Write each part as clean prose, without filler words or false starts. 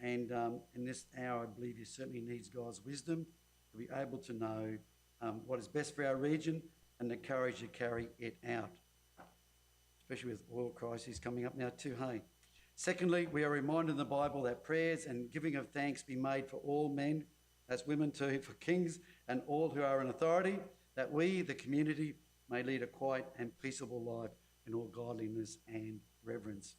And in this hour, I believe he certainly needs God's wisdom to be able to know what is best for our region and the courage to carry it out, especially with oil crises coming up now too, hey? Secondly, we are reminded in the Bible that prayers and giving of thanks be made for all men, as women too, for kings and all who are in authority, that we, the community, may lead a quiet and peaceable life in all godliness and reverence.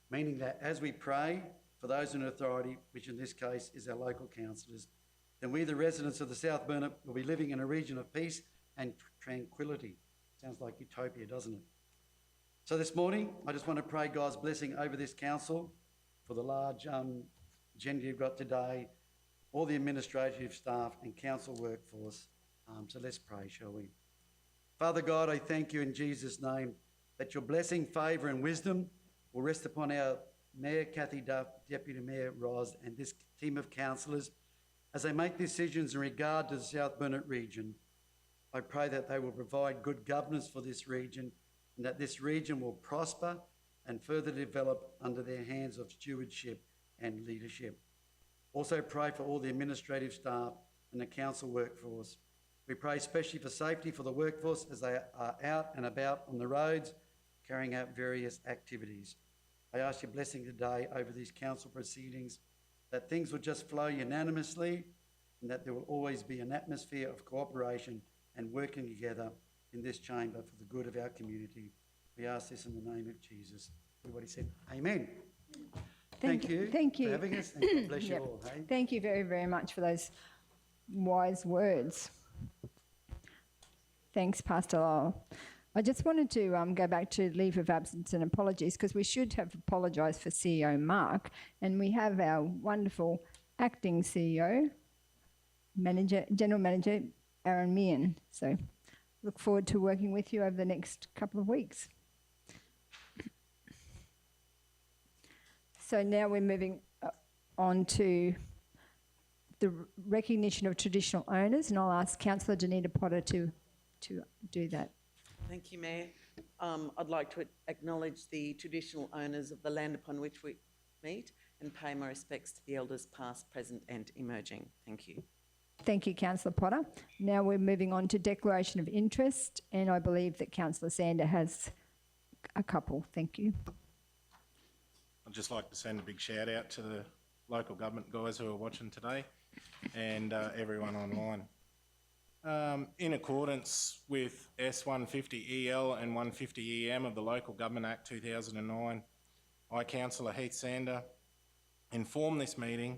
Meaning that as we pray for those in authority, which in this case is our local councillors, then we, the residents of the South Burnett, will be living in a region of peace and tranquility. Sounds like utopia, doesn't it? So this morning, I just want to pray God's blessing over this council for the large agenda you've got today, all the administrative staff and council workforce. So let's pray, shall we? Father God, I thank you in Jesus' name that your blessing, favour and wisdom will rest upon our Mayor Kathy Duff, Deputy Mayor Roz and this team of councillors as they make decisions in regard to the South Burnett region. I pray that they will provide good governance for this region and that this region will prosper and further develop under their hands of stewardship and leadership. Also pray for all the administrative staff and the council workforce. We pray especially for safety for the workforce as they are out and about on the roads, carrying out various activities. I ask your blessing today over these council proceedings, that things will just flow unanimously and that there will always be an atmosphere of cooperation and working together in this chamber for the good of our community. We ask this in the name of Jesus. Everybody said amen. Thank you for having us, and God bless you all. Hey? Thank you very, very much for those wise words. Thanks, Pastor Lyle. I just wanted to go back to leave of absence and apologies, because we should have apologised for CEO Mark, and we have our wonderful acting CEO, General Manager Aaron Meehan. So look forward to working with you over the next couple of weeks. So now we're moving on to the recognition of traditional owners, and I'll ask Councillor Danita Potter to do that. Thank you, Mayor. I'd like to acknowledge the traditional owners of the land upon which we meet and pay my respects to the elders past, present and emerging. Thank you. Thank you, Councillor Potter. Now we're moving on to declaration of interest, and I believe that Councillor Sander has a couple. Thank you. I'd just like to send a big shout out to the local government guys who are watching today and everyone online. In accordance with S150EL and 150EM of the Local Government Act 2009, I, Councillor Heath Sander, inform this meeting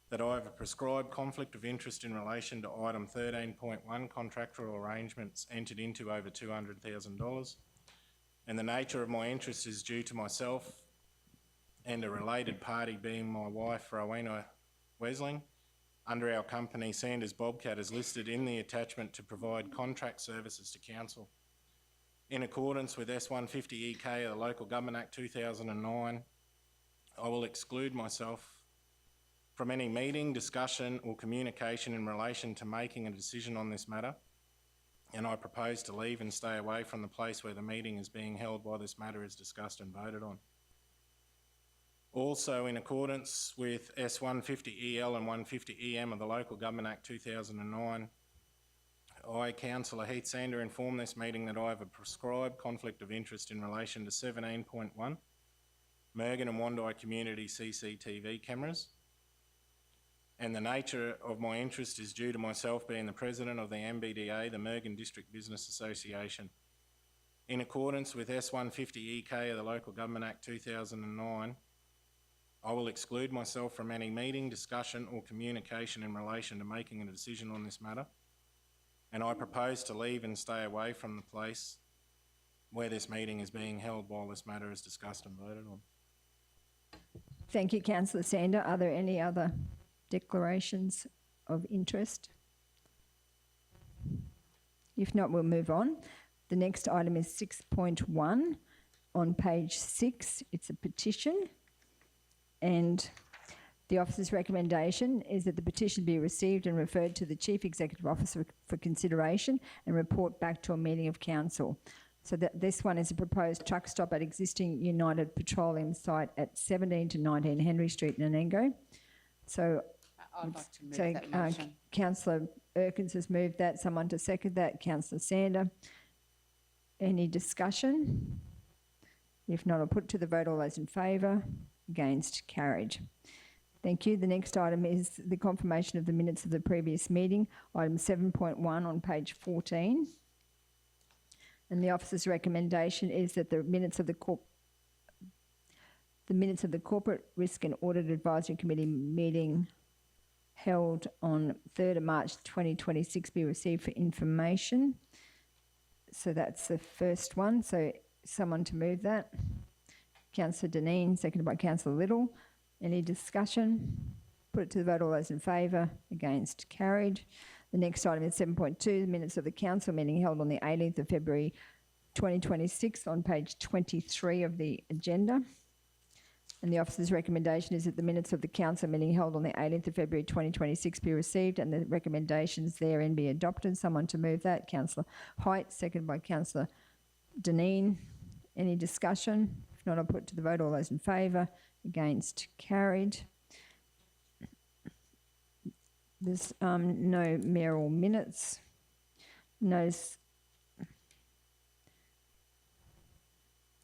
that I have a prescribed conflict of interest in relation to item 13.1, contractual arrangements entered into over $200,000, and the nature of my interest is due to myself and a related party being my wife, Rowena Wesling, under our company, Sanders Bobcat, is listed in the attachment to provide contract services to council. In accordance with S150EK of the Local Government Act 2009, I will exclude myself from any meeting, discussion or communication in relation to making a decision on this matter, and I propose to leave and stay away from the place where the meeting is being held while this matter is discussed and voted on. Also, in accordance with S150EL and 150EM of the Local Government Act 2009, I, Councillor Heath Sander, inform this meeting that I have a prescribed conflict of interest in relation to 17.1 Mergen and Wandai Community CCTV cameras, and the nature of my interest is due to myself being the President of the MBDA, the Mergen District Business Association. In accordance with S150EK of the Local Government Act 2009, I will exclude myself from any meeting, discussion or communication in relation to making a decision on this matter, and I propose to leave and stay away from the place where this meeting is being held while this matter is discussed and voted on. Thank you, Councillor Sander. Are there any other declarations of interest? If not, we'll move on. The next item is 6.1 on page 6. It's a petition, and the officer's recommendation is that the petition be received and referred to the Chief Executive Officer for consideration and report back to a meeting of council. So that this one is a proposed truck stop at existing United Petroleum site at 17 to 19 Henry Street, Nanango. So, I'd like to move that motion. Councillor Erkins has moved that. Someone to second that. Councillor Sander. Any discussion? If not, I'll put to the vote. All those in favour? Against? Carried. Thank you. The next item is the confirmation of the minutes of the previous meeting, item 7.1 on page 14. And the officer's recommendation is that the minutes of the Corporate Risk and Audit Advisory Committee meeting held on 3rd of March 2026 be received for information. So that's the first one. So someone to move that. Councillor Deneen, seconded by Councillor Little. Any discussion? Put it to the vote. All those in favour? Against? Carried. The next item is 7.2, the minutes of the council meeting held on the 18th of February 2026 on page 23 of the agenda. And the officer's recommendation is that the minutes of the council meeting held on the 18th of February 2026 be received and the recommendations therein be adopted. Someone to move that. Councillor Height, seconded by Councillor Deneen. Any discussion? If not, I'll put to the vote. All those in favour? Against? Carried. There's no mayoral minutes.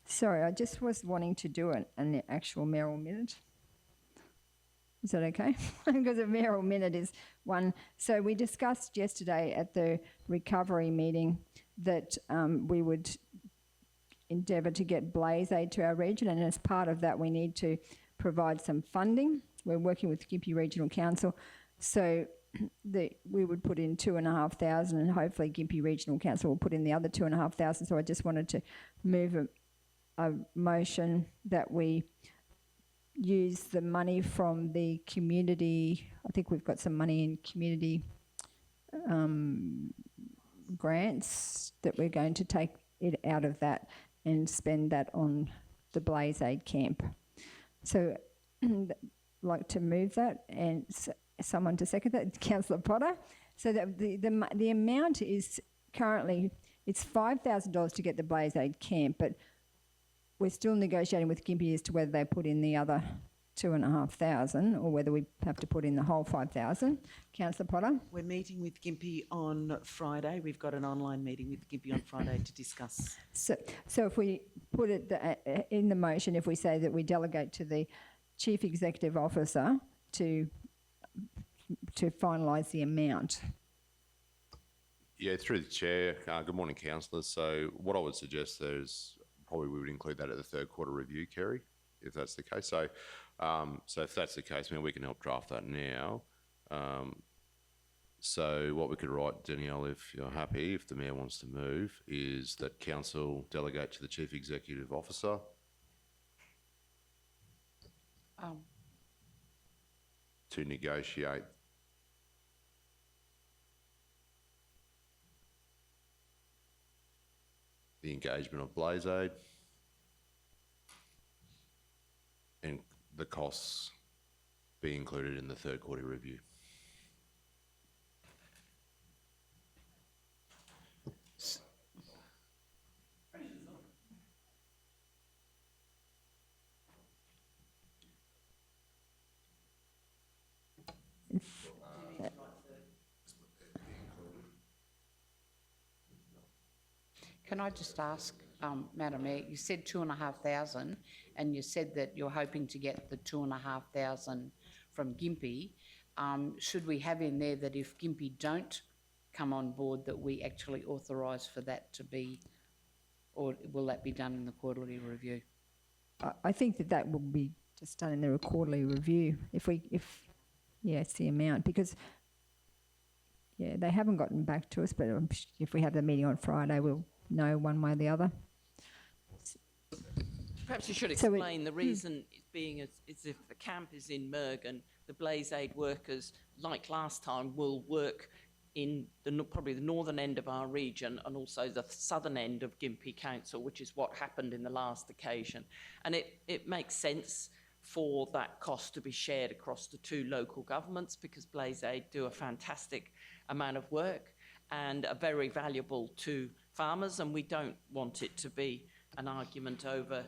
Sorry, I just was wanting to do an actual mayoral minute. Is that okay? Because a mayoral minute is one. So we discussed yesterday at the recovery meeting that we would endeavour to get Blaze Aid to our region, and as part of that we need to provide some funding. We're working with Gympie Regional Council, so we would put in 2,500 and hopefully Gympie Regional Council will put in the other 2,500. So I just wanted to move a motion that we use the money from the community. I think we've got some money in community grants that we're going to take it out of that and spend that on the Blaze Aid camp. So I'd like to move that, and someone to second that. Councillor Potter. So that the amount is currently, it's $5,000 to get the Blaze Aid camp, but we're still negotiating with Gympie as to whether they put in the other 2,500 or whether we have to put in the whole 5,000. Councillor Potter. We're meeting with Gympie on Friday. We've got an online meeting with Gympie on Friday to discuss. So if we put it in the motion, if we say that we delegate to the Chief Executive Officer to finalise the amount. Yeah, through the chair. Good morning, councillors. So what I would suggest there is probably we would include that at the third quarter review, Kerry, if that's the case. So, so if that's the case, I mean, we can help draft that now. So what we could write, Danielle, if you're happy, if the mayor wants to move, is that council delegate to the Chief Executive Officer to negotiate the engagement of Blaze Aid and the costs be included in the third quarter review. Can I just ask, Madam Mayor, you said 2,500 and you said that you're hoping to get the 2,500 from Gympie. Should we have in there that if Gympie don't come on board that we actually authorise for that to be, or will that be done in the quarterly review? I think that will be just done in the quarterly review if it's the amount, because they haven't gotten back to us, but if we have the meeting on Friday we'll know one way or the other. Perhaps you should explain the reason being is if the camp is in Mergen, the Blaze Aid workers, like last time, will work in probably the northern end of our region and also the southern end of Gympie Council, which is what happened in the last occasion. And it makes sense for that cost to be shared across the two local governments, because Blaze Aid do a fantastic amount of work and are very valuable to farmers, and we don't want it to be an argument over,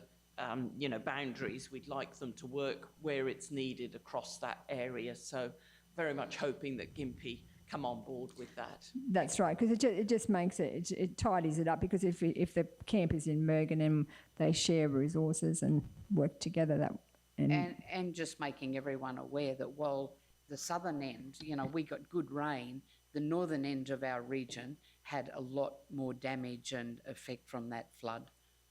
boundaries. We'd like them to work where it's needed across that area. So very much hoping that Gympie come on board with that. That's right, because it just makes it tidies it up, because if the camp is in Mergen and they share resources and work together, that And just making everyone aware that while the southern end, we got good rain, the northern end of our region had a lot more damage and effect from that flood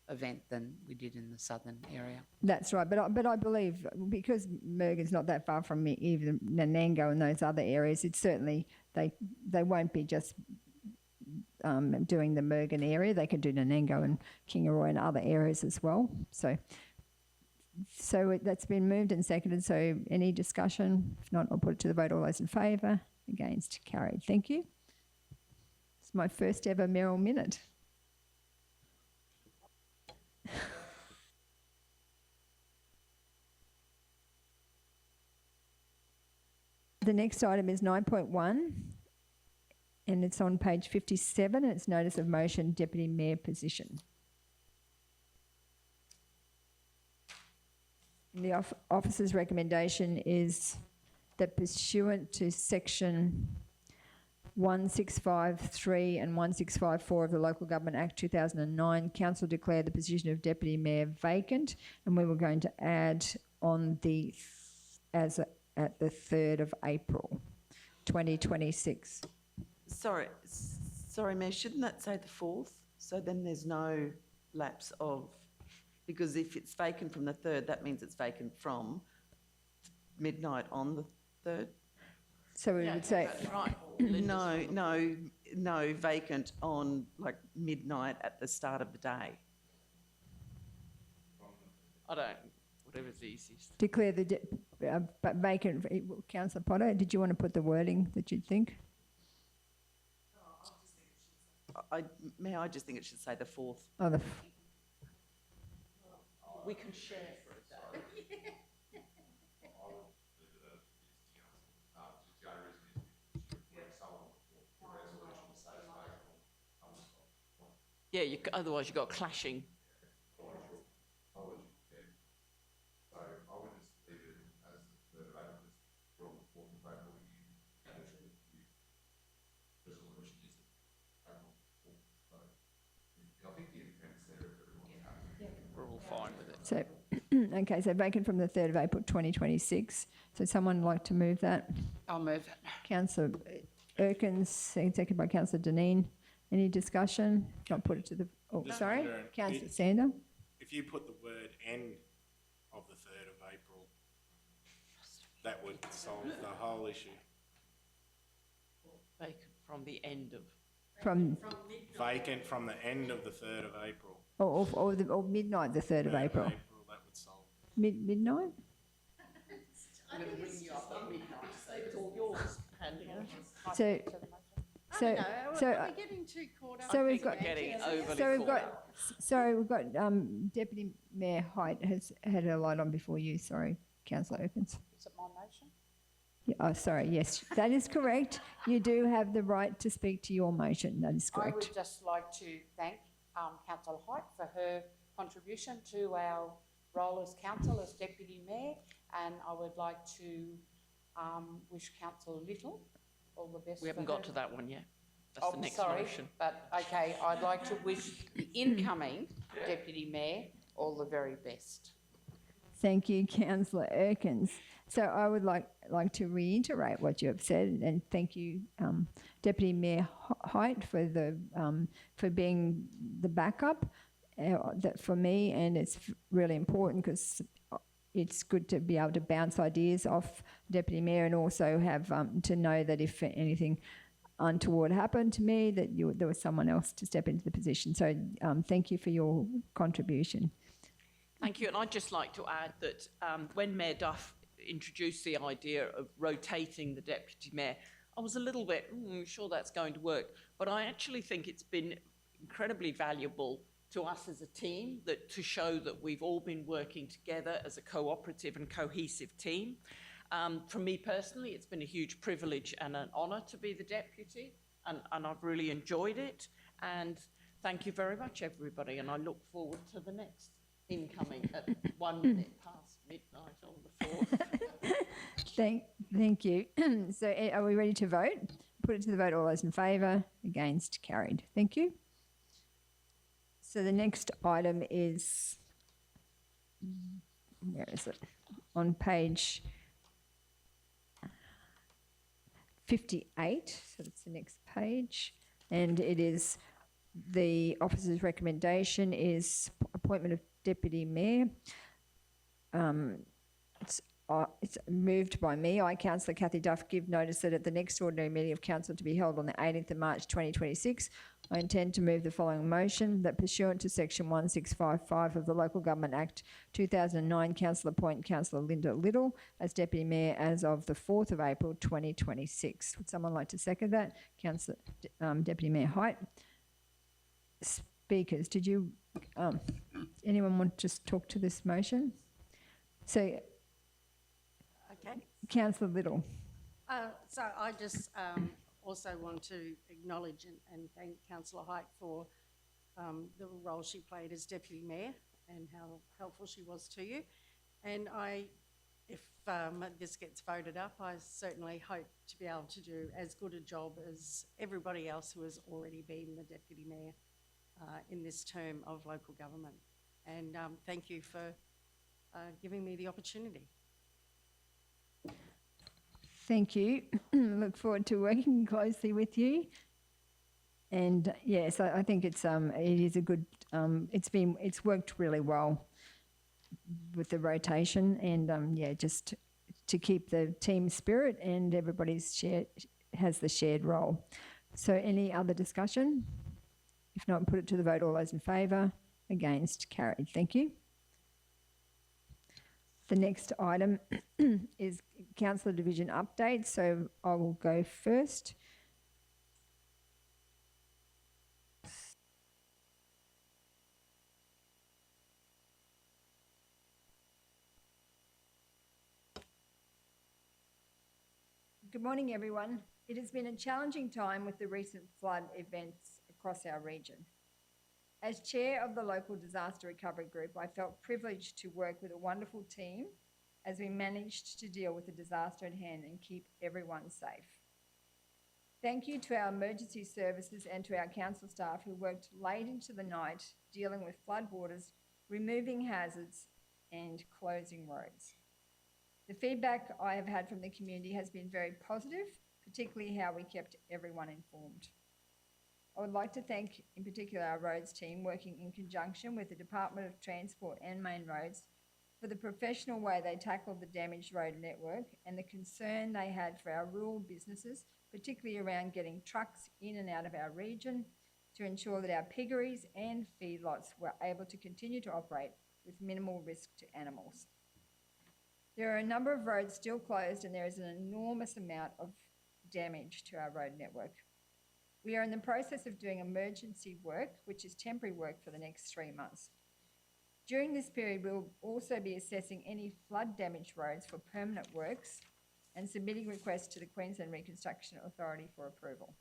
event than we did in the southern area. That's right, but I believe because Mergen's not that far from even Nanango and those other areas, it's certainly they won't be just doing the Mergen area. They can do Nanango and Kingaroy and other areas as well. So that's been moved and seconded. So any discussion? If not, I'll put it to the vote. All those in favour? Against? Carried. Thank you. It's my first ever Merrill minute. The next item is 9.1, and it's on page 57, and it's notice of motion, Deputy Mayor position. And the officer's recommendation is that pursuant to section 1653 and 1654 of the Local Government Act 2009, Council declare the position of Deputy Mayor vacant, and we were going to add on at the 3rd of April 2026. Sorry, Mayor, shouldn't that say the 4th? So then there's no lapse of, because if it's vacant from the 3rd, that means it's vacant from midnight on the 3rd? So we would say, That's right. No, vacant on like midnight at the start of the day. Whatever's easiest. declare the vacant. Councillor Potter, did you want to put the wording that you'd think? Mayor, I just think it should say the 4th. Oh, We can share for a day. Yeah, otherwise you've got clashing. We're all fine with it. so, okay, so vacant from the 3rd of April 2026. So someone like to move that? I'll move it. Councillor Erkins, seconded by Councillor Deneen. Any discussion? Not put it to the, Just sorry, wondering, Councillor Sander? If you put the word end of the 3rd of April, that would solve the whole issue. Vacant from the end of. From, Vacant from the end of the 3rd of April. or midnight the 3rd of April. That would solve. Midnight? I'm going to ring you up at midnight to say it's all yours, handing out. So, so, so, Are we getting too caught up? so we've We're got, getting overly so we've caught got, up. sorry, we've got Deputy Mayor Height has had her light on before you. Sorry, Councillor Erkins. Is it my motion? Yeah, oh, sorry, yes, that is correct. You do have the right to speak to your motion. That is I correct. would just like to thank Councillor Height for her contribution to our role as council, as Deputy Mayor, and I would like to wish Councillor Little all the best. We haven't got to that one yet. That's the next sorry, motion. but okay, I'd like to wish the incoming Deputy Mayor all the very best. Thank you, Councillor Erkins. So I would like to reiterate what you have said, and thank you, Deputy Mayor Height, for being the backup that for me, and it's really important because it's good to be able to bounce ideas off Deputy Mayor, and also have to know that if anything untoward happened to me, that there was someone else to step into the position. So thank you for your contribution. Thank you. And I'd just like to add that when Mayor Duff introduced the idea of rotating the Deputy Mayor, I was a little bit, sure that's going to work. But I actually think it's been incredibly valuable to us as a team, to show that we've all been working together as a cooperative and cohesive team. For me personally, it's been a huge privilege and an honour to be the deputy, and I've really enjoyed it. And Thank you very much, everybody, and I look forward to the next incoming at 1 minute past midnight on the 4th. Thank you. So are we ready to vote? Put it to the vote. All those in favour? Against? Carried. Thank you. So the next item is, where is it? On page 58. So that's the next page. And it is the officer's recommendation is appointment of deputy mayor. It's moved by me. I, Councillor Kathy Duff, give notice that at the next ordinary meeting of Council to be held on the 18th of March 2026, I intend to move the following motion: that pursuant to section 1655 of the Local Government Act 2009, Council appoint Councillor Linda Little as Deputy Mayor as of the 4th of April 2026. Would someone like to second that? Councillor Deputy Mayor Height. Speakers, did you, anyone want to just talk to this motion? So, Okay. Councillor Little. So I just also want to acknowledge and thank Councillor Height for the role she played as Deputy Mayor and how helpful she was to you. And if this gets voted up, I certainly hope to be able to do as good a job as everybody else who has already been the Deputy Mayor in this term of local government. And thank you for giving me the opportunity. Thank you. Look forward to working closely with you. And yes, I think it is a good. It's worked really well with the rotation, and just to keep the team spirit and everybody's has the shared role. So, any other discussion? If not, put it to the vote. All those in favour? Against? Carried. Thank you. The next item is Councillor Division update, so I will go first. Good morning, everyone. It has been a challenging time with the recent flood events across our region. As chair of the local disaster recovery group, I felt privileged to work with a wonderful team as we managed to deal with the disaster at hand and keep everyone safe. Thank you to our emergency services and to our council staff who worked late into the night dealing with floodwaters, removing hazards and closing roads. The feedback I have had from the community has been very positive, particularly how we kept everyone informed. I would like to thank in particular our roads team working in conjunction with the Department of Transport and Main Roads for the professional way they tackled the damaged road network and the concern they had for our rural businesses, particularly around getting trucks in and out of our region to ensure that our piggeries and feedlots were able to continue to operate with minimal risk to animals. There are a number of roads still closed and there is an enormous amount of damage to our road network. We are in the process of doing emergency work, which is temporary work for the next 3 months. During this period, we will also be assessing any flood damaged roads for permanent works and submitting requests to the Queensland Reconstruction Authority for approval.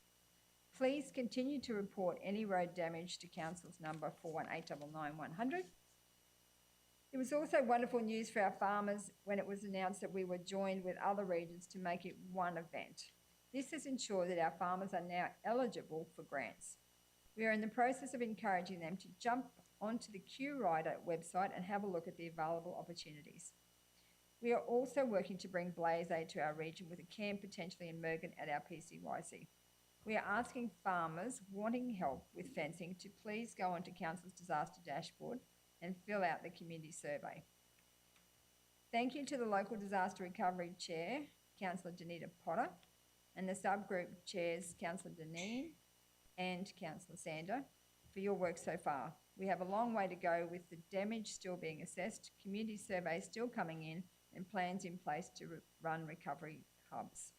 Please continue to report any road damage to Council's number 41899100. It was also wonderful news for our farmers when it was announced that we were joined with other regions to make it one event. This has ensured that our farmers are now eligible for grants. We are in the process of encouraging them to jump onto the Q Rider website and have a look at the available opportunities. We are also working to bring Blaze Aid to our region with a camp potentially in Mergen at our PCYC. We are asking farmers wanting help with fencing to please go onto Council's disaster dashboard and fill out the community survey. Thank you to the local disaster recovery chair, Councillor Danita Potter, and the subgroup chairs, Councillor Deneen and Councillor Sander, for your work so far. We have a long way to go with the damage still being assessed, community surveys still coming in, and plans in place to run recovery hubs.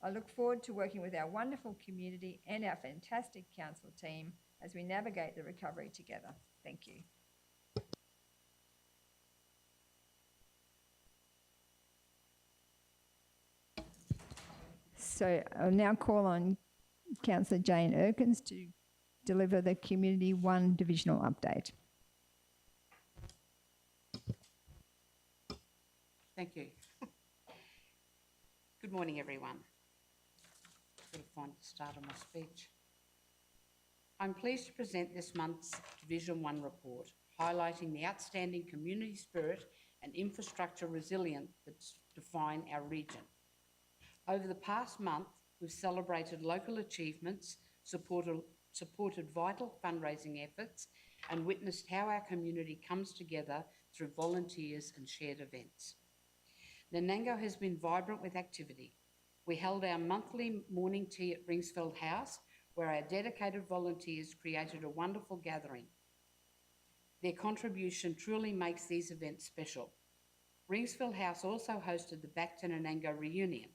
I look forward to working with our wonderful community and our fantastic council team as we navigate the recovery together. Thank you. So I'll now call on Councillor Jane Erkins to deliver the Community 1 divisional update. Thank you. Good morning, everyone. Got to find the start of my speech. I'm pleased to present this month's Division 1 report, highlighting the outstanding community spirit and infrastructure resilience that define our region. Over the past month, we've celebrated local achievements, supported vital fundraising efforts, and witnessed how our community comes together through volunteers and shared events. Nanango has been vibrant with activity. We held our monthly morning tea at Ringsfeld House, where our dedicated volunteers created a wonderful gathering. Their contribution truly makes these events special. Ringsfeld House also hosted the Back to Nanango reunion,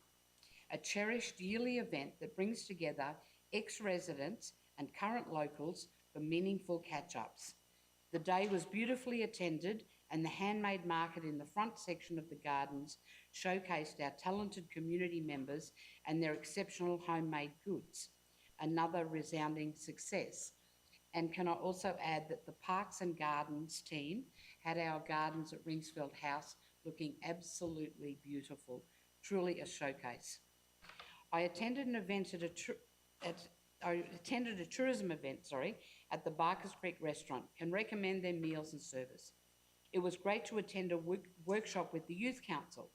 a cherished yearly event that brings together ex-residents and current locals for meaningful catch-ups. The day was beautifully attended, and the handmade market in the front section of the gardens showcased our talented community members and their exceptional homemade goods, another resounding success. And can I also add that the Parks and Gardens team had our gardens at Ringsfeld House looking absolutely beautiful, truly a showcase. I attended a tourism event at the Barkers Creek restaurant. Can recommend their meals and service. It was great to attend a workshop with the Youth Council.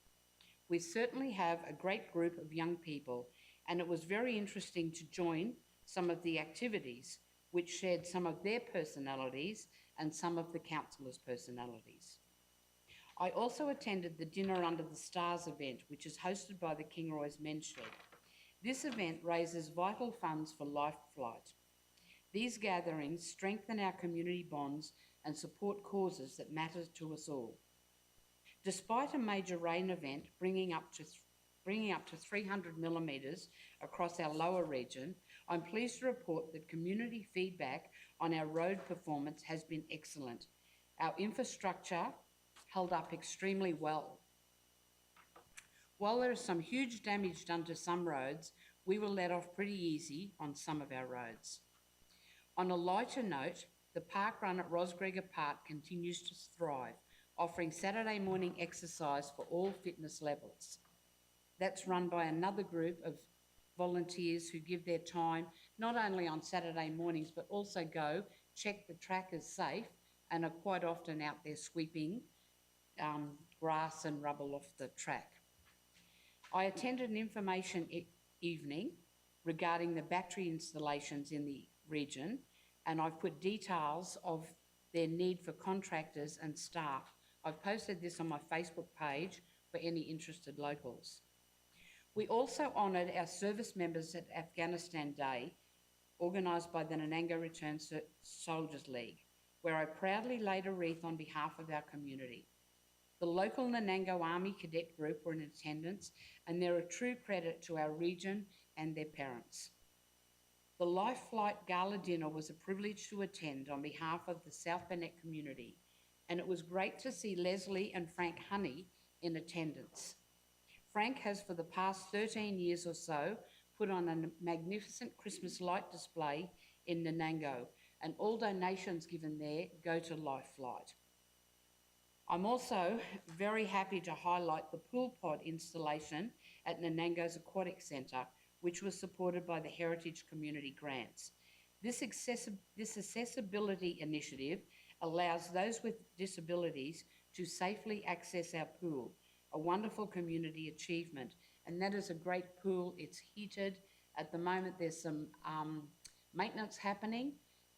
We certainly have a great group of young people, and it was very interesting to join some of the activities which shared some of their personalities and some of the councillors' personalities. I also attended the Dinner Under the Stars event, which is hosted by the King Roy's Men's Shed. This event raises vital funds for Life Flight. These gatherings strengthen our community bonds and support causes that matter to us all. Despite a major rain event bringing up to 300 millimetres across our lower region, I'm pleased to report that community feedback on our road performance has been excellent. Our infrastructure held up extremely well. While there is some huge damage done to some roads, we were let off pretty easy on some of our roads. On a lighter note, the park run at Rosgregor Park continues to thrive, offering Saturday morning exercise for all fitness levels. That's run by another group of volunteers who give their time not only on Saturday mornings but also go check the track is safe and are quite often out there sweeping grass and rubble off the track. I attended an information evening regarding the battery installations in the region, and I've put details of their need for contractors and staff. I've posted this on my Facebook page for any interested locals. We also honoured our service members at Afghanistan Day, organised by the Nanango Returned Soldiers League, where I proudly laid a wreath on behalf of our community. The local Nanango Army Cadet Group were in attendance, and they're a true credit to our region and their parents. The Life Flight Gala Dinner was a privilege to attend on behalf of the South Burnett community, and it was great to see Leslie and Frank Honey in attendance. Frank has, for the past 13 years or so, put on a magnificent Christmas light display in Nanango, and all donations given there go to Life Flight. I'm also very happy to highlight the pool pod installation at Nanango's Aquatic Centre, which was supported by the Heritage Community Grants. This accessibility initiative allows those with disabilities to safely access our pool, a wonderful community achievement. And that is a great pool. It's heated. At the moment, there's some maintenance happening,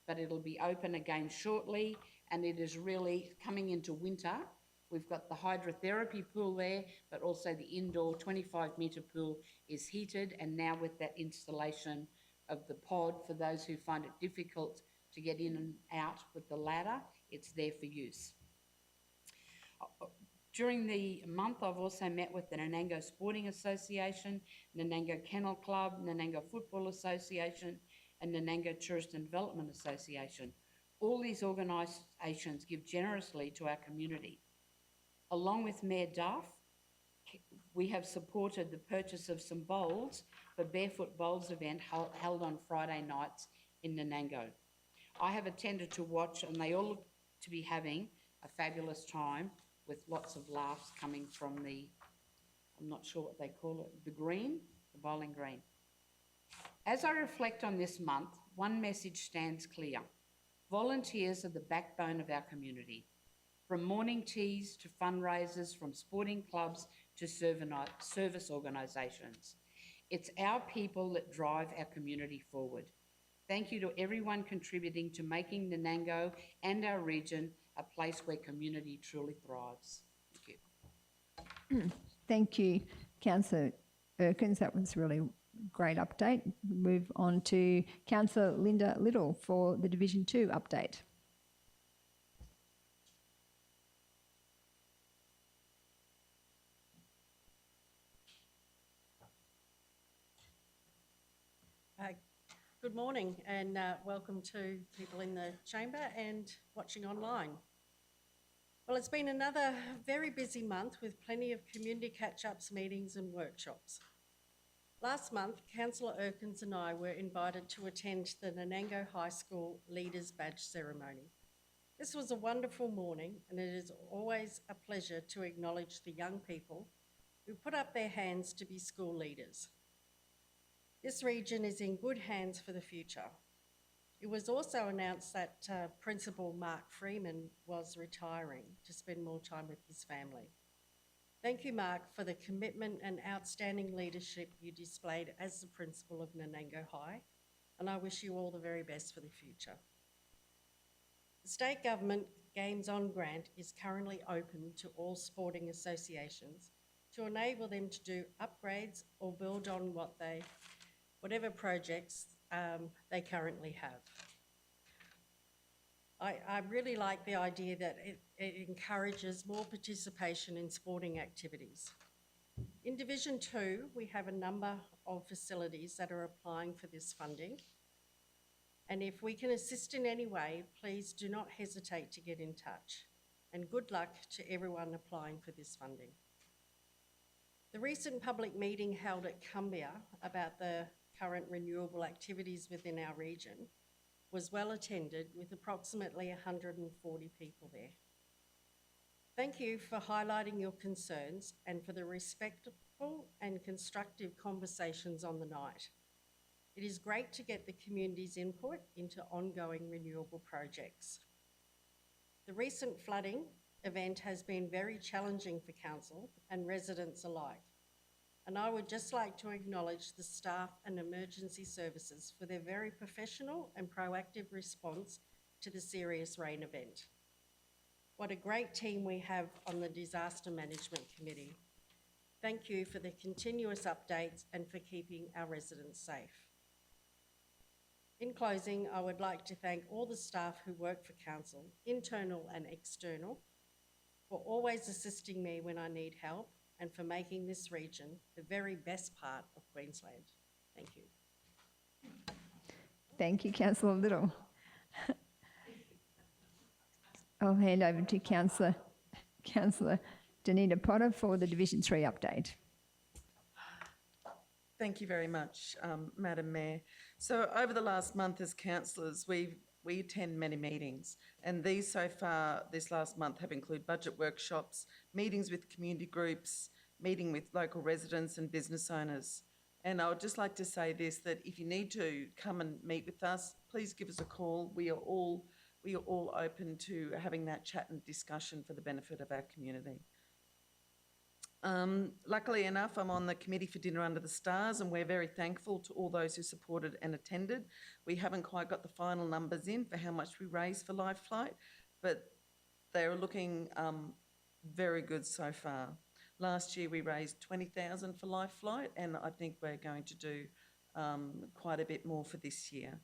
but it'll be open again shortly. And it is really coming into winter. We've got the hydrotherapy pool there, but also the indoor 25-metre pool is heated. And now with that installation of the pod, for those who find it difficult to get in and out with the ladder, it's there for use. During the month, I've also met with the Nanango Sporting Association, Nanango Kennel Club, Nanango Football Association, and Nanango Tourist and Development Association. All these organisations give generously to our community. Along with Mayor Duff, we have supported the purchase of some bowls for Barefoot Bowls event held on Friday nights in Nanango. I have attended to watch, and they all look to be having a fabulous time with lots of laughs coming from the, I'm not sure what they call it, the green, the bowling green. As I reflect on this month, one message stands clear. Volunteers are the backbone of our community. From morning teas to fundraisers, from sporting clubs to service organisations. It's our people that drive our community forward. Thank you to everyone contributing to making Nanango and our region a place where community truly thrives. Thank you. Thank you, Councillor Erkins. That was really a great update. Move on to Councillor Linda Little for the Division 2 update. Good morning and welcome to people in the chamber and watching online. Well, it's been another very busy month with plenty of community catch-ups, meetings and workshops. Last month, Councillor Erkins and I were invited to attend the Nanango High School Leaders Badge Ceremony. This was a wonderful morning and it is always a pleasure to acknowledge the young people who put up their hands to be school leaders. This region is in good hands for the future. It was also announced that Principal Mark Freeman was retiring to spend more time with his family. Thank you, Mark, for the commitment and outstanding leadership you displayed as the principal of Nanango High, and I wish you all the very best for the future. The state government Games On grant is currently open to all sporting associations to enable them to do upgrades or build on whatever projects they currently have. I really like the idea that it encourages more participation in sporting activities. In Division 2, we have a number of facilities that are applying for this funding. And if we can assist in any way, please do not hesitate to get in touch. And good luck to everyone applying for this funding. The recent public meeting held at Cumbia about the current renewable activities within our region was well attended with approximately 140 people there. Thank you for highlighting your concerns and for the respectful and constructive conversations on the night. It is great to get the community's input into ongoing renewable projects. The recent flooding event has been very challenging for council and residents alike. And I would just like to acknowledge the staff and emergency services for their very professional and proactive response to the serious rain event. What a great team we have on the Disaster Management Committee. Thank you for the continuous updates and for keeping our residents safe. In closing, I would like to thank all the staff who work for council, internal and external, for always assisting me when I need help and for making this region the very best part of Queensland. Thank you. Thank you, Councillor Little. I'll hand over to Councillor Danita Potter for the Division 3 update. Thank you very much, Madam Mayor. So over the last month as councillors, we attend many meetings, and these so far this last month have included budget workshops, meetings with community groups, meeting with local residents and business owners. And I would just like to say this, that if you need to come and meet with us, please give us a call. We are all open to having that chat and discussion for the benefit of our community. Luckily enough, I'm on the committee for Dinner Under the Stars, and we're very thankful to all those who supported and attended. We haven't quite got the final numbers in for how much we raised for Life Flight, but they're looking very good so far. Last year we raised $20,000 for Life Flight, and I think we're going to do quite a bit more for this year,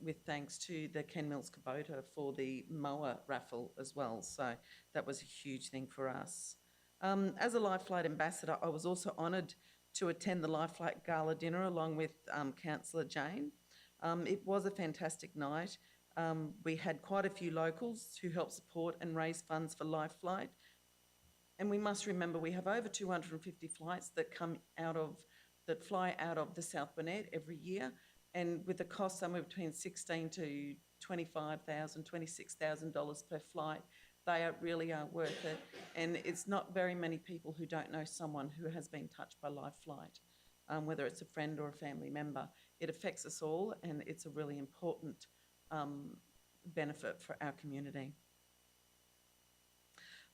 with thanks to the Ken Mills Kubota for the mower raffle as well. So that was a huge thing for us. As a Life Flight ambassador, I was also honoured to attend the Life Flight Gala dinner along with Councillor Jane. It was a fantastic night. We had quite a few locals who helped support and raise funds for Life Flight. And we must remember we have over 250 flights that fly out of the South Burnett every year, and with a cost somewhere between $16,000 to $25,000, $26,000 per flight. Really are worth it. And it's not very many people who don't know someone who has been touched by live flight, whether it's a friend or a family member. It affects us all, and it's a really important benefit for our community.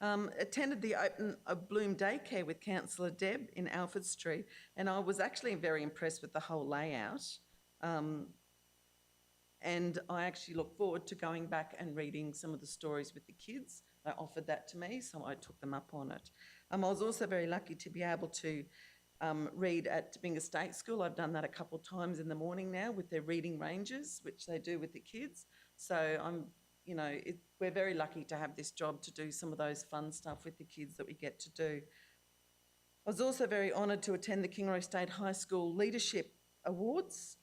Attended the open of Bloom Daycare with Councillor Deb in Alfred Street, and I was actually very impressed with the whole layout. And I actually look forward to going back and reading some of the stories with the kids. They offered that to me, so I took them up on it. I was also very lucky to be able to read at Toombinga State School. I've done that a couple of times in the morning now with their reading ranges, which they do with the kids. So we're very lucky to have this job to do some of those fun stuff with the kids that we get to do. I was also very honoured to attend the Kingaroy State High School Leadership Awards,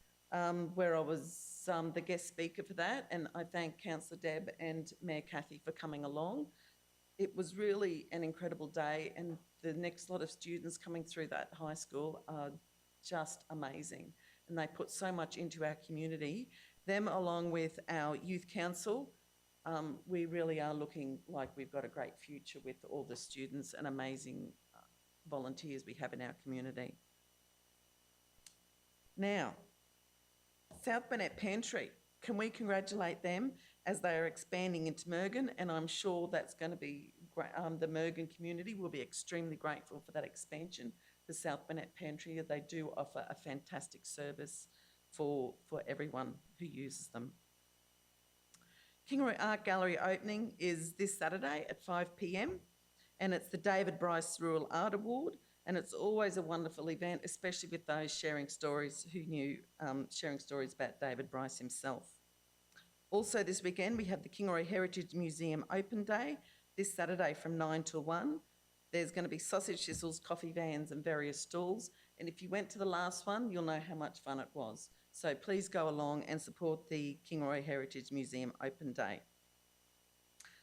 where I was the guest speaker for that, and I thank Councillor Deb and Mayor Cathy for coming along. It was really an incredible day, and the next lot of students coming through that high school are just amazing, and they put so much into our community. Them along with our youth council, we really are looking like we've got a great future with all the students and amazing volunteers we have in our community. Now, South Burnett Pantry, can we congratulate them as they are expanding into Mergen, and I'm sure that's going to be great. The Mergen community will be extremely grateful for that expansion for South Burnett Pantry. They do offer a fantastic service for everyone who uses them. Kingaroy Art Gallery opening is this Saturday at 5 p.m, and it's the David Bryce Rural Art Award, and it's always a wonderful event, especially with those sharing stories who knew, sharing stories about David Bryce himself. Also this weekend we have the Kingaroy Heritage Museum Open Day this Saturday from 9 till 1. There's going to be sausage sizzles, coffee vans and various stalls, and if you went to the last one you'll know how much fun it was. So please go along and support the Kingaroy Heritage Museum Open Day.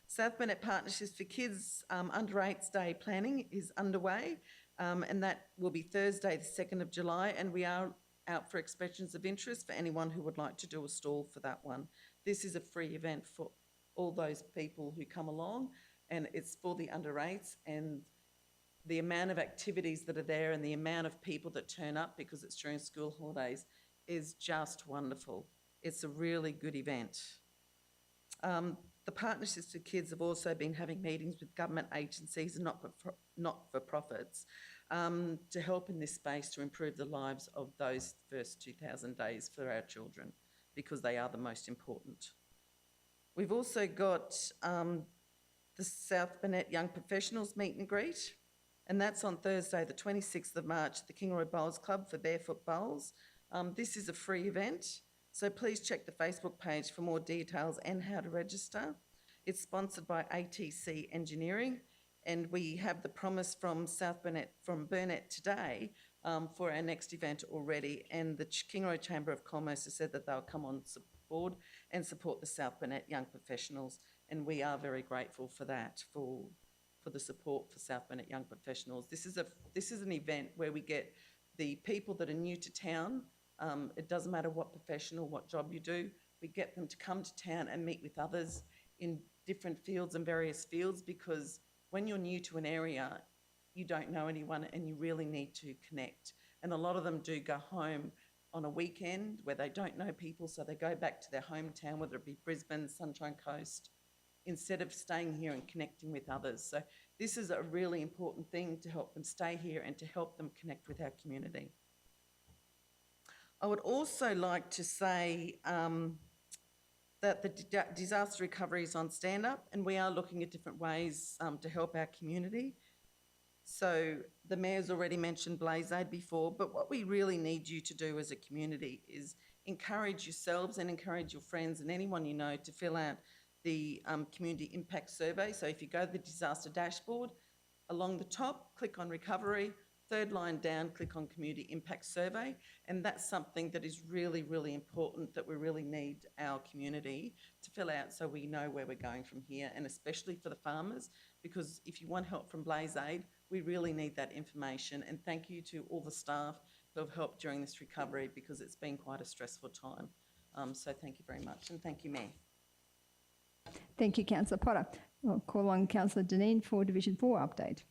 South Burnett Partnerships for Kids Under 8s Day planning is underway, and that will be Thursday the 2nd of July, and we are out for expressions of interest for anyone who would like to do a stall for that one. This is a free event for all those people who come along, and it's for the under 8s, and the amount of activities that are there and the amount of people that turn up because it's during school holidays is just wonderful. It's a really good event. The Partnerships for Kids have also been having meetings with government agencies and not-for-profits to help in this space to improve the lives of those first 2,000 days for our children, because they are the most important. We've also got the South Burnett Young Professionals Meet and Greet, and that's on Thursday the 26th of March at the Kingaroy Bowls Club for Barefoot Bowls. This is a free event, so please check the Facebook page for more details and how to register. It's sponsored by ATC Engineering, and we have the promise from Burnett today for our next event already, and the Kingaroy Chamber of Commerce has said that they'll come on board and support the South Burnett Young Professionals, and we are very grateful for that, for the support for South Burnett Young Professionals. This is an event where we get the people that are new to town. It doesn't matter what profession or what job you do, we get them to come to town and meet with others in different fields and various fields, because when you're new to an area, you don't know anyone and you really need to connect. And a lot of them do go home on a weekend where they don't know people, so they go back to their hometown, whether it be Brisbane, Sunshine Coast, instead of staying here and connecting with others. So this is a really important thing to help them stay here and to help them connect with our community. I would also like to say that the disaster recovery is on stand-up, and we are looking at different ways to help our community. So the Mayor's already mentioned Blaze Aid before, but what we really need you to do as a community is encourage yourselves and encourage your friends and anyone you know to fill out the Community Impact Survey. So if you go to the disaster dashboard, along the top, click on Recovery, third line down, click on Community Impact Survey, and that's something that is really, really important that we really need our community to fill out so we know where we're going from here, and especially for the farmers, because if you want help from Blaze Aid, we really need that information. And thank you to all the staff who have helped during this recovery, because it's been quite a stressful time. So thank you very much, and thank you, Mayor. Thank you, Councillor Potter. I'll call on Councillor Deneen for Division 4 update.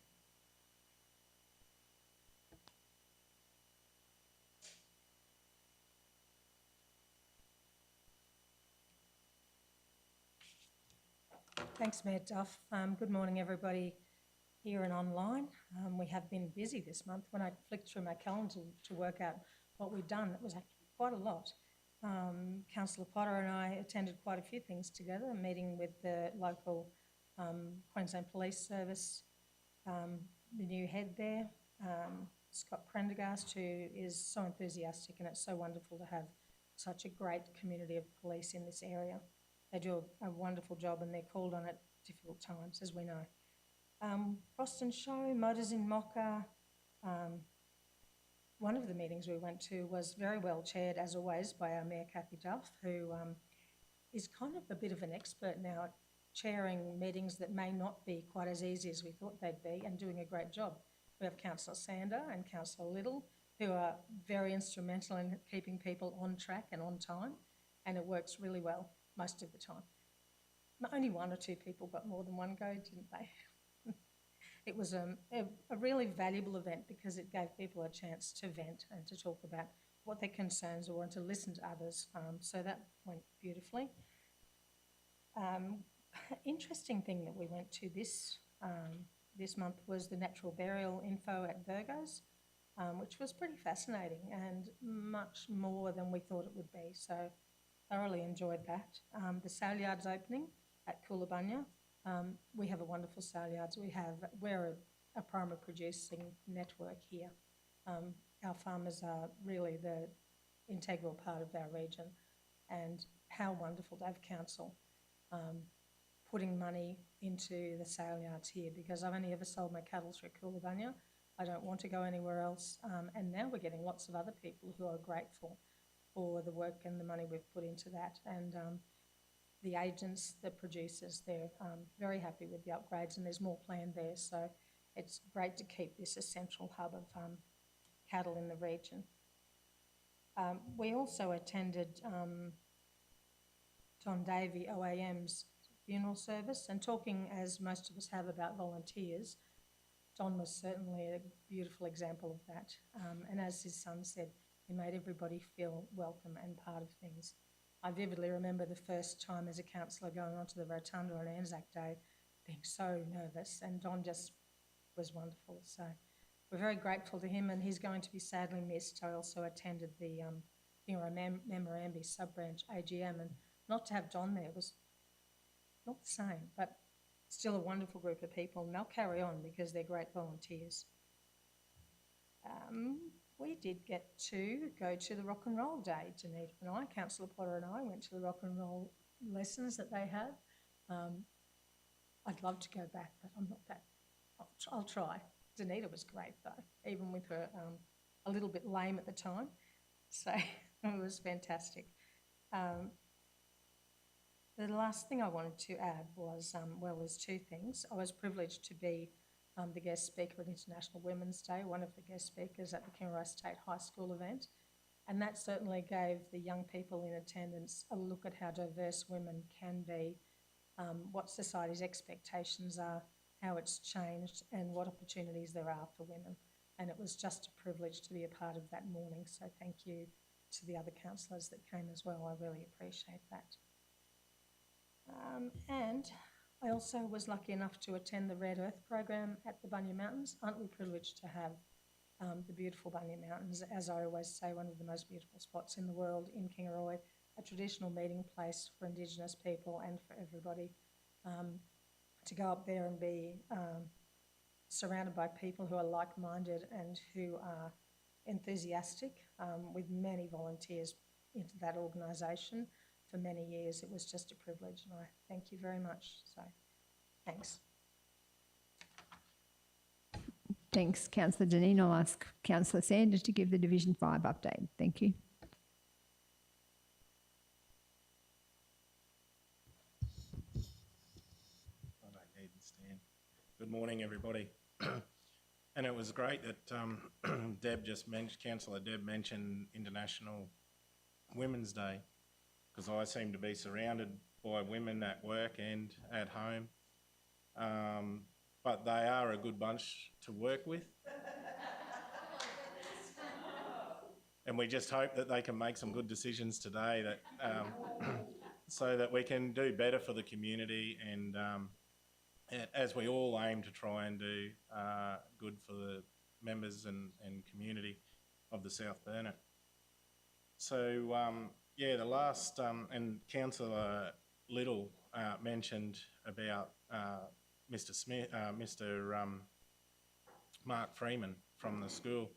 Thanks, Mayor Duff. Good morning, everybody here and online. We have been busy this month. When I flicked through my calendar to work out what we'd done, it was actually quite a lot. Councillor Potter and I attended quite a few things together, a meeting with the local Queensland Police Service, the new head there, Scott Prendergast, who is so enthusiastic, and it's so wonderful to have such a great community of police in this area. They do a wonderful job, and they're called on at difficult times, as we know. Boston Show, Motors in Mocha. One of the meetings we went to was very well chaired, as always, by our Mayor Kathy Duff, who is kind of a bit of an expert now at chairing meetings that may not be quite as easy as we thought they'd be, and doing a great job. We have Councillor Sander and Councillor Little, who are very instrumental in keeping people on track and on time, and it works really well most of the time. Only one or two people got more than one go, didn't they? It was a really valuable event because it gave people a chance to vent and to talk about what their concerns were and to listen to others. So that went beautifully. Interesting thing that we went to this month was the natural burial info at Virgo's, which was pretty fascinating and much more than we thought it would be. So thoroughly enjoyed that. The sale yard's opening at Coolabunga. We have a wonderful sale yards. We're a primary producing network here. Our farmers are really the integral part of our region, and how wonderful to have council putting money into the sale yards here, because I've only ever sold my cattle through Coolabunga. I don't want to go anywhere else, and now we're getting lots of other people who are grateful for the work and the money we've put into that. And the agents, the producers, they're very happy with the upgrades, and there's more planned there. So it's great to keep this a central hub of cattle in the region. We also attended Don Davey OAM's funeral service, and talking, as most of us have, about volunteers, Don was certainly a beautiful example of that. And as his son said, he made everybody feel welcome and part of things. I vividly remember the first time as a councillor going onto the rotunda on Anzac Day, being so nervous, and Don just was wonderful. So we're very grateful to him, and he's going to be sadly missed. I also attended the Memorandum sub-branch AGM, and not to have Don there was not the same, but still a wonderful group of people, and they'll carry on because they're great volunteers. We did get to go to the Rock and Roll Day, Danita and I, Councillor Potter and I went to the rock and roll lessons that they had. I'd love to go back, but I'm not that, I'll try. Danita was great though, even with her a little bit lame at the time, so it was fantastic. The last thing I wanted to add was, well, there's two things. I was privileged to be the guest speaker at International Women's Day, one of the guest speakers at the Kingaroy State High School event, and that certainly gave the young people in attendance a look at how diverse women can be, what society's expectations are, how it's changed, and what opportunities there are for women. And it was just a privilege to be a part of that morning, so thank you to the other councillors that came as well. I really appreciate that. And I also was lucky enough to attend the Red Earth program at the Bunya Mountains. Aren't we privileged to have the beautiful Bunya Mountains, as I always say, one of the most beautiful spots in the world in Kingaroy, a traditional meeting place for Indigenous people and for everybody. To go up there and be surrounded by people who are like-minded and who are enthusiastic, with many volunteers into that organisation for many years. It was just a privilege, and I thank you very much. So, thanks. Thanks, Councillor Deneen. I'll ask Councillor Sanders to give the Division 5 update. Thank you. I don't need to stand. Good morning, everybody. And it was great that Deb just mentioned, Councillor Deb mentioned International Women's Day, because I seem to be surrounded by women at work and at home. But they are a good bunch to work with. And we just hope that they can make some good decisions today that, so that we can do better for the community and as we all aim to try and do good for the members and community of the South Burnett. So, yeah, the last, and Councillor Little mentioned about Mr. Smith, Mark Freeman from the school.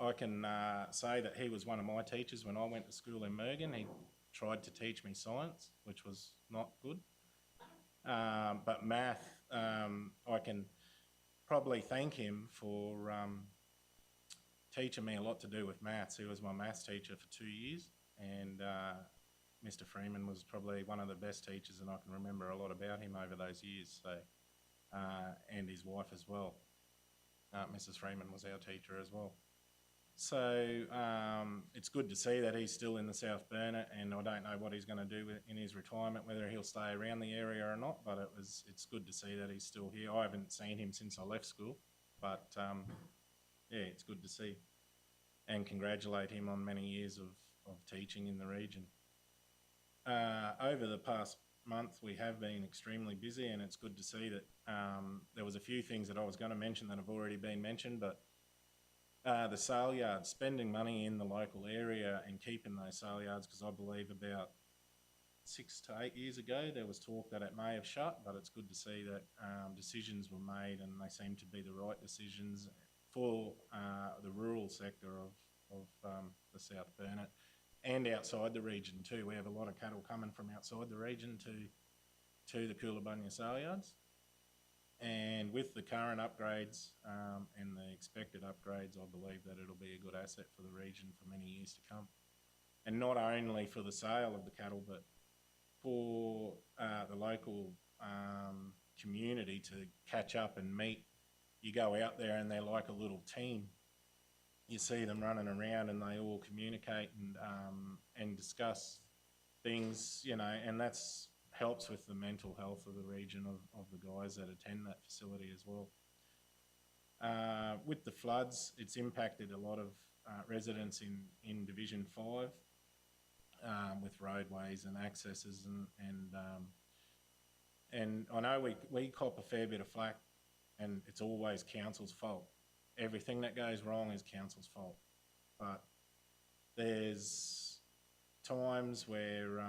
I can say that he was one of my teachers when I went to school in Mergen. He tried to teach me science, which was not good. But math, I can probably thank him for teaching me a lot to do with maths. He was my maths teacher for 2 years, and Mr. Freeman was probably one of the best teachers, and I can remember a lot about him over those years. So, and his wife as well. Mrs. Freeman was our teacher as well. So it's good to see that he's still in the South Burnett, and I don't know what he's going to do in his retirement, whether he'll stay around the area or not, but it's good to see that he's still here. I haven't seen him since I left school, but yeah, it's good to see, and congratulate him on many years of teaching in the region. Over the past month, we have been extremely busy, and it's good to see that there was a few things that I was going to mention that have already been mentioned, but the sale yards, spending money in the local area and keeping those sale yards, because I believe about 6 to 8 years ago there was talk that it may have shut, but it's good to see that decisions were made, and they seem to be the right decisions for the rural sector of the South Burnett and outside the region too. We have a lot of cattle coming from outside the region to the Coolabunga sale yards. And with the current upgrades and the expected upgrades, I believe that it'll be a good asset for the region for many years to come. And not only for the sale of the cattle, but for the local community to catch up and meet. You go out there and they're like a little team. You see them running around and they all communicate and discuss things, you know, and that's helps with the mental health of the region of the guys that attend that facility as well. With the floods, it's impacted a lot of residents in Division 5 with roadways and accesses, and I know we cop a fair bit of flack, and it's always council's fault. Everything that goes wrong is council's fault, but there's times where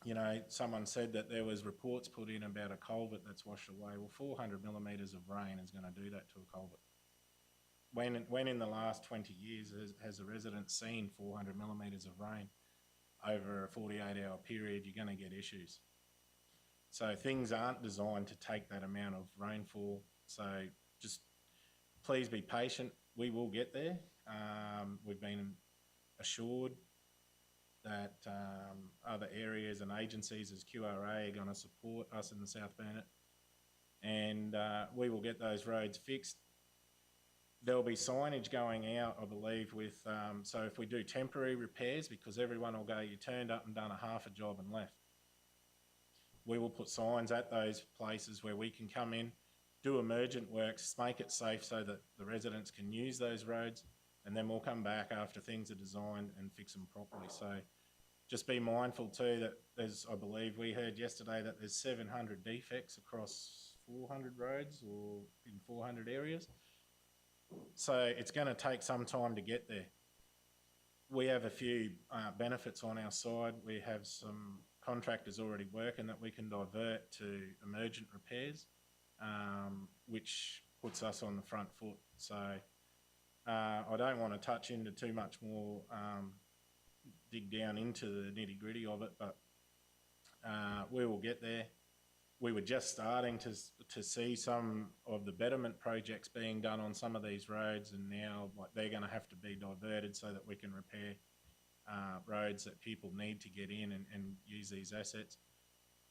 you know, someone said that there was reports put in about a culvert that's washed away. Well, 400 millimetres of rain is going to do that to a culvert. When in the last 20 years has a resident seen 400 millimetres of rain over a 48-hour period, you're going to get issues. So things aren't designed to take that amount of rainfall. So just please be patient. We will get there. We've been assured that other areas and agencies as QRA are going to support us in the South Burnett, and we will get those roads fixed. There'll be signage going out, I believe, with, so if we do temporary repairs, because everyone will go, you turned up and done a half a job and left. We will put signs at those places where we can come in, do emergent works, make it safe so that the residents can use those roads, and then we'll come back after things are designed and fix them properly. So just be mindful too that there's, I believe we heard yesterday that there's 700 defects across 400 roads or in 400 areas. So it's going to take some time to get there. We have a few benefits on our side. We have some contractors already working that we can divert to emergent repairs, which puts us on the front foot. So I don't want to touch into too much more, dig down into the nitty gritty of it, but we will get there. We were just starting to see some of the betterment projects being done on some of these roads, and now like they're going to have to be diverted so that we can repair roads that people need to get in and use these assets.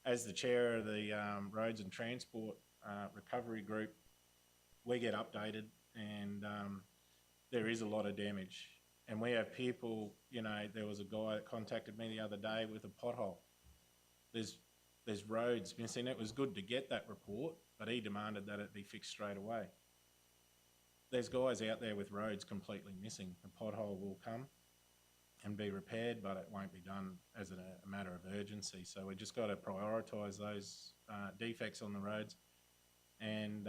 As the chair of the Roads and Transport Recovery Group, we get updated, and there is a lot of damage. And we have people, you know, there was a guy that contacted me the other day with a pothole. there's roads missing. It was good to get that report, but he demanded that it be fixed straight away. There's guys out there with roads completely missing. A pothole will come and be repaired, but it won't be done as a matter of urgency. So we just got to prioritise those defects on the roads, and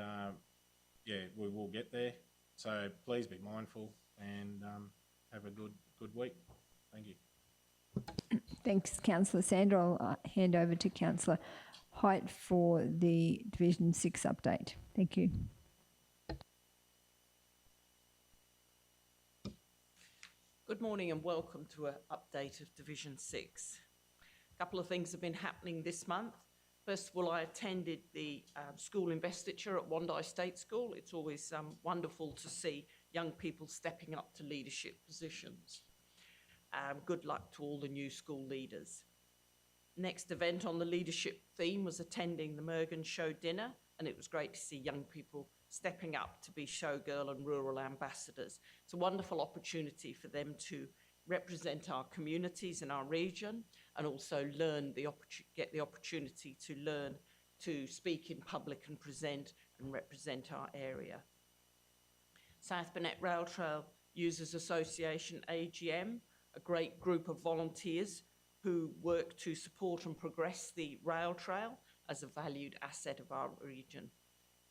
yeah, we will get there. So please be mindful and have a good week. Thank you. Thanks, Councillor Sandra. I'll hand over to Councillor Height for the Division 6 update. Thank you. Good morning and welcome to an update of Division 6. A couple of things have been happening this month. First of all, I attended the school investiture at Wandai State School. It's always wonderful to see young people stepping up to leadership positions. Good luck to all the new school leaders. Next event on the leadership theme was attending the Mergen Show dinner, and it was great to see young people stepping up to be showgirl and rural ambassadors. It's a wonderful opportunity for them to represent our communities in our region and also get the opportunity to learn to speak in public and present and represent our area. South Burnett Rail Trail Users Association, AGM, a great group of volunteers who work to support and progress the rail trail as a valued asset of our region.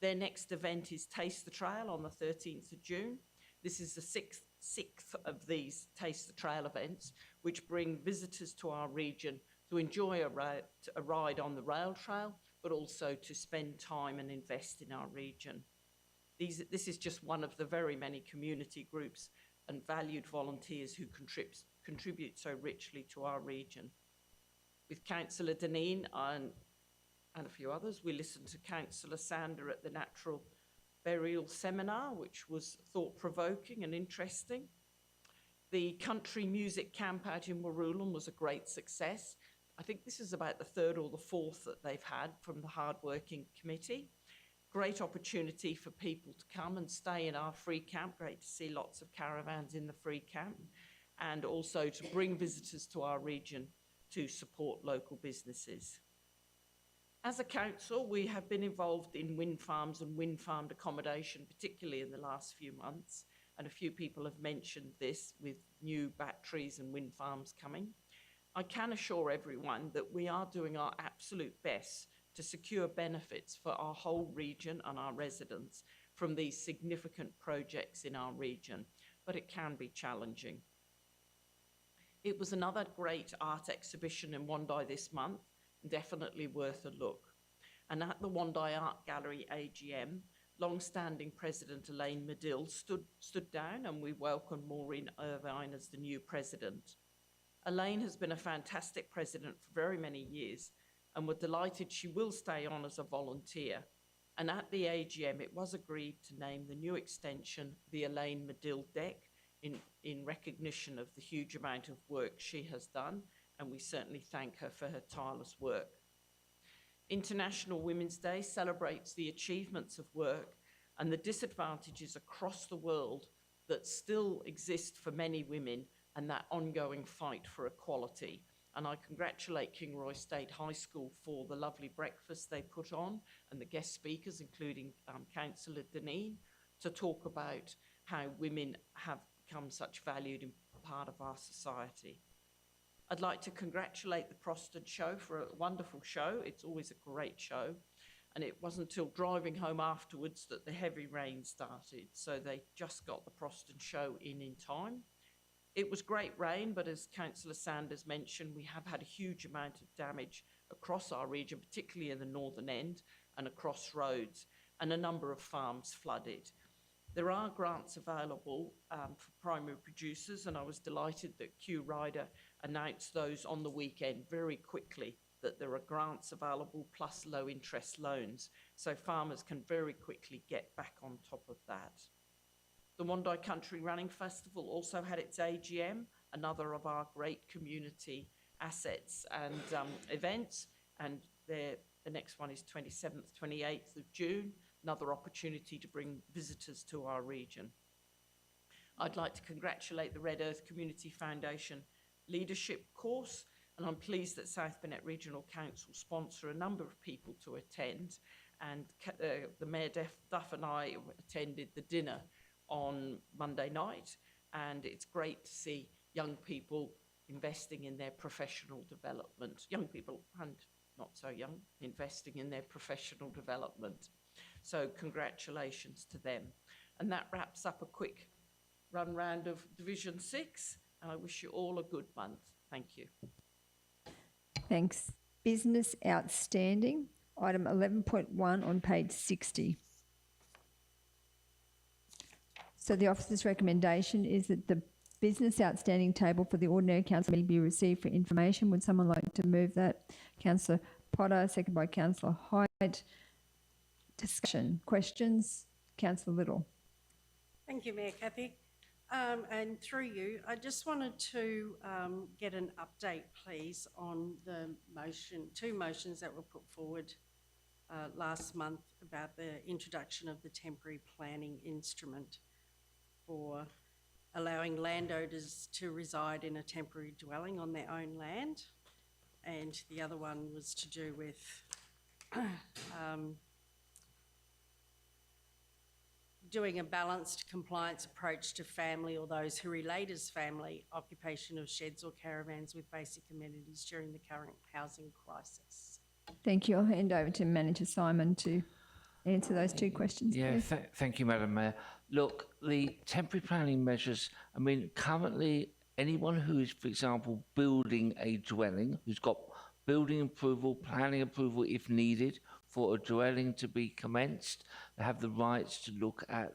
Their next event is Taste the Trail on the 13th of June. This is the sixth of these Taste the Trail events, which bring visitors to our region to enjoy a ride on the rail trail, but also to spend time and invest in our region. This is just one of the very many community groups and valued volunteers who contribute so richly to our region. With Councillor Deneen and a few others, we listened to Councillor Sander at the Natural Burial Seminar, which was thought-provoking and interesting. The country music camp out in Waroolan was a great success. I think this is about the third or the fourth that they've had from the hard-working committee. Great opportunity for people to come and stay in our free camp. Great to see lots of caravans in the free camp, and also to bring visitors to our region to support local businesses. As a council, we have been involved in wind farms and wind farmed accommodation, particularly in the last few months, and a few people have mentioned this with new batteries and wind farms coming. I can assure everyone that we are doing our absolute best to secure benefits for our whole region and our residents from these significant projects in our region, but it can be challenging. It was another great art exhibition in Wandai this month, definitely worth a look. And at the Wandai Art Gallery AGM, long-standing President Elaine Medill stood down, and we welcomed Maureen Irvine as the new president. Elaine has been a fantastic president for very many years, and we're delighted she will stay on as a volunteer. And at the AGM, it was agreed to name the new extension the Elaine Medill Deck in recognition of the huge amount of work she has done, and we certainly thank her for her tireless work. International Women's Day celebrates the achievements of work and the disadvantages across the world that still exist for many women and that ongoing fight for equality. And I congratulate Kingroy State High School for the lovely breakfast they put on and the guest speakers, including Councillor Deneen, to talk about how women have become such valued part of our society. I'd like to congratulate the Proston Show for a wonderful show. It's always a great show. And it wasn't until driving home afterwards that the heavy rain started. So they just got the Proston Show in time. It was great rain, but as Councillor Sanders mentioned, we have had a huge amount of damage across our region, particularly in the northern end and across roads, and a number of farms flooded. There are grants available for primary producers, and I was delighted that Q Ryder announced those on the weekend very quickly, that there are grants available plus low interest loans, so farmers can very quickly get back on top of that. The Wandai Country Running Festival also had its AGM, another of our great community assets and events, and the next one is 27th, 28th of June, another opportunity to bring visitors to our region. I'd like to congratulate the Red Earth Community Foundation leadership course, And I'm pleased that South Burnett Regional Council sponsor a number of people to attend. And the Mayor Duff and I attended the dinner on Monday night. And it's great to see young people investing in their professional development. Young people and not so young, investing in their professional development. So congratulations to them. And that wraps up a quick run round of Division 6. And I wish you all a good month. Thank you. Thanks. Business outstanding, item 11.1 on page 60. So the officer's recommendation is that the business outstanding table for the ordinary council may be received for information. Would someone like to move that? Councillor Potter, second by Councillor Hyde. Discussion, questions? Councillor Little. Thank you, Mayor Kathy. And through you, I just wanted to get an update, please, on the two motions that were put forward last month about the introduction of the temporary planning instrument for allowing landowners to reside in a temporary dwelling on their own land. And the other one was to do with doing a balanced compliance approach to family or those who relate as family occupation of sheds or caravans with basic amenities during the current housing crisis. Thank you. I'll hand over to Manager Simon to answer those two questions. Yeah, please. thank you, Madam Mayor. Look, the temporary planning measures, I mean, currently anyone who is, for example, building a dwelling, who's got building approval, planning approval if needed for a dwelling to be commenced, they have the rights to look at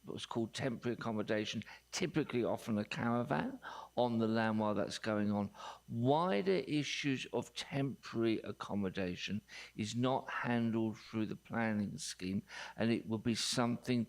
what's called temporary accommodation, typically often a caravan, on the land while that's going on. Wider issues of temporary accommodation is not handled through the planning scheme, and it will be something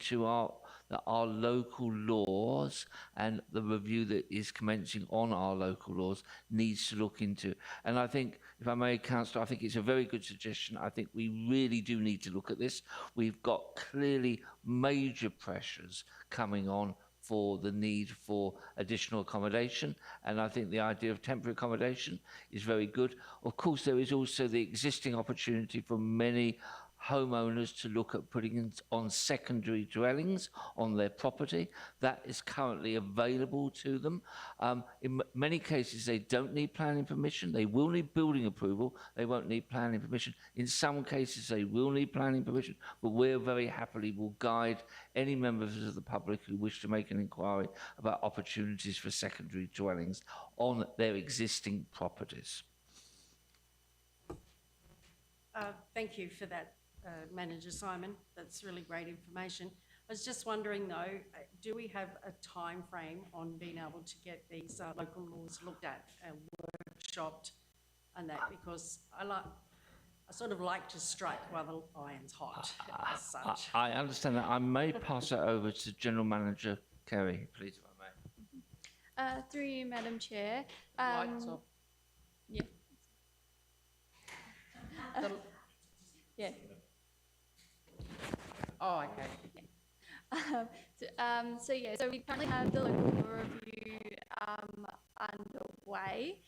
that our local laws and the review that is commencing on our local laws needs to look into. And I think, if I may, Councillor, I think it's a very good suggestion. I think we really do need to look at this. We've got clearly major pressures coming on for the need for additional accommodation, and I think the idea of temporary accommodation is very good. Of course, there is also the existing opportunity for many homeowners to look at putting on secondary dwellings on their property. That is currently available to them. In many cases, they don't need planning permission. They will need building approval. They won't need planning permission. In some cases, they will need planning permission, but we very happily will guide any members of the public who wish to make an inquiry about opportunities for secondary dwellings on their existing properties. Thank you for that, Manager Simon. That's really great information. I was just wondering though, do we have a time frame on being able to get these local laws looked at and workshopped and that? Because I sort of like to strike while the iron's hot, as such. I understand that. I may pass that over to General Manager Kerry, please, if I may. Through you, Madam Chair. Lights off. Yeah. Yeah. Oh, okay. So we currently have the local law review underway.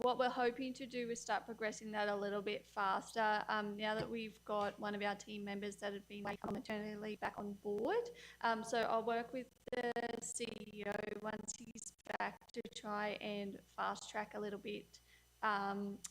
What we're hoping to do is start progressing that a little bit faster now that we've got one of our team members that had been on maternity leave back on board. So I'll work with the CEO once he's back to try and fast track a little bit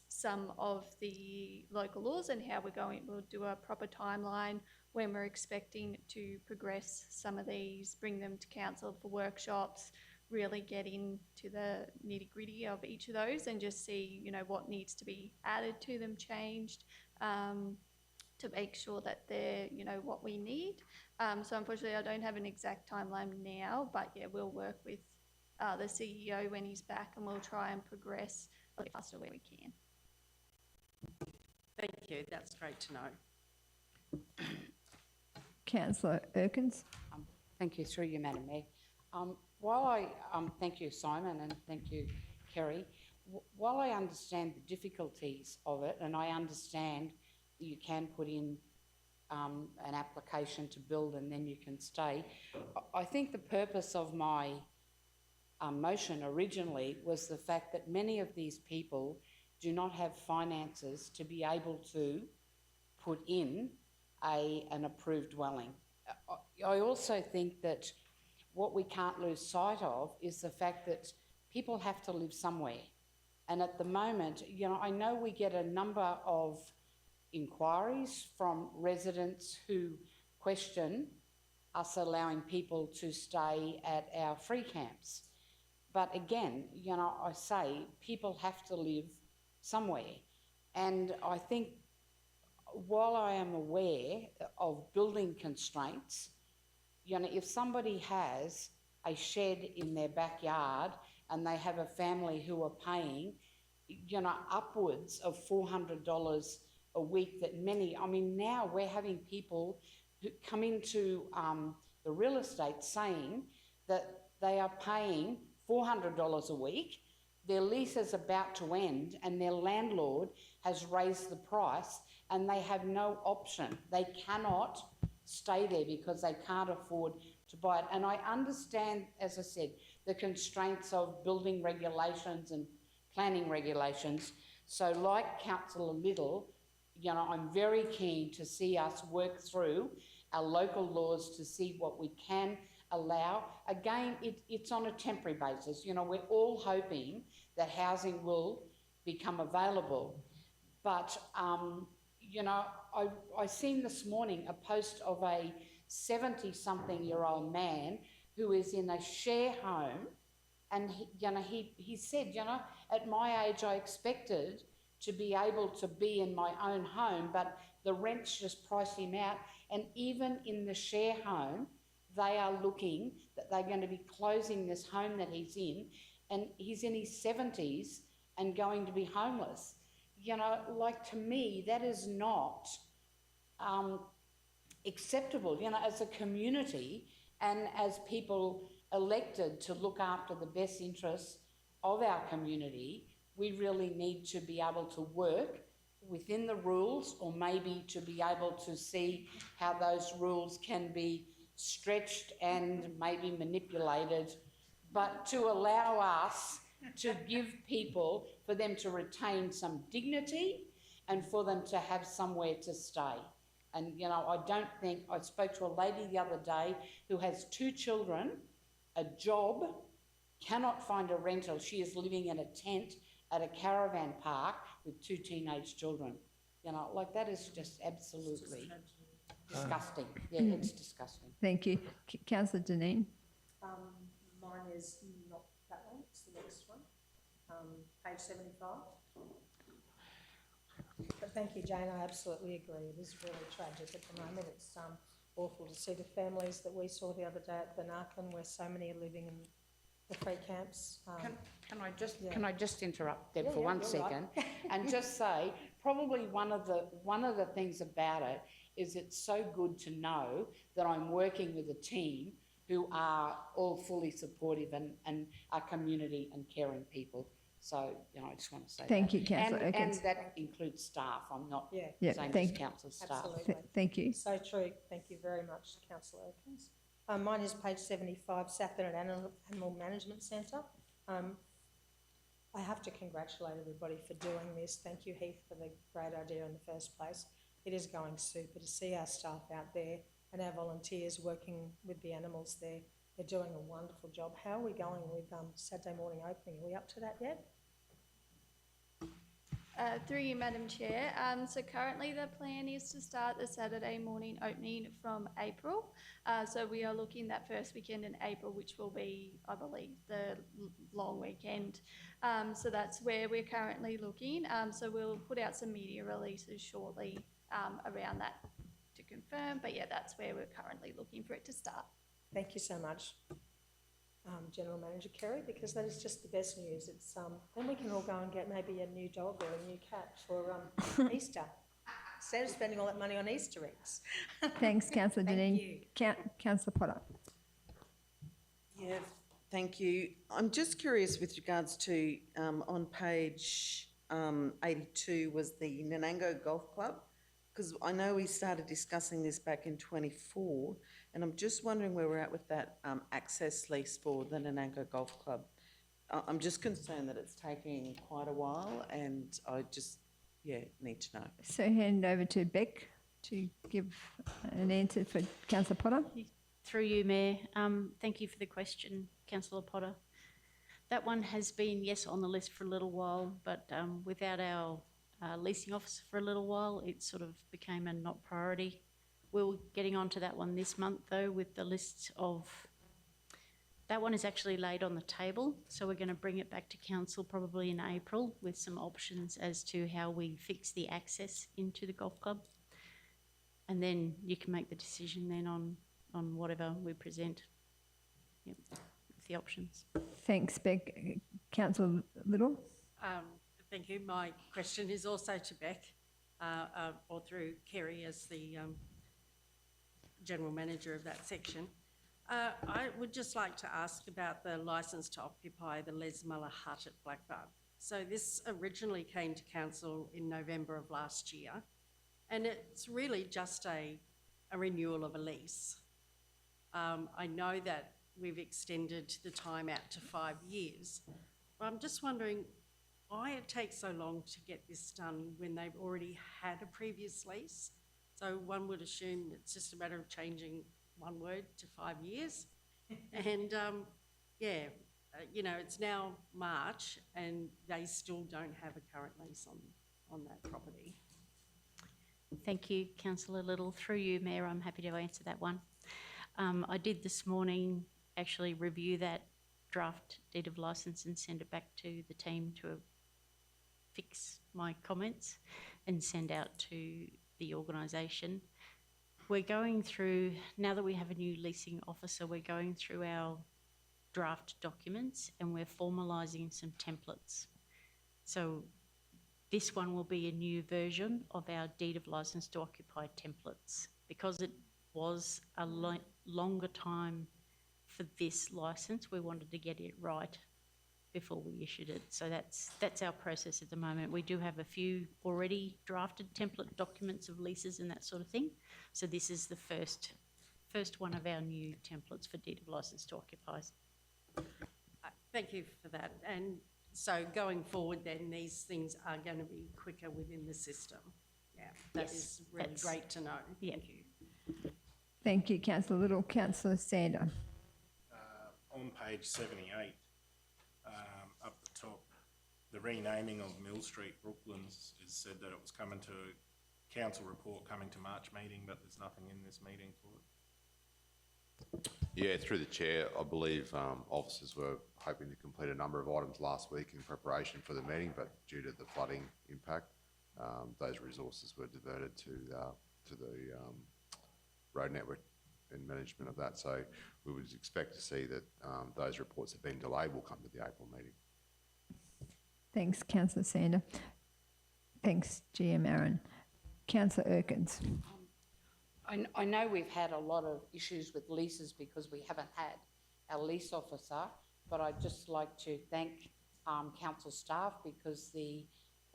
some of the local laws and how we'll do a proper timeline when we're expecting to progress some of these, bring them to council for workshops, really get into the nitty-gritty of each of those and just see, what needs to be added to them, changed, to make sure that they're, what we need. So unfortunately, I don't have an exact timeline now, but yeah, we'll work with the CEO when he's back and we'll try and progress a little faster where we can. Thank you. That's great to know. Councillor Erkins. Thank you, through you, Madam Mayor. While I thank you, Simon, and thank you, Kerry. While I understand the difficulties of it, and I understand that you can put in an application to build and then you can stay, I think the purpose of my motion originally was the fact that many of these people do not have finances to be able to put in an approved dwelling. I also think that what we can't lose sight of is the fact that people have to live somewhere. And at the moment, I know we get a number of inquiries from residents who question us allowing people to stay at our free camps. But again, I say people have to live somewhere. And I think while I am aware of building constraints, if somebody has a shed in their backyard and they have a family who are paying, upwards of $400 a week, that now we're having people who come into the real estate saying that they are paying $400 a week, their lease is about to end and their landlord has raised the price and they have no option. They cannot stay there because they can't afford to buy it. And I understand, as I said, the constraints of building regulations and planning regulations. So like Councillor Little, I'm very keen to see us work through our local laws to see what we can allow. Again, it's on a temporary basis. We're all hoping that housing will become available. But, I seen this morning a post of a 70-something-year-old man who is in a share home, and he said, at my age I expected to be able to be in my own home, but the rents just priced him out. And even in the share home, they are looking that they're going to be closing this home that he's in, and he's in his 70s and going to be homeless. To me, that is not acceptable. As a community and as people elected to look after the best interests of our community, we really need to be able to work within the rules, or maybe to be able to see how those rules can be stretched and maybe manipulated, but to allow us to give people, for them to retain some dignity and for them to have somewhere to stay. And, I spoke to a lady the other day who has 2 children, a job, cannot find a rental. She is living in a tent at a caravan park with 2 teenage children. That is just absolutely disgusting. Yeah, it's disgusting. Thank you. Councillor Deneen. Mine is not that one, it's the next one, page 75. But thank you, Jane, I absolutely agree. It is really tragic at the moment. It's awful to see the families that we saw the other day at Benarkin, where so many are living in the free camps. Can I just interrupt Deb for 1 second, right. and just say, probably one of the things about it is it's so good to know that I'm working with a team who are all fully supportive and are community and caring people. So, I just want to say Thank that. you, Councillor And Erkins. that includes staff. I'm not Yeah, saying thank- just council staff. Absolutely. Thank you. So true. Thank you very much, Councillor Erkins. Mine is page 75, South Bennett Animal Management Centre. I have to congratulate everybody for doing this. Thank you, Heath, for the great idea in the first place. It is going super to see our staff out there and our volunteers working with the animals there. They're doing a wonderful job. How are we going with Saturday morning opening? Are we up to that yet? Through you, Madam Chair. So currently the plan is to start the Saturday morning opening from April. So we are looking that first weekend in April, which will be, I believe, the long weekend. So that's where we're currently looking. So we'll put out some media releases shortly around that to confirm. But yeah, that's where we're currently looking for it to start. Thank you so much, General Manager Kerry, because that is just the best news. It's then we can all go and get maybe a new dog or a new cat for Easter, instead of spending all that money on Easter eggs. Thanks, Councillor Deneen. you. Councillor Potter. Yeah, thank you. I'm just curious with regards to, on page 82 was the Nanango Golf Club, because I know we started discussing this back in 24, and I'm just wondering where we're at with that access lease for the Nanango Golf Club. I'm just concerned that it's taking quite a while, and I just, need to know. So hand over to Beck to give an answer for Councillor Potter. Through you, Mayor. Thank you for the question, Councillor Potter. That one has been, yes, on the list for a little while, but without our leasing officer for a little while, it sort of became a not priority. We're getting onto that one this month, though, with the list of... That one is actually laid on the table, so we're going to bring it back to council probably in April with some options as to how we fix the access into the golf club. And then you can make the decision then on whatever we present. Yep, with the options. Thanks, Beck. Councillor Little. Thank you. My question is also to Beck, or through Kerry as the General Manager of that section. I would just like to ask about the licence to occupy the Les Muller hut at Blackbud. So this originally came to council in November of last year, and it's really just a renewal of a lease. I know that we've extended the time out to 5 years, but I'm just wondering why it takes so long to get this done when they've already had a previous lease. So one would assume it's just a matter of changing one word to 5 years. And you know, it's now March and they still don't have a current lease on that property. Thank you, Councillor Little. Through you, Mayor, I'm happy to answer that one. I did this morning actually review that draft deed of licence and send it back to the team to fix my comments and send out to the organisation. We're going through, now that we have a new leasing officer, we're going through our draft documents and we're formalising some templates. So this one will be a new version of our deed of licence to occupy templates. Because it was a longer time for this licence, we wanted to get it right before we issued it. So that's our process at the moment. We do have a few already drafted template documents of leases and that sort of thing. So this is the first one of our new templates for deed of licence to occupy. Thank you for that. And so going forward then, these things are going to be quicker within the system. Yeah, that Yes, is really great to know. Yeah. Thank you. Thank you, Councillor Little. Councillor Sander. On page 78, up the top, the renaming of Mill Street, Brooklands, is said that it was coming to council report coming to March meeting, but there's nothing in this meeting for it. Yeah, through the chair, I believe officers were hoping to complete a number of items last week in preparation for the meeting, but due to the flooding impact, those resources were diverted to the road network and management of that. So we would expect to see that those reports have been delayed will come to the April meeting. Thanks, Councillor Sander. Thanks, GM Aaron. Councillor Erkins. I know we've had a lot of issues with leases because we haven't had our lease officer, but I'd just like to thank council staff because the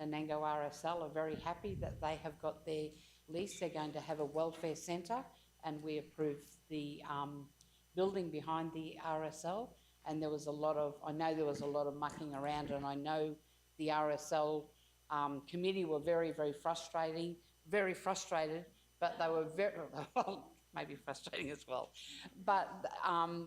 Nanango RSL are very happy that they have got their lease. They're going to have a welfare centre and we approved the building behind the RSL, and there was a lot of, I know there was a lot of mucking around, and I know the RSL committee were very, very frustrated, but they were very, well, maybe frustrating as well. But,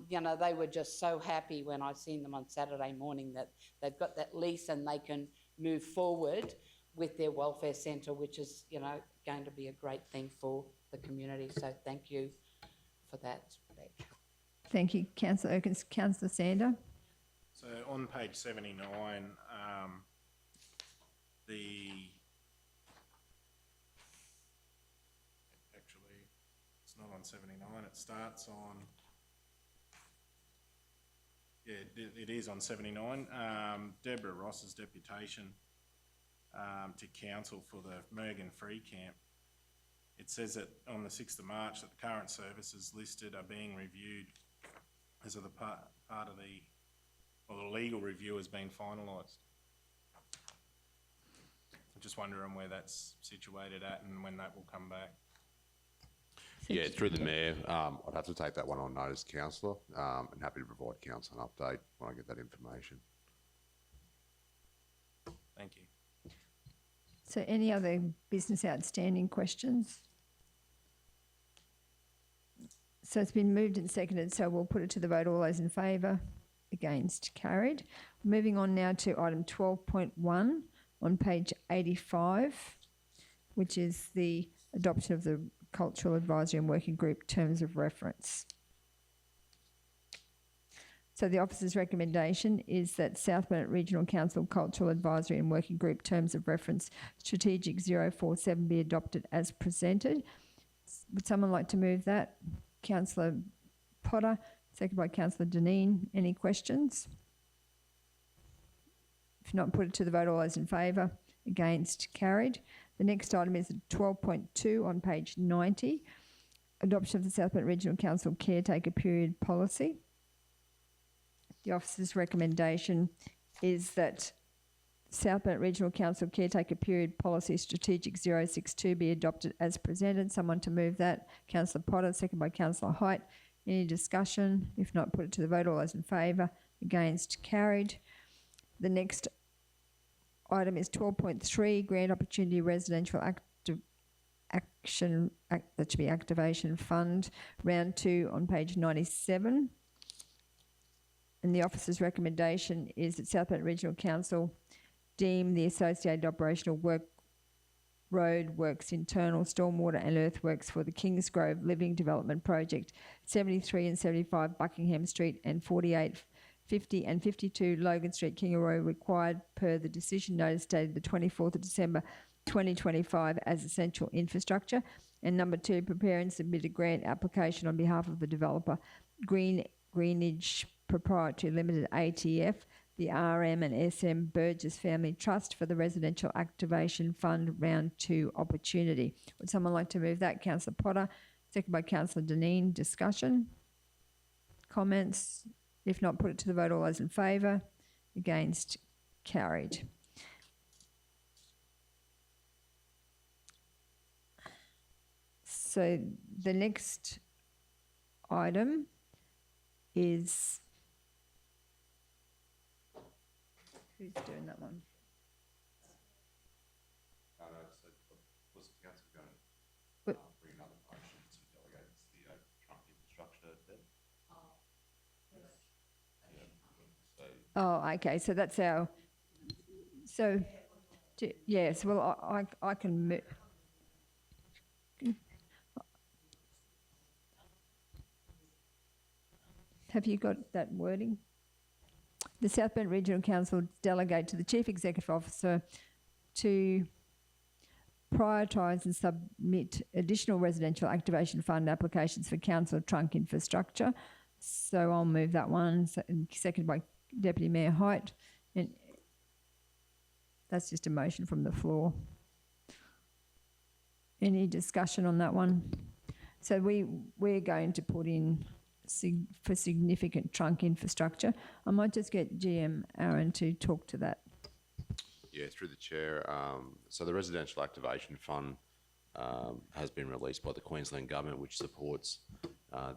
you know, they were just so happy when I seen them on Saturday morning that they've got that lease and they can move forward with their welfare centre, which is, you know, going to be a great thing for the community. So thank you for that. Thank you, Councillor Erkins. Councillor Sander. So on page 79, actually, it's not on 79, it starts on, yeah, it is on 79. Deborah Ross's deputation to council for the Mergen Free Camp. It says that on the 6th of March that the current services listed are being reviewed as of the part of the legal review has been finalised. I'm just wondering where that's situated at and when that will come back. Yeah, through the Mayor, I'd have to take that one on notice, councillor, and happy to provide council an update when I get that information. Thank you. So any other business outstanding questions? So it's been moved and seconded, so we'll put it to the vote. All those in favour? Against? Carried. Moving on now to item 12.1 on page 85, which is the adoption of the Cultural Advisory and Working Group Terms of Reference. So the officer's recommendation is that South Burnett Regional Council Cultural Advisory and Working Group Terms of Reference Strategic 047 be adopted as presented. Would someone like to move that? Councillor Potter, second by Councillor Dineen. Any questions? If not, put it to the vote. All those in favour? Against? Carried. The next item is 12.2 on page 90, adoption of the South Burnett Regional Council Caretaker Period Policy. The officer's recommendation is that South Burnett Regional Council Caretaker Period Policy Strategic 062 be adopted as presented. Someone to move that. Councillor Potter, second by Councillor Height. Any discussion? If not, put it to the vote. All those in favour? Across? Carried. The next item is 12.3, Grant Opportunity Residential Activation Fund, round 2 on page 97. And the officer's recommendation is that South Burnett Regional Council deem the associated operational road works, internal stormwater and earthworks for the Kingsgrove Living Development Project, 73 and 75 Buckingham Street and 48, 50 and 52 Logan Street, Kingaroy, required per the decision notice dated the 24th of December 2025 as essential infrastructure. And number 2, prepare and submit a grant application on behalf of the developer Greenidge Proprietary Limited ATF, the RM and SM Burgess Family Trust for the Residential Activation Fund Round 2 opportunity. Would someone like to move that? Councillor Potter, second by Councillor Dineen. Discussion? Comments? If not, put it to the vote. All those in favour? Against? Carried. So the next item is... Who's doing that one? Was the council going to bring another motion to delegate the trunk infrastructure then? Oh, okay. So that's our... So, yes, well, I can... Have you got that wording? The South Burnett Regional Council delegate to the Chief Executive Officer to prioritise and submit additional residential activation fund applications for council trunk infrastructure. So I'll move that one, seconded by Deputy Mayor Height. And that's just a motion from the floor. Any discussion on that one? So we're going to put in for significant trunk infrastructure. I might just get GM Aaron to talk to that. Yeah, through the chair. So the Residential Activation Fund has been released by the Queensland Government, which supports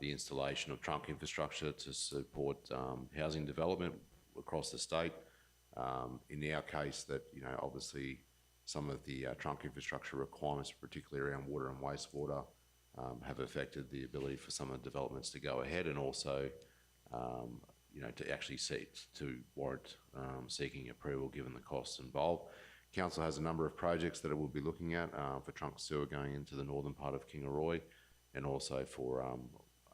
the installation of trunk infrastructure to support housing development across the state. In our case, that obviously some of the trunk infrastructure requirements, particularly around water and wastewater, have affected the ability for some of the developments to go ahead, and also, to actually warrant seeking approval given the costs involved. Council has a number of projects that it will be looking at for trunk sewer going into the northern part of Kingaroy, and also for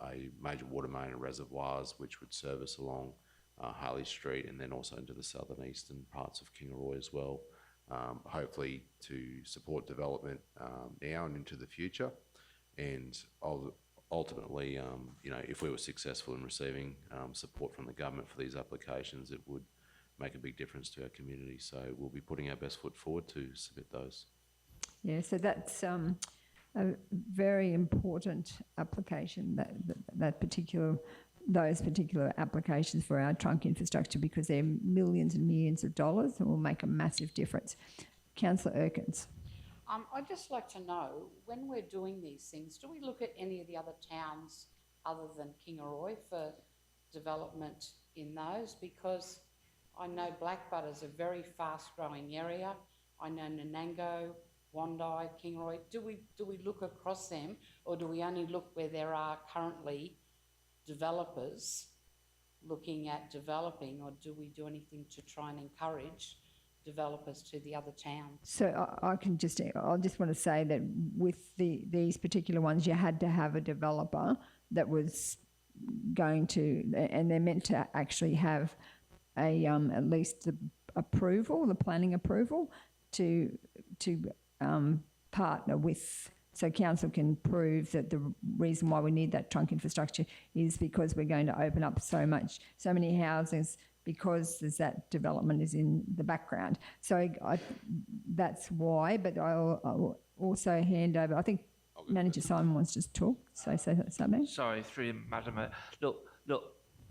a major water main and reservoirs which would service along Harley Street and then also into the southern eastern parts of Kingaroy as well, hopefully to support development now and into the future. And ultimately, if we were successful in receiving support from the government for these applications, it would make a big difference to our community. So we'll be putting our best foot forward to submit those. Yeah, so that's a very important application, those particular applications for our trunk infrastructure, because they're millions and millions of dollars and will make a massive difference. Councillor Erkins. I'd just like to know, when we're doing these things, do we look at any of the other towns other than Kingaroy for development in those? Because I know Blackbutter's a very fast-growing area. I know Nanango, Wandai, Kingaroy. Do we look across them, or do we only look where there are currently developers looking at developing, or do we do anything to try and encourage developers to the other towns? So I just want to say that with these particular ones, you had to have a developer that was going to, and they're meant to actually have a at least the approval, the planning approval to partner with, so council can prove that the reason why we need that trunk infrastructure is because we're going to open up so many houses, because there's that development is in the background. So that's why, but I'll also hand over, I think Manager Simon wants to talk, so say something. Sorry, through you, Madam Mayor. Look,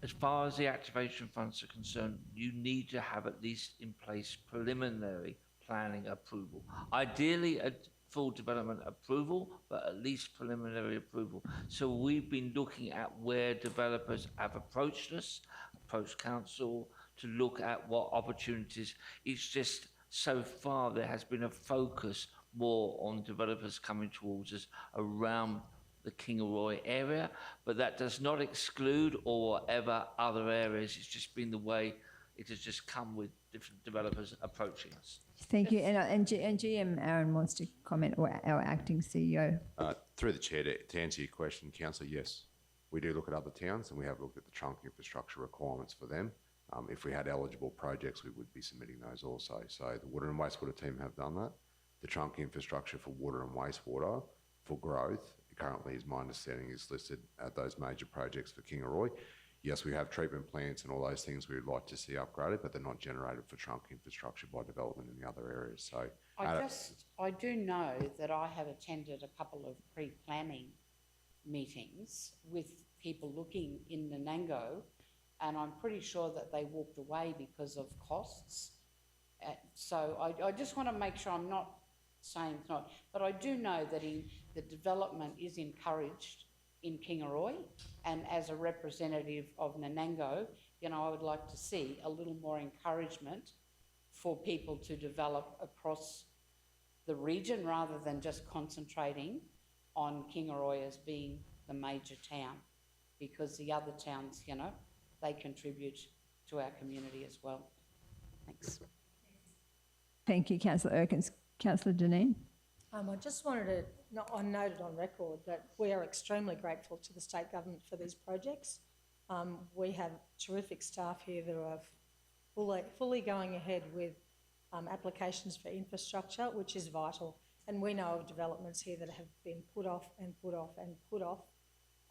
as far as the activation funds are concerned, you need to have at least in place preliminary planning approval. Ideally, a full development approval, but at least preliminary approval. So we've been looking at where developers have approached us, approached council, to look at what opportunities. It's just so far there has been a focus more on developers coming towards us around the Kingaroy area, but that does not exclude or whatever other areas. It's just been the way it has just come with different developers approaching us. Thank you. And GM Aaron wants to comment, or our acting CEO. Through the chair, to answer your question, Councillor, yes, we do look at other towns and we have looked at the trunk infrastructure requirements for them. If we had eligible projects, we would be submitting those also. So the water and wastewater team have done that. The trunk infrastructure for water and wastewater for growth, currently, is my understanding, is listed at those major projects for Kingaroy. Yes, we have treatment plants and all those things we would like to see upgraded, but they're not generated for trunk infrastructure by development in the other areas. So I do know that I have attended a couple of pre-planning meetings with people looking in Nanango, and I'm pretty sure that they walked away because of costs. So I just want to make sure I'm not saying it's not, but I do know that the development is encouraged in Kingaroy, and as a representative of Nanango, I would like to see a little more encouragement for people to develop across the region rather than just concentrating on Kingaroy as being the major town, because the other towns, they contribute to our community as well. Thanks. Thank you, Councillor Erkins. Councillor Dineen. I just wanted to note it on record that we are extremely grateful to the state government for these projects. We have terrific staff here that are fully going ahead with applications for infrastructure, which is vital. And we know of developments here that have been put off and put off and put off.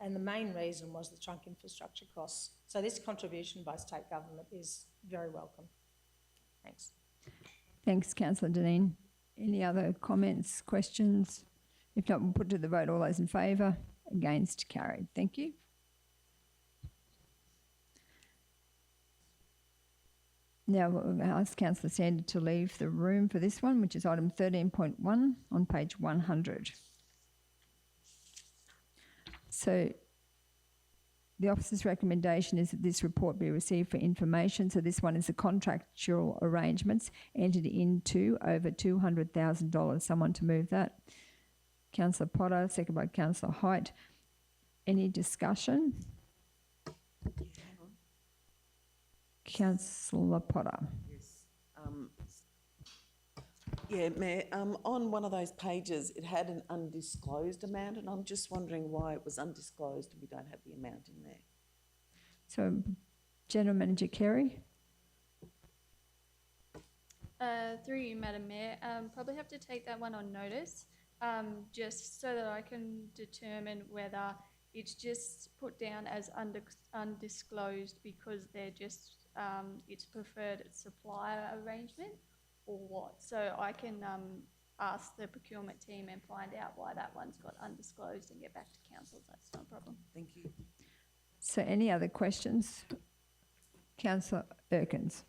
And the main reason was the trunk infrastructure costs. So this contribution by state government is very welcome. Thanks. Thanks, Councillor Dineen. Any other comments, questions? If not, we'll put to the vote. All those in favour? Against? Carried. Thank you. Now we'll ask Councillor Sander to leave the room for this one, which is item 13.1 on page 100. So the officer's recommendation is that this report be received for information. So this one is the contractual arrangements entered into over $200,000. Someone to move that. Councillor Potter, second by Councillor Height. Any discussion? Councillor Potter. Yes. Mayor, on one of those pages, it had an undisclosed amount, and I'm just wondering why it was undisclosed and we don't have the amount in there. So, General Manager Carey. Through you, Madam Mayor, probably have to take that one on notice, just so that I can determine whether it's just put down as undisclosed because they're just, it's preferred supplier arrangement, or what. So I can ask the procurement team and find out why that one's got undisclosed and get back to council. That's not a problem. Thank you. So any other questions? Councillor Erkins.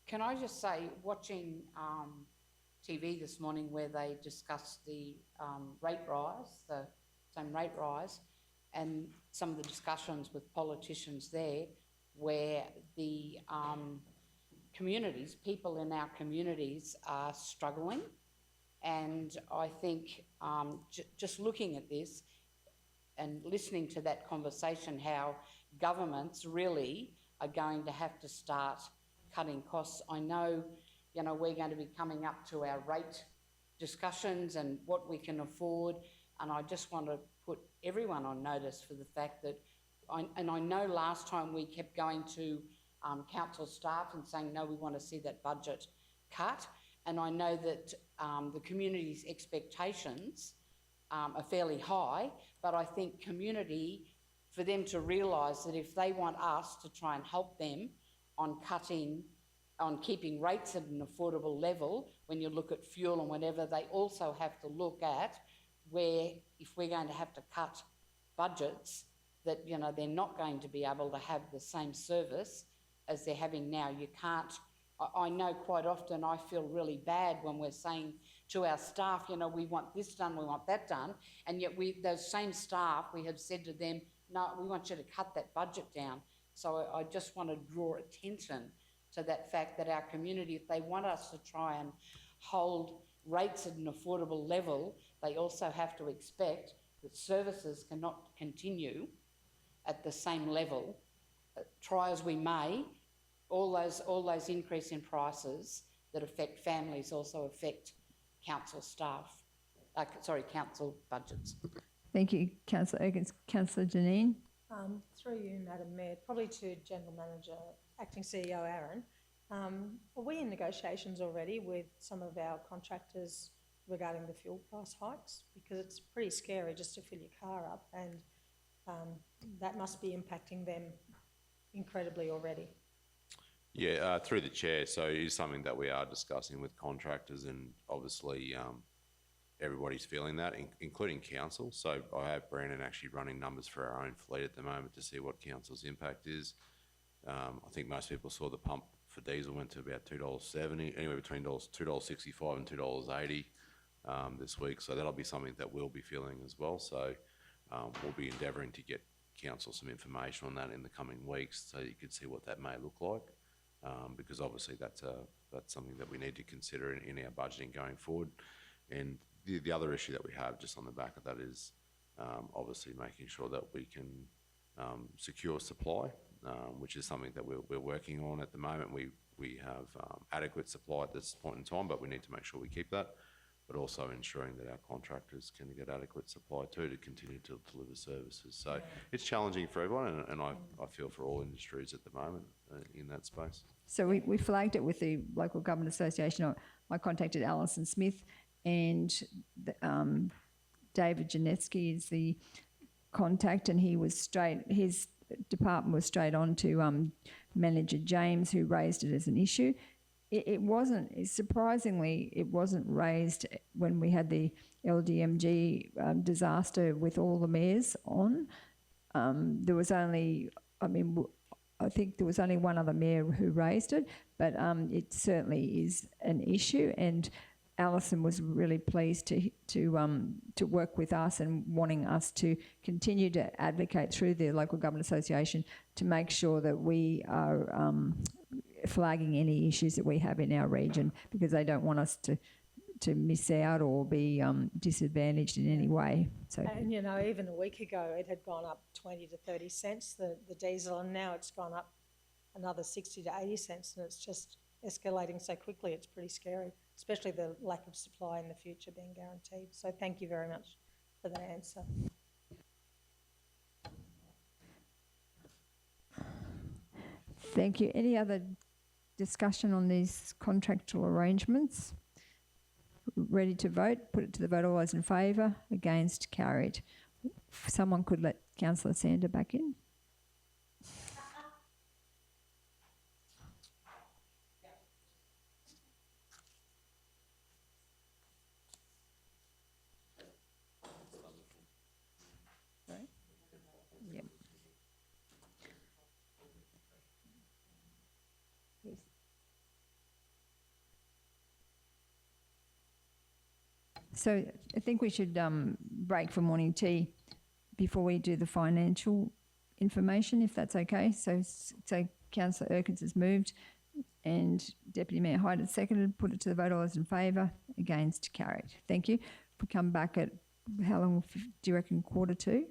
Can I just say, watching TV this morning where they discussed the rate rise, the same rate rise, and some of the discussions with politicians there where the communities, people in our communities are struggling. And I think just looking at this and listening to that conversation, how governments really are going to have to start cutting costs. I know, you know, we're going to be coming up to our rate discussions and what we can afford, and I just want to put everyone on notice for the fact that, I know last time we kept going to council staff and saying, no, we want to see that budget cut, and I know that the community's expectations are fairly high, but I think community, for them to realise that if they want us to try and help them on keeping rates at an affordable level, when you look at fuel and whatever, they also have to look at where, if we're going to have to cut budgets, that, you know, they're not going to be able to have the same service as they're having now. You can't, I know quite often I feel really bad when we're saying to our staff, you know, we want this done, we want that done, and yet those same staff, we have said to them, no, we want you to cut that budget down. So I just want to draw attention to that fact that our community, if they want us to try and hold rates at an affordable level, they also have to expect that services cannot continue at the same level. Try as we may, all those increase in prices that affect families also affect council staff, council budgets. Thank you, Councillor Erkins. Councillor Janine? Through you, Madam Mayor, probably to General Manager, Acting CEO Aaron, are we in negotiations already with some of our contractors regarding the fuel price hikes? Because it's pretty scary just to fill your car up, and that must be impacting them incredibly already. Yeah, through the chair. So it is something that we are discussing with contractors, and obviously everybody's feeling that, including council. So I have Brandon actually running numbers for our own fleet at the moment to see what council's impact is. I think most people saw the pump for diesel went to about $2.70, anywhere between $2.65 and $2.80 this week. So that'll be something that we'll be feeling as well. So we'll be endeavouring to get council some information on that in the coming weeks, so you can see what that may look like. Because obviously that's something that we need to consider in our budgeting going forward. And the other issue that we have just on the back of that is obviously making sure that we can secure supply, which is something that we're working on at the moment. We have adequate supply at this point in time, but we need to make sure we keep that, but also ensuring that our contractors can get adequate supply too to continue to deliver services. So it's challenging for everyone, and I feel for all industries at the moment in that space. So we flagged it with the Local Government Association. I contacted Alison Smith, and David Janetsky is the contact, and his department was straight on to Manager James, who raised it as an issue. It wasn't, surprisingly, it wasn't raised when we had the LDMG disaster with all the mayors on. There was only, I think there was only one other mayor who raised it, but it certainly is an issue, and Alison was really pleased to work with us and wanting us to continue to advocate through the Local Government Association to make sure that we are flagging any issues that we have in our region, because they don't want us to miss out or be disadvantaged in any way. So, and you know, even a week ago it had gone up 20 to 30 cents, the diesel, and now it's gone up another 60 to 80 cents, and it's just escalating so quickly. It's pretty scary, especially the lack of supply in the future being guaranteed. So thank you very much for that answer. Thank you. Any other discussion on these contractual arrangements? Ready to vote? Put it to the vote. All those in favour? Against? Carried. If someone could let Councillor Sander back in. Yep. So I think we should break for morning tea before we do the financial information, if that's okay. So Councillor Erkins has moved and Deputy Mayor Hyde has seconded. Put it to the vote. All those in favour? Against? Carried. Thank you. If we come back at, how long do you reckon, 1:45?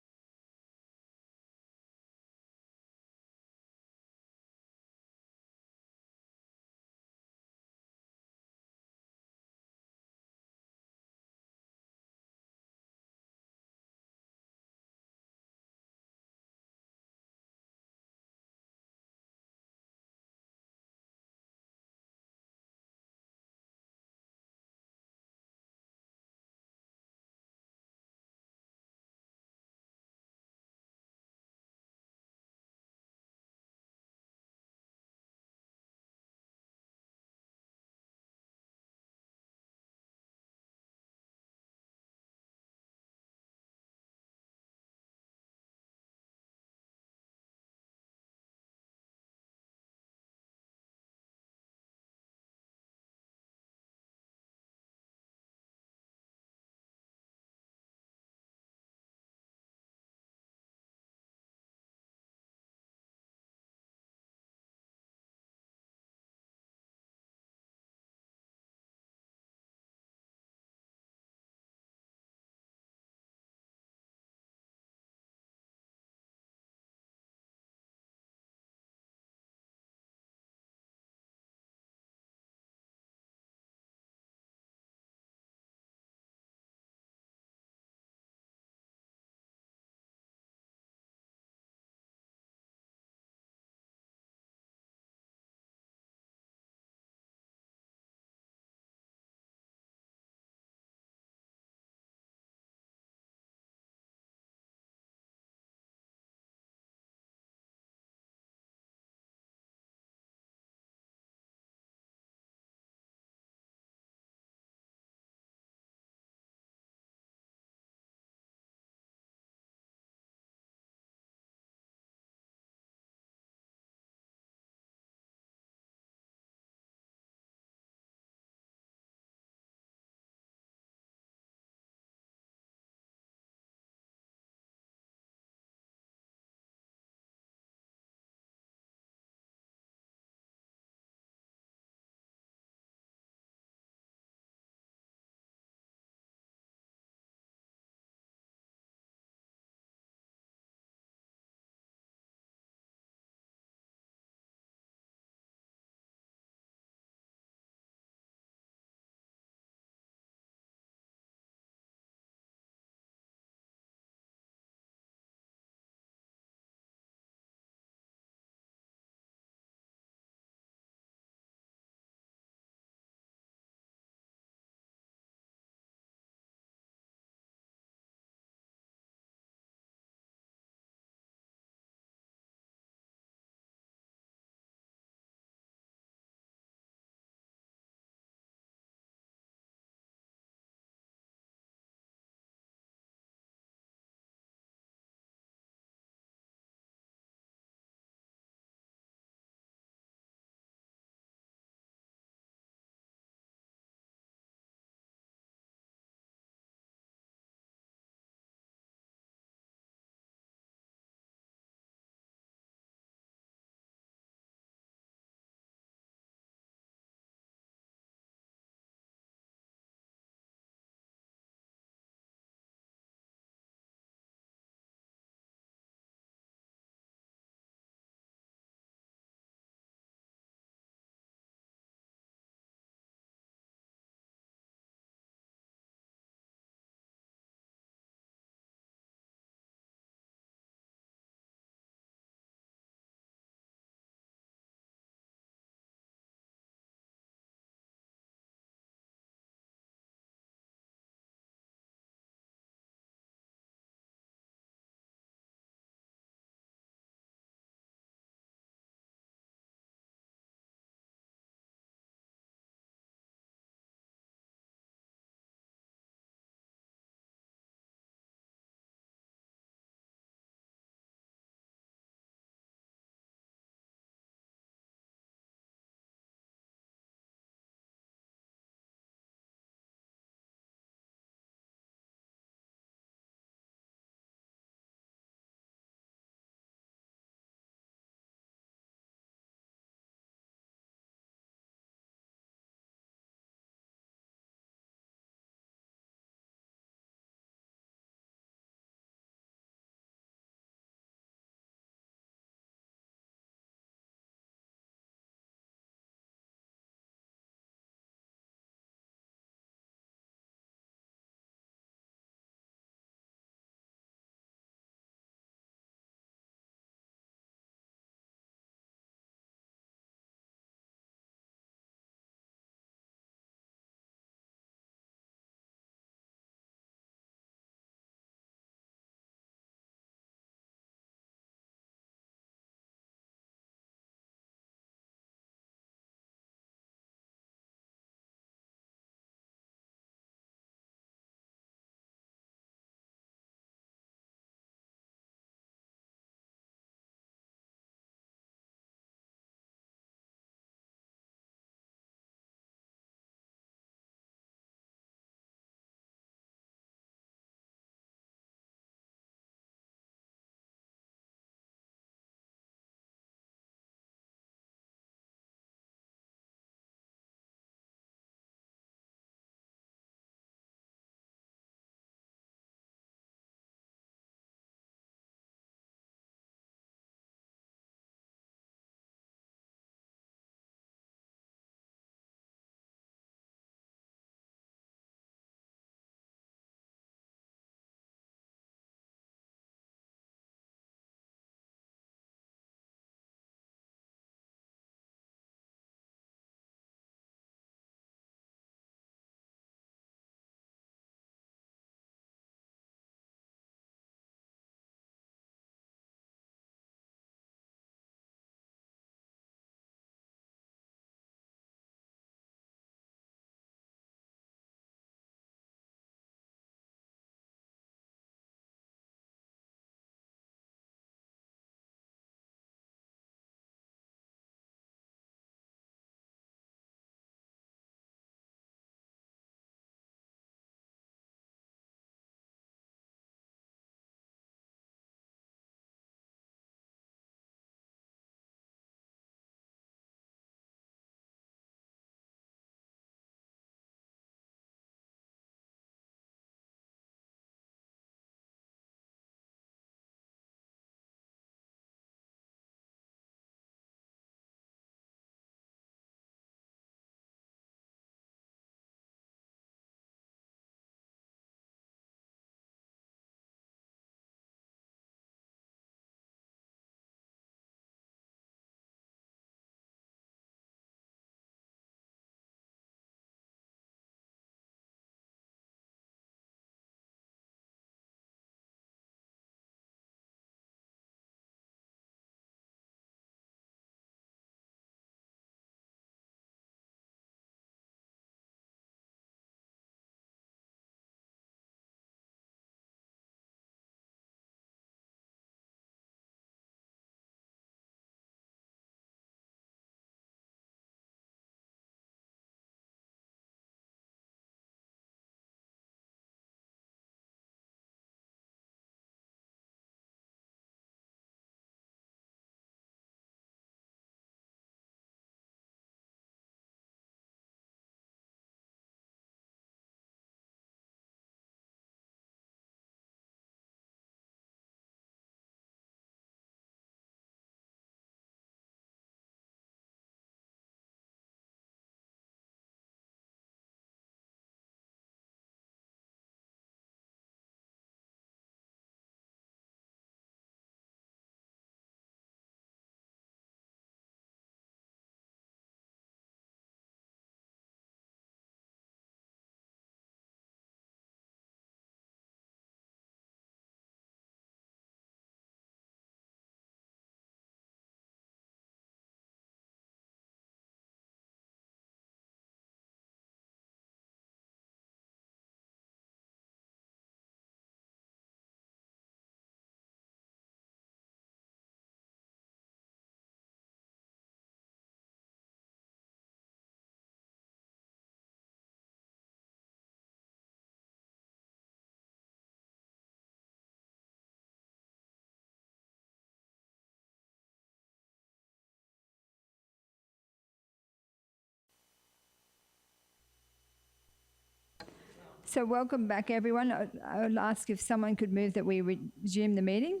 So welcome back, everyone. I would ask if someone could move that we resume the meeting.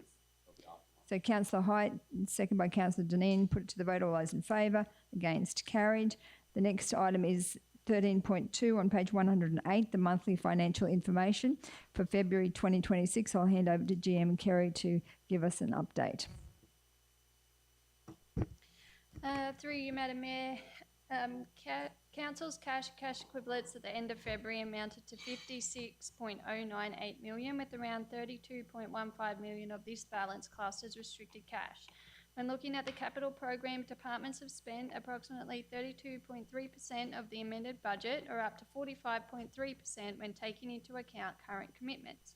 So Councillor Height, second by Councillor Dineen, put it to the vote. All those in favour, against, carried. The next item is 13.2 on page 108, the monthly financial information for February 2026. I'll hand over to GM Kerry to give us an update. Through you, Madam Mayor, Council's cash equivalents at the end of February amounted to 56.098 million, with around 32.15 million of this balance classed as restricted cash. When looking at the capital program, departments have spent approximately 32.3% of the amended budget, or up to 45.3% when taking into account current commitments.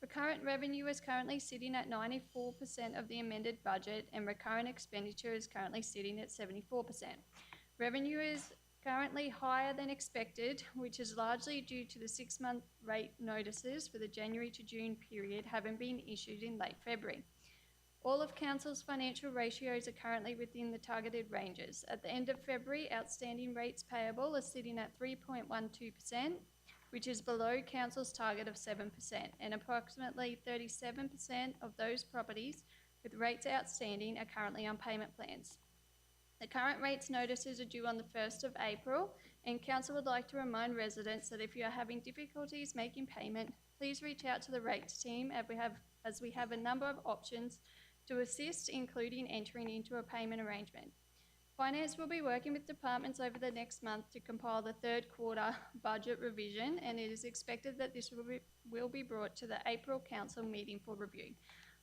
Recurrent revenue is currently sitting at 94% of the amended budget, and recurrent expenditure is currently sitting at 74%. Revenue is currently higher than expected, which is largely due to the 6-month rate notices for the January to June period having been issued in late February. All of Council's financial ratios are currently within the targeted ranges. At the end of February, outstanding rates payable are sitting at 3.12%, which is below Council's target of 7%, and approximately 37% of those properties with rates outstanding are currently on payment plans. The current rates notices are due on the 1st of April, and Council would like to remind residents that if you are having difficulties making payment, please reach out to the rates team as we have a number of options to assist, including entering into a payment arrangement. Finance will be working with departments over the next month to compile the third quarter budget revision, and it is expected that this will be brought to the April Council meeting for review.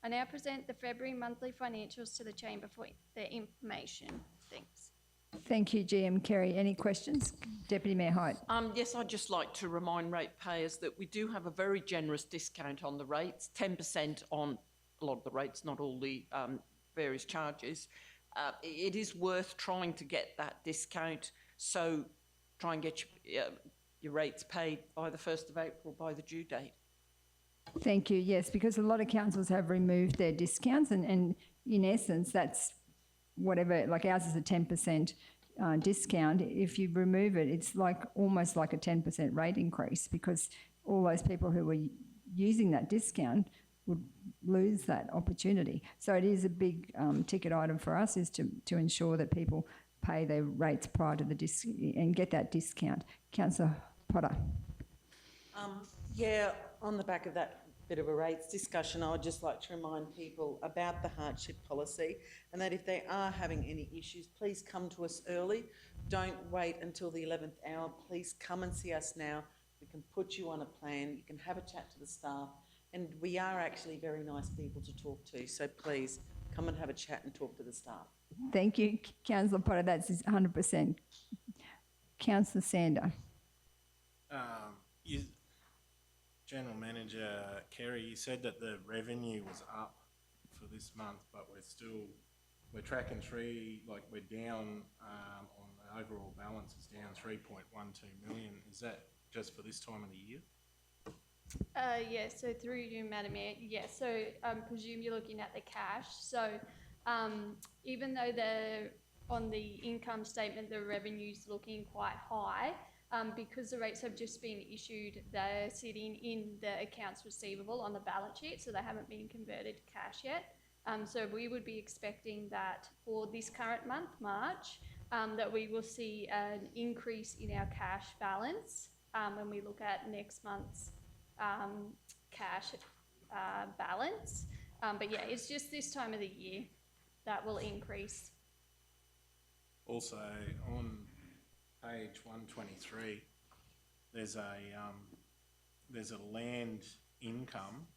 I now present the February monthly financials to the Chamber for their information. Thanks. Thank you, GM Kerry. Any questions? Deputy Mayor Height. Yes, I'd just like to remind ratepayers that we do have a very generous discount on the rates, 10% on a lot of the rates, not all the various charges. It is worth trying to get that discount, so try and get your rates paid by the 1st of April, by the due date. Thank you. Yes, because a lot of councils have removed their discounts, and in essence, that's whatever, like ours is a 10% discount. If you remove it, it's like almost like a 10% rate increase, because all those people who were using that discount would lose that opportunity. So it is a big ticket item for us, is to ensure that people pay their rates prior to the and get that discount. Councillor Potter. Yeah, on the back of that bit of a rates discussion, I would just like to remind people about the hardship policy, and that if they are having any issues, please come to us early. Don't wait until the 11th hour. Please come and see us now. We can put you on a plan. You can have a chat to the staff, and we are actually very nice people to talk to. So please come and have a chat and talk to the staff. Thank you, Councillor Potter. That's 100%. Councillor Sander. General Manager Kerry, you said that the revenue was up for this month, but we're tracking we're down on the overall balance is down 3.12 million. Is that just for this time of the year? Yeah, so through you, Madam Mayor, yeah, so I presume you're looking at the cash. So even though on the income statement the revenue's looking quite high, because the rates have just been issued, they're sitting in the accounts receivable on the balance sheet, so they haven't been converted to cash yet. So we would be expecting that for this current month, March, that we will see an increase in our cash balance when we look at next month's cash balance. But yeah, it's just this time of the year that will increase. Also, on page 123, there's a land income,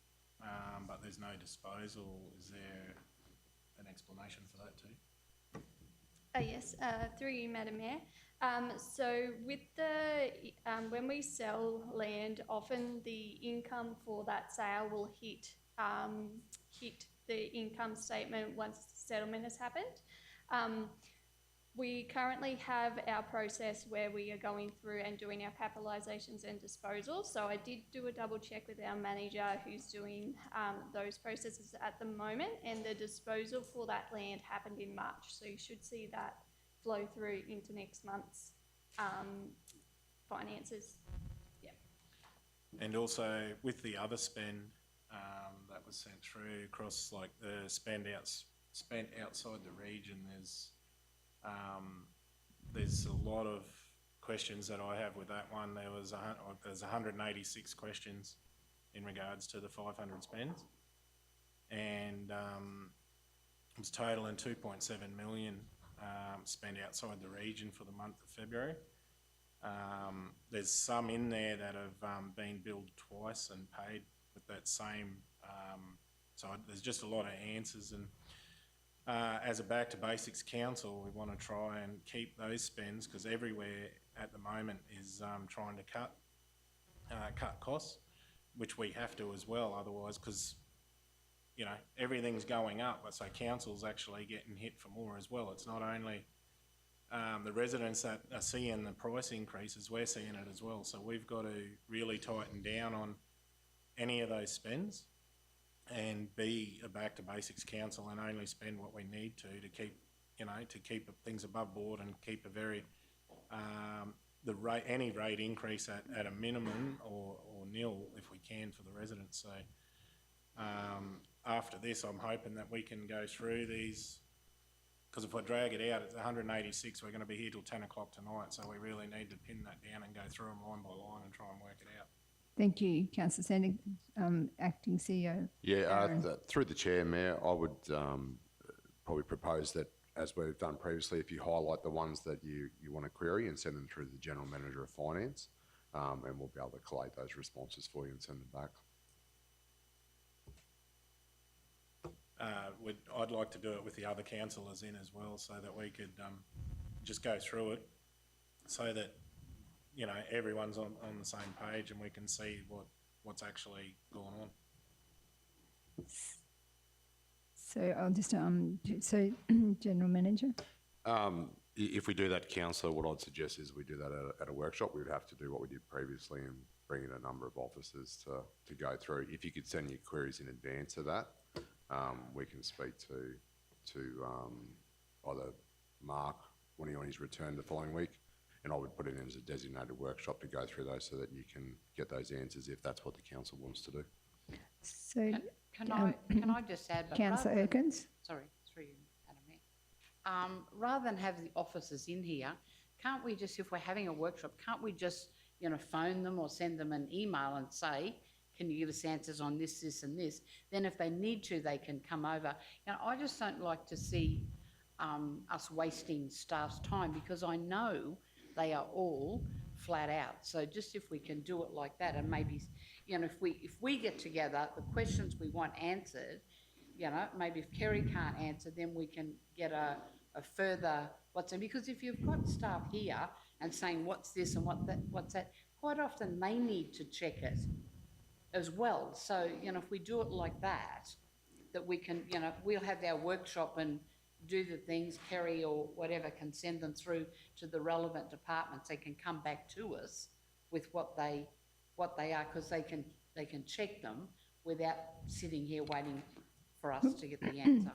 but there's no disposal. Is there an explanation for that too? Yes, through you, Madam Mayor. So with when we sell land, often the income for that sale will hit the income statement once the settlement has happened. We currently have our process where we are going through and doing our capitalisations and disposals. So I did do a double check with our manager who's doing those processes at the moment, and the disposal for that land happened in March. So you should see that flow through into next month's finances. Yeah. And also with the other spend that was sent through across like the spent outside the region, there's a lot of questions that I have with that one. There's 186 questions in regards to the 500 spends, and it was totaling 2.7 million spent outside the region for the month of February. There's some in there that have been billed twice and paid with that same, so there's just a lot of answers, and as a Back to Basics council, we want to try and keep those spends, because everywhere at the moment is trying to cut costs, which we have to as well, otherwise, because you know, everything's going up, but so council's actually getting hit for more as well. It's not only the residents that are seeing the price increases, we're seeing it as well. So we've got to really tighten down on any of those spends and be a Back to Basics council and only spend what we need to keep, you know, to keep things above board and keep a very any rate increase at a minimum or nil if we can for the residents. So after this, I'm hoping that we can go through these, because if I drag it out, it's 186, we're going to be here till 10 o'clock tonight, so we really need to pin that down and go through them line by line and try and work it out. Thank you, Councillor Sandy. Acting CEO. Yeah, through the chair, Mayor, I would probably propose that, as we've done previously, if you highlight the ones that you want to query and send them through to the General Manager of Finance, and we'll be able to collate those responses for you and send them back. I'd like to do it with the other councillors in as well, so that we could just go through it, so that, you know, everyone's on the same page and we can see what's actually going on. So I'll just so General Manager. If we do that, councillor, what I'd suggest is we do that at a workshop. We would have to do what we did previously and bring in a number of officers to go through. If you could send your queries in advance of that, we can speak to either Mark when he on his return the following week, and I would put it in as a designated workshop to go through those so that you can get those answers if that's what the council wants to do. So Can I just add? but Councillor rather than- Erkins. Sorry, through you, Madam Mayor. Rather than have the officers in here, can't we just, if we're having a workshop, can't we just, you know, phone them or send them an email and say, can you give us answers on this, this and this? Then if they need to, they can come over. You know, I just don't like to see us wasting staff's time, because I know they are all flat out. So just if we can do it like that, and maybe, you know, if we get together, the questions we want answered, you know, maybe if Kerry can't answer, then we can get a further what's in, because if you've got staff here and saying what's this and what's that, quite often they need to check it as well. So, you know, if we do it like that, that we can, you know, we'll have our workshop and do the things, Kerry or whatever can send them through to the relevant departments. They can come back to us with what they are, because they can check them without sitting here waiting for us to get the answer.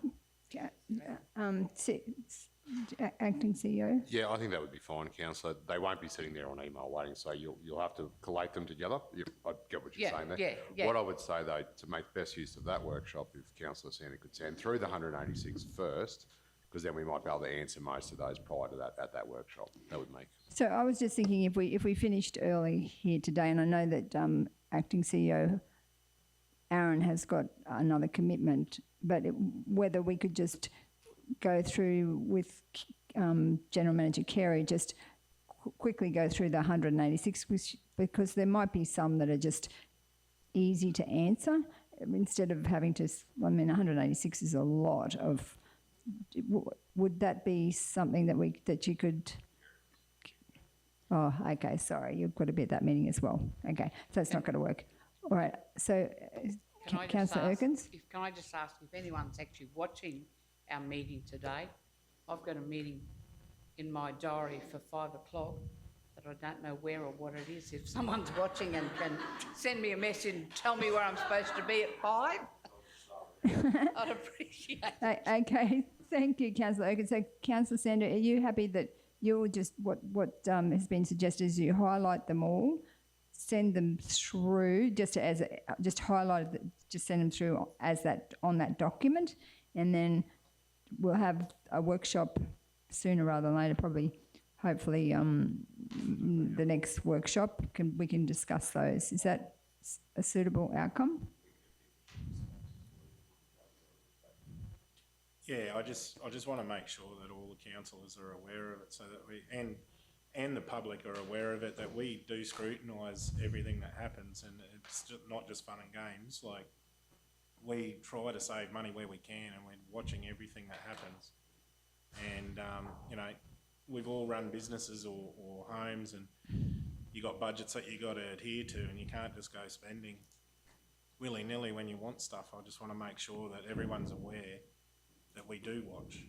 Acting CEO. Yeah, I think that would be fine, councillor. They won't be sitting there on email waiting, so you'll have to collate them together. I get what you're saying there. Yeah. What I would say, though, to make best use of that workshop, if Councillor Sandy could send through the 186 first, because then we might be able to answer most of those prior to that at that workshop. That would make. So I was just thinking, if we finished early here today, and I know that Acting CEO Aaron has got another commitment, but whether we could just go through with General Manager Carey, just quickly go through the 186, because there might be some that are just easy to answer instead of having to. I mean, 186 is a lot of. Would that be something that you could? Oh, okay. Sorry, you've got to be at that meeting as well. Okay, so it's not going to work. All right. So, Councillor Erkins. Can I just ask if anyone's actually watching our meeting today? I've got a meeting in my diary for 5 o'clock that I don't know where or what it is. If someone's watching and can send me a message and tell me where I'm supposed to be at 5, I'd appreciate it. Okay, thank you, Councillor Erkins. So, Councillor Sander, are you happy that you'll just, what has been suggested is you highlight them all, send them through just as just highlight it, just send them through as that on that document, and then we'll have a workshop sooner rather than later, probably, hopefully, the next workshop we can discuss those. Is that a suitable outcome? Yeah, I just want to make sure that all the councillors are aware of it, so that we and the public are aware of it, that we do scrutinise everything that happens, and it's just not just fun and games. Like, we try to save money where we can, and we're watching everything that happens. And you know, we've all run businesses or homes, and you got budgets that you got to adhere to, and you can't just go spending willy-nilly when you want stuff. I just want to make sure that everyone's aware that we do watch.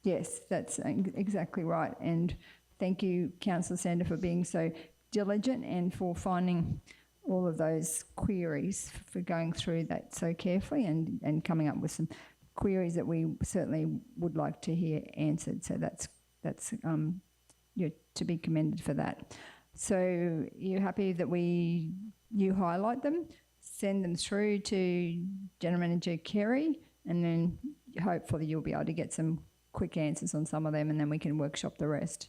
Yes, that's exactly right. And thank you, Councillor Sander, for being so diligent and for finding all of those queries, for going through that so carefully and coming up with some queries that we certainly would like to hear answered. So that's you're to be commended for that. So you're happy that you highlight them, send them through to General Manager Kerry, and then hopefully you'll be able to get some quick answers on some of them, and then we can workshop the rest.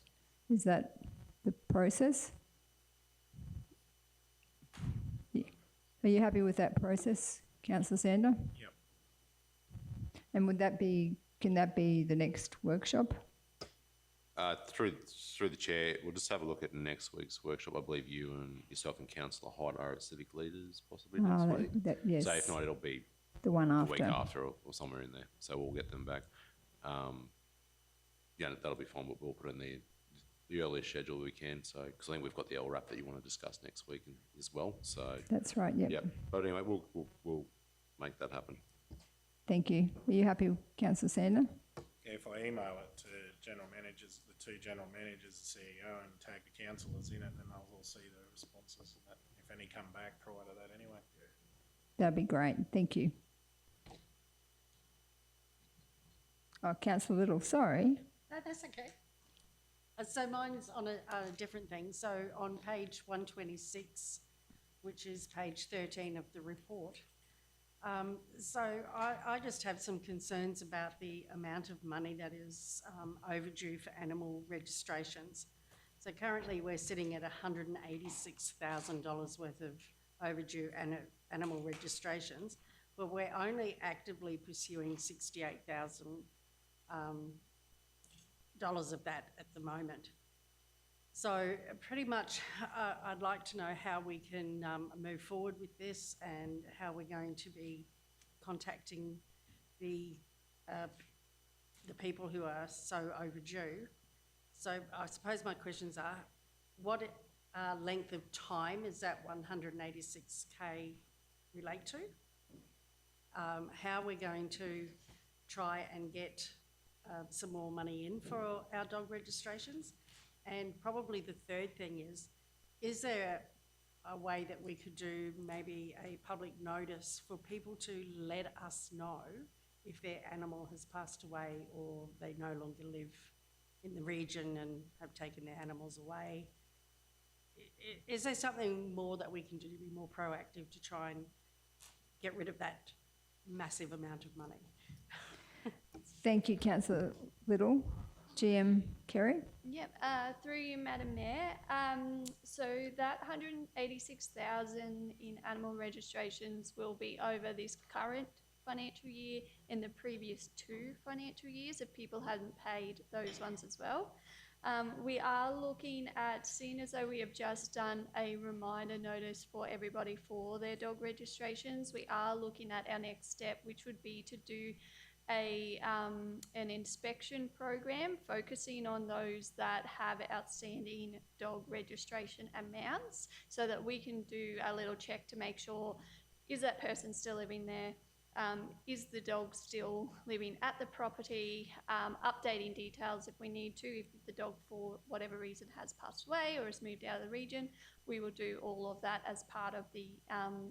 Is that the process? Yeah. Are you happy with that process, Councillor Sander? Yep. And can that be the next workshop? Through the chair, we'll just have a look at next week's workshop. I believe you and yourself and Councillor Hyde are at Civic Leaders possibly next week. Yes. So if not, it'll be the one the after. week after or somewhere in there. So we'll get them back. Yeah, that'll be fine, but we'll put in the earliest schedule we can. So, because I think we've got the LRAP that you want to discuss next week as well. So That's right. Yep. yeah. But anyway, we'll make that happen. Thank you. Are you happy, Councillor Sander? Yeah, if I email it to general managers, the two general managers, the CEO, and tag the councillors in it, then they'll all see the responses, and that, if any come back prior to that anyway. That'd be great. Thank you. Oh, Councillor Little, sorry. No, that's okay. So mine's on a different thing. So on page 126, which is page 13 of the report, so I just have some concerns about the amount of money that is overdue for animal registrations. So currently we're sitting at $186,000 worth of overdue animal registrations, but we're only actively pursuing $68,000 of that at the moment. So pretty much I'd like to know how we can move forward with this, and how we're going to be contacting the people who are so overdue. So I suppose my questions are, what length of time is that 186K relate to? How we're going to try and get some more money in for our dog registrations? And probably the third thing is there a way that we could do maybe a public notice for people to let us know if their animal has passed away, or they no longer live in the region and have taken their animals away? Is there something more that we can do to be more proactive to try and get rid of that massive amount of money? Thank you, Councillor Little. GM Kerry? Yep, through you, Madam Mayor. So that 186,000 in animal registrations will be over this current financial year and the previous 2 financial years if people hadn't paid those ones as well. We are looking at, seeing as though we have just done a reminder notice for everybody for their dog registrations, we are looking at our next step, which would be to do an inspection program focusing on those that have outstanding dog registration amounts, so that we can do a little check to make sure, is that person still living there? Is the dog still living at the property? Updating details if we need to. If the dog, for whatever reason, has passed away or has moved out of the region, we will do all of that as part of the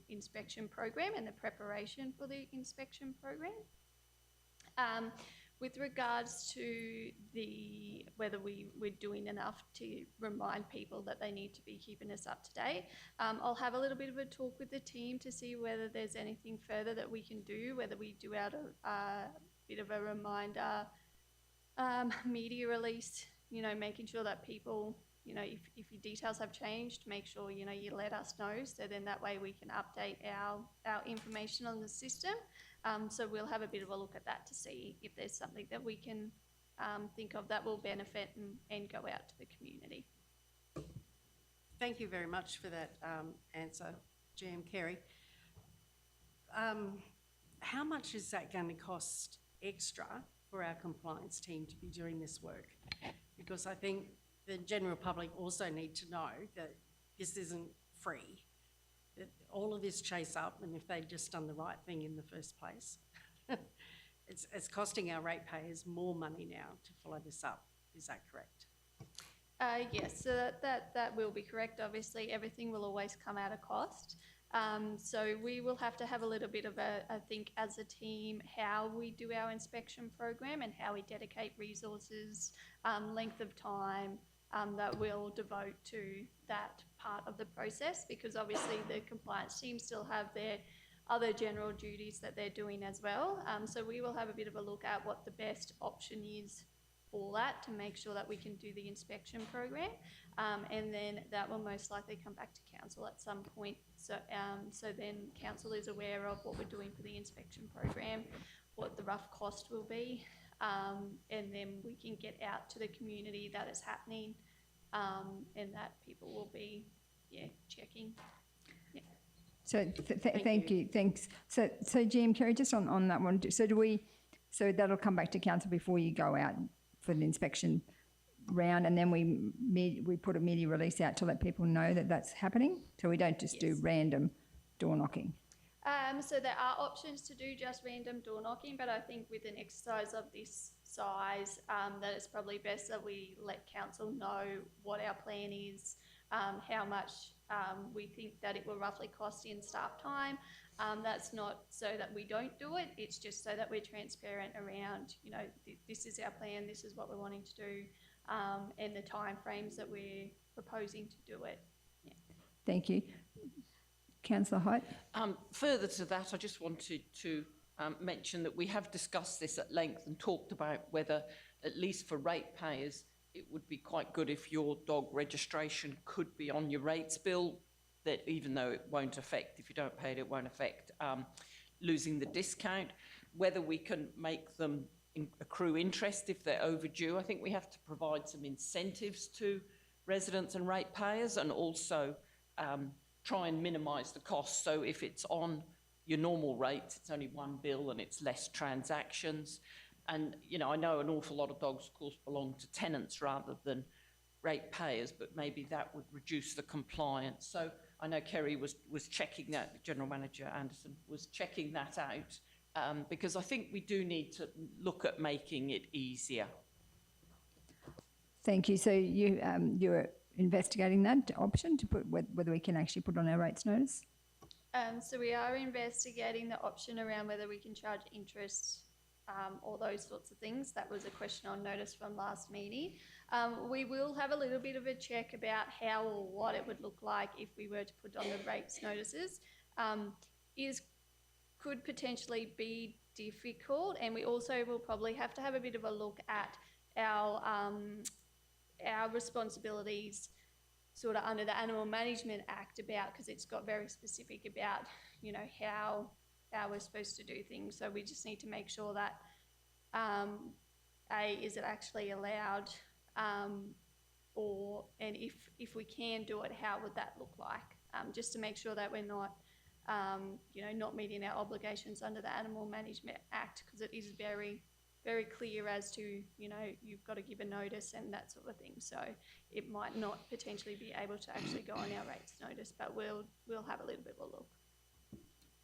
inspection program and the preparation for the inspection program. With regards to whether we're doing enough to remind people that they need to be keeping us up to date, I'll have a little bit of a talk with the team to see whether there's anything further that we can do, whether we do out a bit of a reminder media release, making sure that people, if your details have changed, make sure, you let us know, so then that way we can update our information on the system. So we'll have a bit of a look at that to see if there's something that we can think of that will benefit and go out to the community. Thank you very much for that answer, GM Kerry. How much is that going to cost extra for our compliance team to be doing this work? Because I think the general public also need to know that this isn't free. That all of this chase up, and if they'd just done the right thing in the first place, it's costing our ratepayers more money now to follow this up. Is that correct? Yes, so that will be correct. Obviously, everything will always come at a cost. So we will have to have a little bit of a think as a team how we do our inspection program and how we dedicate resources, length of time that we'll devote to that part of the process, because obviously the compliance team still have their other general duties that they're doing as well. So we will have a bit of a look at what the best option is for that to make sure that we can do the inspection program, and then that will most likely come back to council at some point. So then council is aware of what we're doing for the inspection program, what the rough cost will be, and then we can get out to the community that is happening, and that people will be checking. Yeah. So thank you. Thanks. So GM Kerry, just on that one, so that'll come back to council before you go out for the inspection round, and then we put a media release out to let people know that that's happening, so we don't just do random door knocking. So there are options to do just random door knocking, but I think with an exercise of this size, that it's probably best that we let council know what our plan is, how much we think that it will roughly cost in staff time. That's not so that we don't do it, it's just so that we're transparent around, this is our plan, this is what we're wanting to do, and the timeframes that we're proposing to do it. Yeah. Thank you. Councillor Height? Further to that, I just wanted to mention that we have discussed this at length and talked about whether, at least for ratepayers, it would be quite good if your dog registration could be on your rates bill, that even though it won't affect, if you don't pay it, it won't affect losing the discount. Whether we can make them accrue interest if they're overdue. I think we have to provide some incentives to residents and ratepayers, and also try and minimise the cost. So if it's on your normal rates, it's only one bill and it's less transactions. And, I know an awful lot of dogs, of course, belong to tenants rather than ratepayers, but maybe that would reduce the compliance. So I know Kerry was checking that, General Manager Anderson was checking that out, because I think we do need to look at making it easier. Thank you. So you're investigating that option to put whether we can actually put on our rates notice? So we are investigating the option around whether we can charge interest, all those sorts of things. That was a question on notice from last meeting. We will have a little bit of a check about how or what it would look like if we were to put on the rates notices. Could potentially be difficult, and we also will probably have to have a bit of a look at our responsibilities sort of under the Animal Management Act because it's got very specific about, how we're supposed to do things. So we just need to make sure that, is it actually allowed, and if we can do it, how would that look like? Just to make sure that we're not, not meeting our obligations under the Animal Management Act, because it is very, very clear as to, you've got to give a notice and that sort of thing. So it might not potentially be able to actually go on our rates notice, but we'll have a little bit of a look.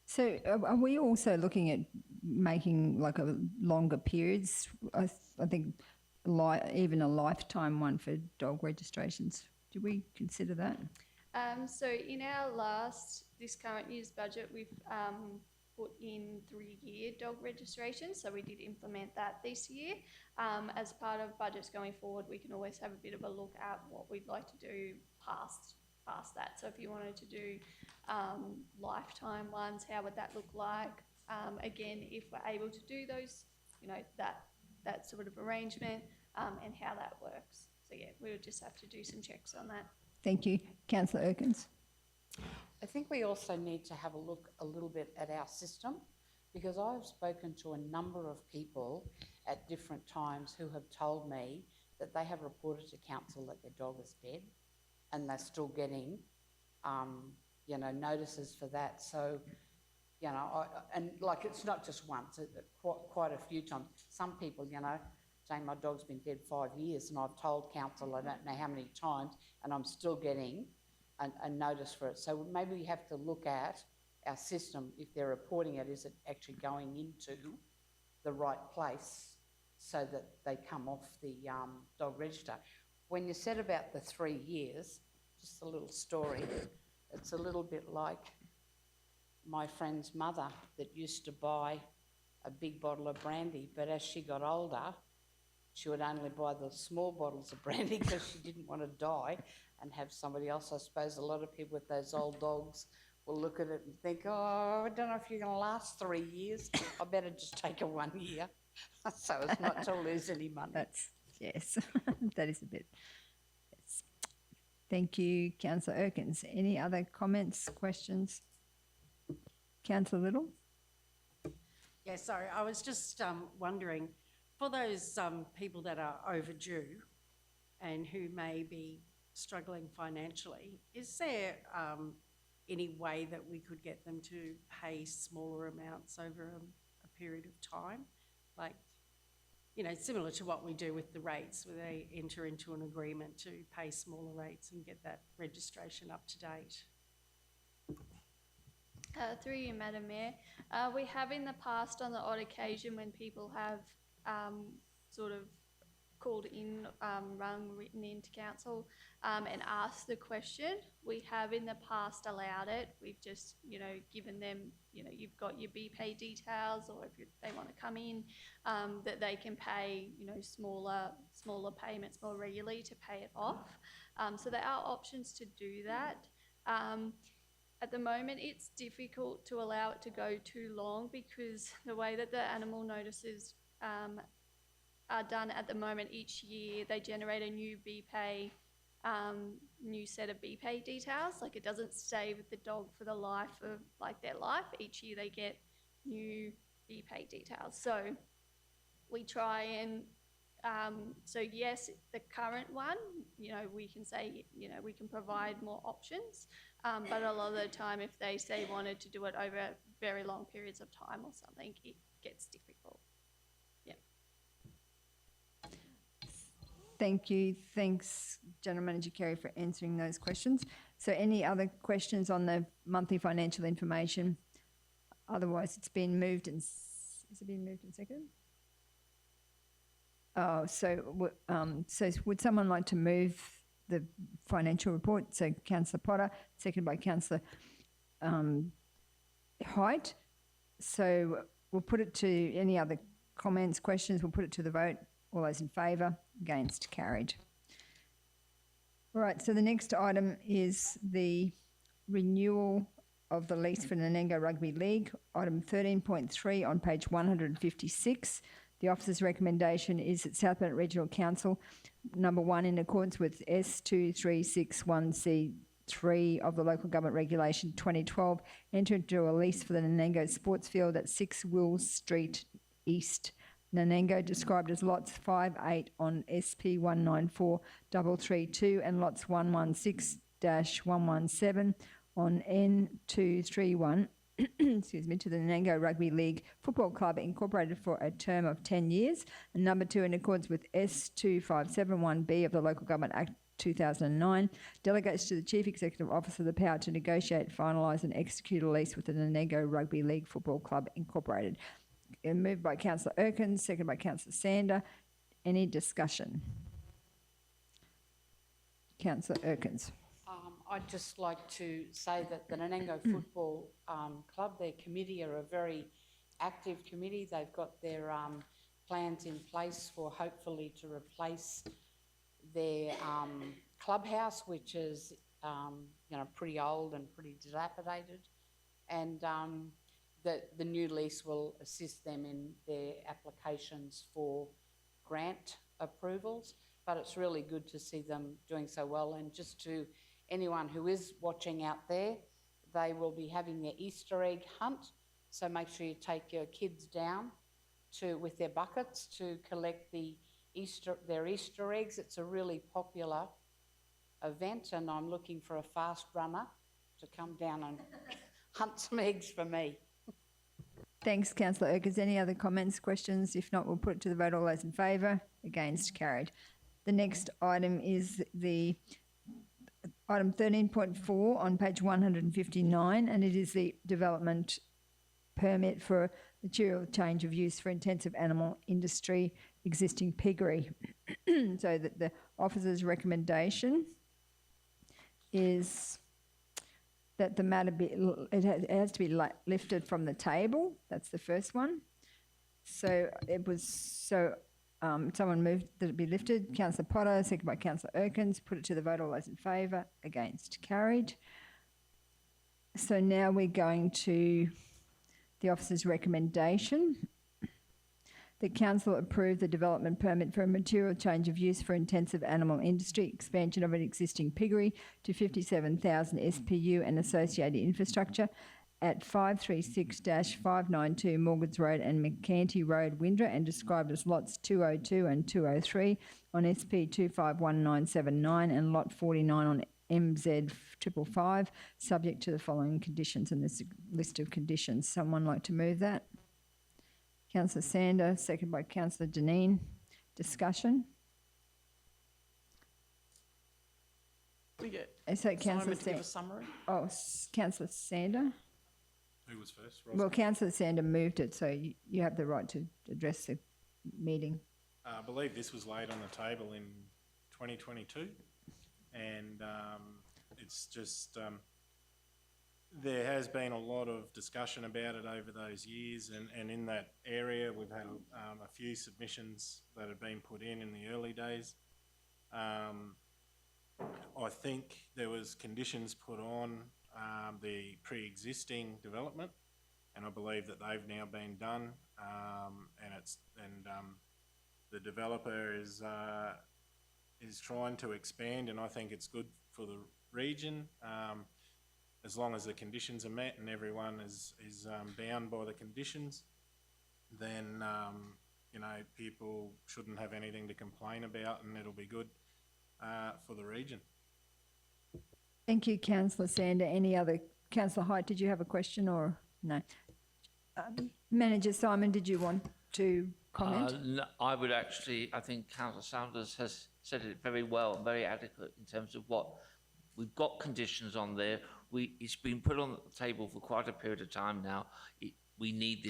So are we also looking at making like a longer periods? I think even a lifetime one for dog registrations. Do we consider that? So in our this current year's budget, we've put in 3-year dog registration, so we did implement that this year. As part of budgets going forward, we can always have a bit of a look at what we'd like to do past that. So if you wanted to do lifetime ones, how would that look like? Again, if we're able to do those, you know, that sort of arrangement, and how that works. So yeah, we would just have to do some checks on that. Thank you. Councillor Erkins. I think we also need to have a look a little bit at our system, because I've spoken to a number of people at different times who have told me that they have reported to council that their dog is dead, and they're still getting, you know, notices for that. So, you know, and like it's not just once, quite a few times. Some people, you know, saying my dog's been dead 5 years, and I've told council I don't know how many times, and I'm still getting a notice for it. So maybe we have to look at our system. If they're reporting it, is it actually going into the right place so that they come off the dog register? When you said about the 3 years, just a little story, it's a little bit like my friend's mother that used to buy a big bottle of brandy, but as she got older, she would only buy the small bottles of brandy because she didn't want to die and have somebody else. I suppose a lot of people with those old dogs will look at it and think, oh, I don't know if you're going to last 3 years. I better just take a 1 year so as not to lose any money. That's, yes, that is a bit. Yes. Thank you, Councillor Erkins. Any other comments, questions? Councillor Little? Yeah, sorry, I was just wondering, for those people that are overdue and who may be struggling financially, is there any way that we could get them to pay smaller amounts over a period of time? Like, you know, similar to what we do with the rates, where they enter into an agreement to pay smaller rates and get that registration up to date. Through you, Madam Mayor, we have in the past, on the odd occasion when people have sort of called in, written into council and asked the question, we have in the past allowed it. We've just, you know, given them, you know, you've got your BPay details, or if they want to come in, that they can pay, you know, smaller payments more regularly to pay it off. So there are options to do that. At the moment, it's difficult to allow it to go too long, because the way that the animal notices are done at the moment, each year they generate a new BPay, new set of BPay details. Like, it doesn't stay with the dog for the life of their life. Each year they get new BPay details. So we try and so yes, the current one, you know, we can say, you know, we can provide more options, but a lot of the time, if they say wanted to do it over very long periods of time or something, it gets difficult. Yeah. Thank you. Thanks, General Manager Carey, for answering those questions. So any other questions on the monthly financial information? Otherwise, it's been moved and... Has it been moved and seconded? Oh, so would someone like to move the financial report? So Councillor Potter, seconded by Councillor Height. So we'll put it to any other comments, questions. We'll put it to the vote. All those in favour? Against? Carried. All right, so the next item is the renewal of the lease for Nanango Rugby League, item 13.3 on page 156. The officer's recommendation is that South Bennett Regional Council, number 1, in accordance with S2361C3 of the Local Government Regulation 2012, enter into a lease for the Nanango Sports Field at 6 Wills Street East, Nanango, described as lots 5-8 on SP 194332 and lots 116-117 on N231, excuse me, to the Nanango Rugby League Football Club Incorporated for a term of 10 years. And number 2, in accordance with S2571B of the Local Government Act 2009, delegates to the Chief Executive Officer the power to negotiate, finalise and execute a lease with the Nanango Rugby League Football Club Incorporated. Moved by Councillor Erkins, seconded by Councillor Sander. Any discussion? Councillor Erkins. I'd just like to say that the Nanango Football Club, their committee are a very active committee. They've got their plans in place for hopefully to replace their clubhouse, which is, pretty old and pretty dilapidated. And the new lease will assist them in their applications for grant approvals. But it's really good to see them doing so well. And just to anyone who is watching out there, they will be having their Easter egg hunt. So make sure you take your kids down with their buckets to collect their Easter eggs. It's a really popular event, and I'm looking for a fast runner to come down and hunt some eggs for me. Thanks, Councillor Urquhart. Any other comments, questions? If not, we'll put it to the vote. All those in favour? Against? Carried. The next item is the item 13.4 on page 159, and it is the development permit for material change of use for intensive animal industry existing piggery. So that the officer's recommendation is that the matter it has to be lifted from the table. That's the first one. So someone moved that it be lifted. Councillor Potter, seconded by Councillor Erkins. Put it to the vote. All those in favour? Against? Carried. So now we're going to the officer's recommendation. The council approved the development permit for a material change of use for intensive animal industry, expansion of an existing piggery to 57,000 SPU and associated infrastructure at 536-592 Morgans Road and McCanty Road, Windra, and described as lots 202 and 203 on SP 251979 and lot 49 on MZ 555, subject to the following conditions, and there's a list of conditions. Someone like to move that? Councillor Sander, seconded by Councillor Deneen. Discussion? So Councillor give a summary. Oh, Councillor Sander. Who was first? Ross? Well, Councillor Sander moved it, so you have the right to address the meeting. I believe this was laid on the table in 2022, and it's just there has been a lot of discussion about it over those years, and in that area we've had a few submissions that have been put in the early days. I think there was conditions put on the pre-existing development, and I believe that they've now been done, and the developer is trying to expand, and I think it's good for the region. As long as the conditions are met and everyone is bound by the conditions, then people shouldn't have anything to complain about, and it'll be good for the region. Thank you, Councillor Sander. Any other? Councillor Height, did you have a question or no? Manager Simon, did you want to comment? No, I would actually, I think Councillor Sanders has said it very well and very adequate in terms of what we've got conditions on there. It's been put on the table for quite a period of time now. We need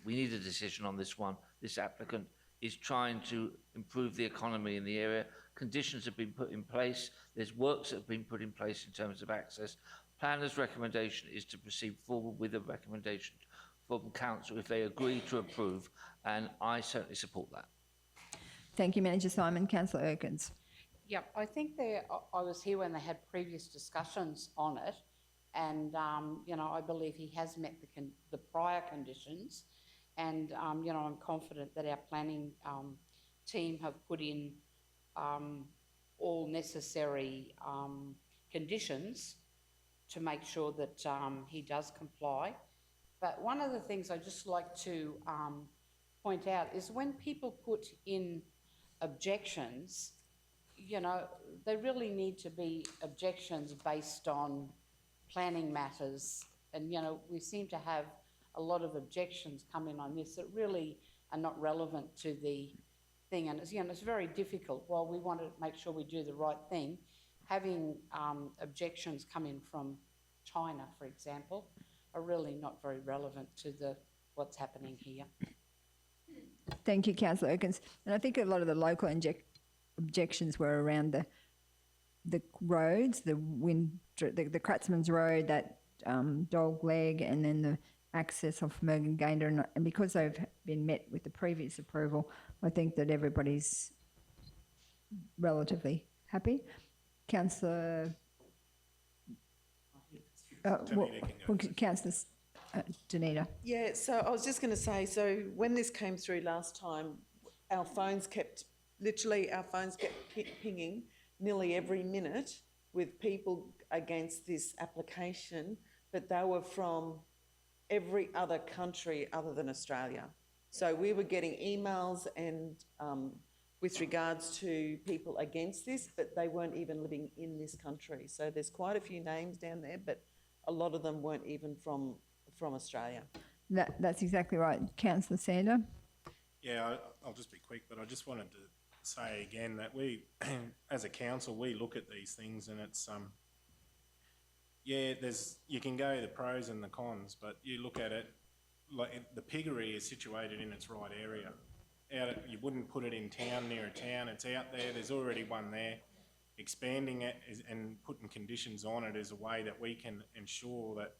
we need a decision on this one. This applicant is trying to improve the economy in the area. Conditions have been put in place. There's works that have been put in place in terms of access. Planner's recommendation is to proceed forward with a recommendation from council if they agree to approve, and I certainly support that. Thank you, Manager Simon. Councillor Erkins. Yeah, I think I was here when they had previous discussions on it, and I believe he has met the prior conditions, and I'm confident that our planning team have put in all necessary conditions to make sure that he does comply. But one of the things I'd just like to point out is when people put in objections, they really need to be objections based on planning matters. And, we seem to have a lot of objections come in on this that really are not relevant to the thing. And, it's very difficult. While we want to make sure we do the right thing, having objections come in from China, for example, are really not very relevant to what's happening here. Thank you, Councillor Erkins. And I think a lot of the local objections were around the roads, the Kratzman's Road, that dog leg, and then the access of Mergan Gander, and because they've been met with the previous approval, I think that everybody's relatively happy. Councillor, Councillor Danita. Yeah, so I was just going to say, so when this came through last time, our phones kept pinging nearly every minute with people against this application, but they were from every other country other than Australia. So we were getting emails and with regards to people against this, but they weren't even living in this country. So there's quite a few names down there, but a lot of them weren't even from Australia. That's exactly right. Councillor Sander. Yeah, I'll just be quick, but I just wanted to say again that we, as a council, we look at these things and it's, you can go the pros and the cons, but you look at it, like the piggery is situated in its right area. You wouldn't put it in town, near a town, it's out there, there's already one there. Expanding it and putting conditions on it is a way that we can ensure that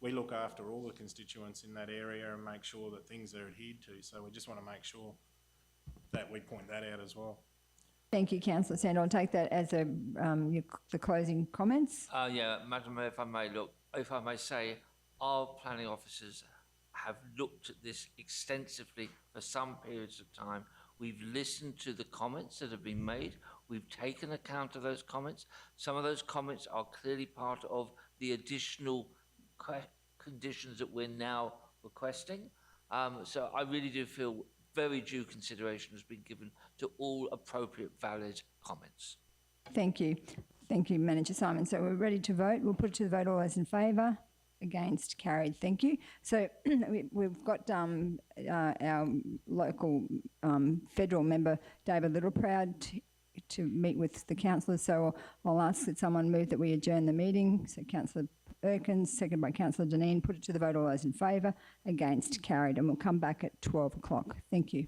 we look after all the constituents in that area and make sure that things are adhered to. So we just want to make sure that we point that out as well. Thank you, Councillor Sander. I'll take that as the closing comments. Yeah, Madam Mayor, if I may say, our planning officers have looked at this extensively for some periods of time. We've listened to the comments that have been made. We've taken account of those comments. Some of those comments are clearly part of the additional conditions that we're now requesting. So I really do feel very due consideration has been given to all appropriate valid comments. Thank you. Thank you, Manager Simon. So we're ready to vote. We'll put it to the vote. All those in favour? Against? Carried. Thank you. So we've got our local federal member, David Littleproud, to meet with the councillors. So I'll ask that someone move that we adjourn the meeting. So Councillor Erkins, seconded by Councillor Dineen. Put it to the vote. All those in favour? Against? Carried. And we'll come back at 12 o'clock. Thank you.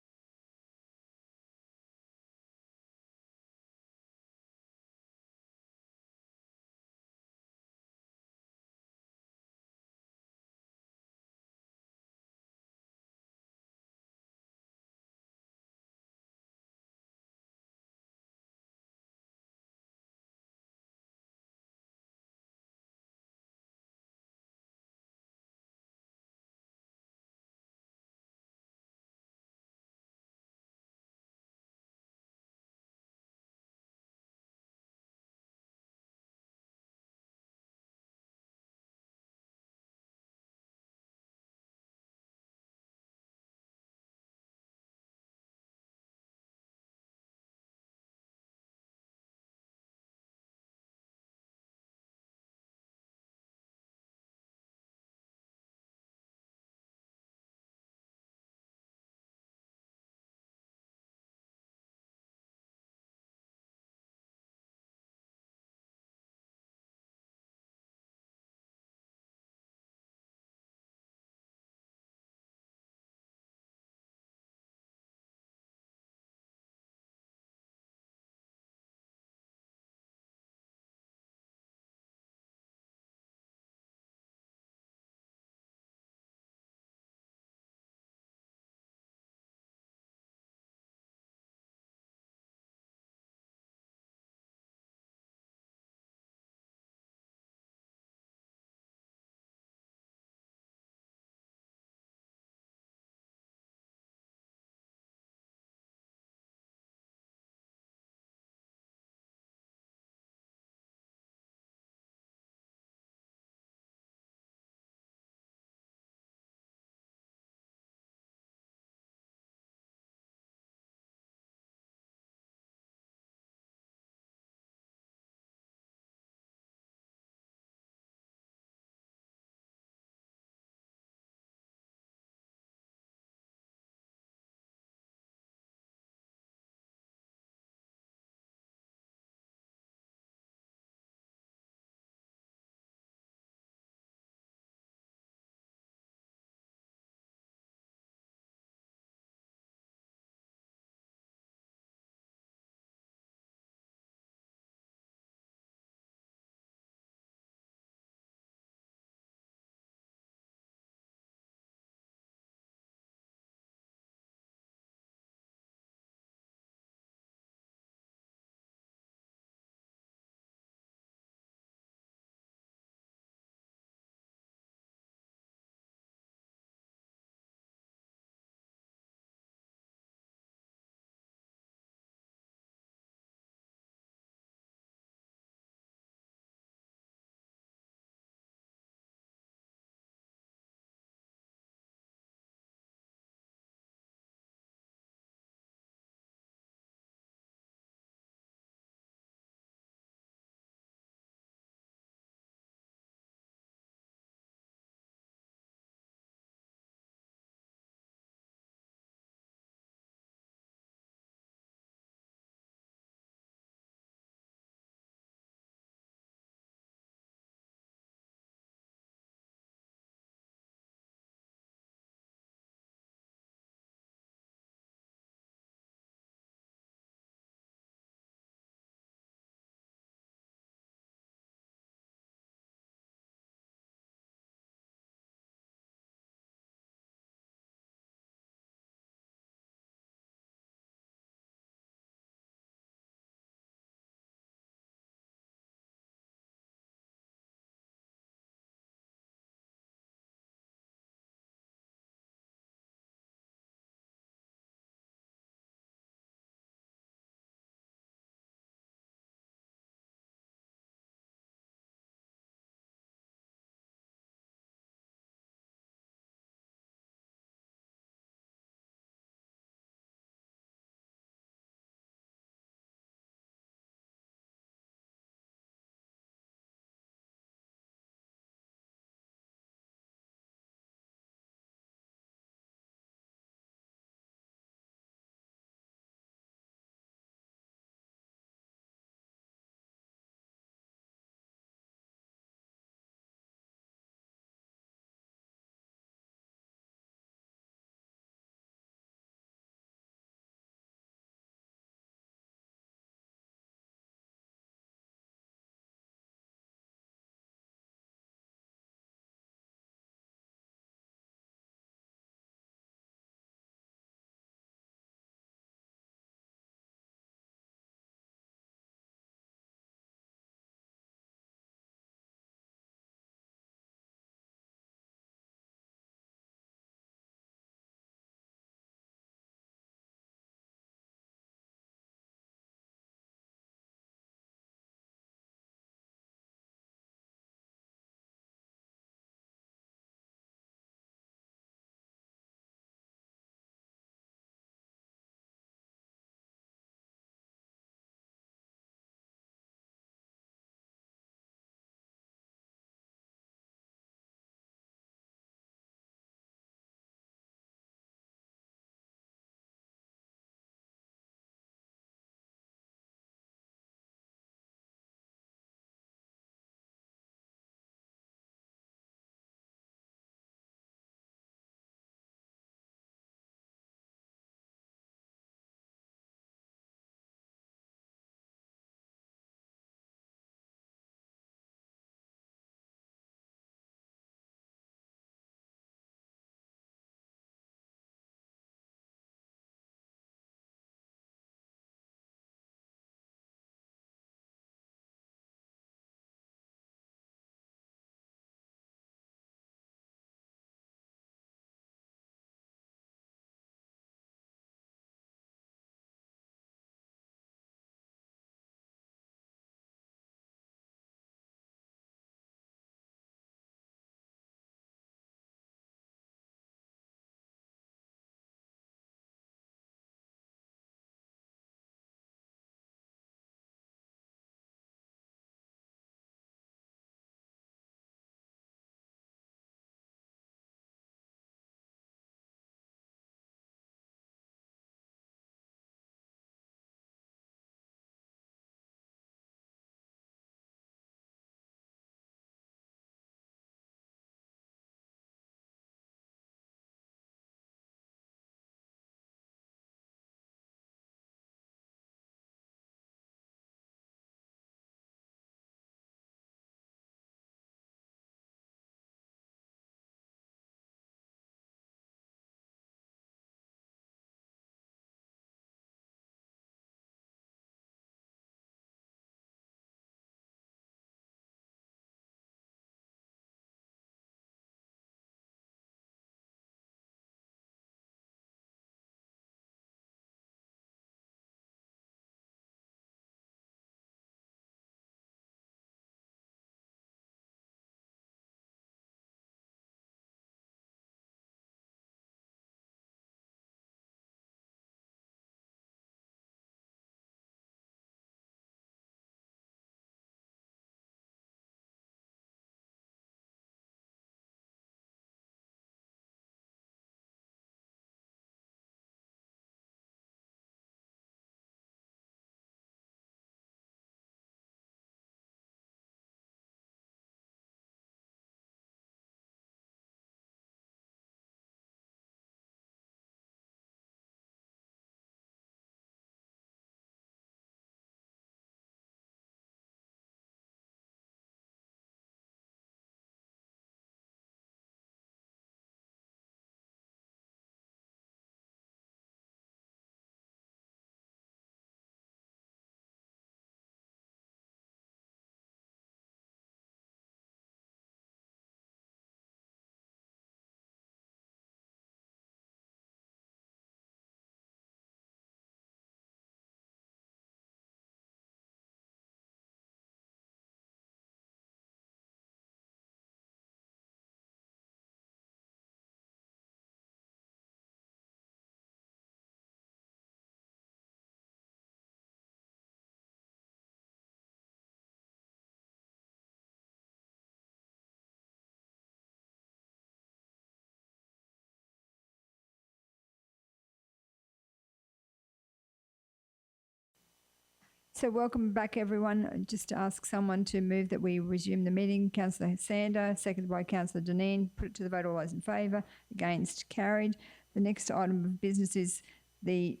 So welcome back, everyone. Just to ask someone to move that we resume the meeting. Councillor Sander, seconded by Councillor Dineen. Put it to the vote. All those in favour? Against? Carried. The next item of business is the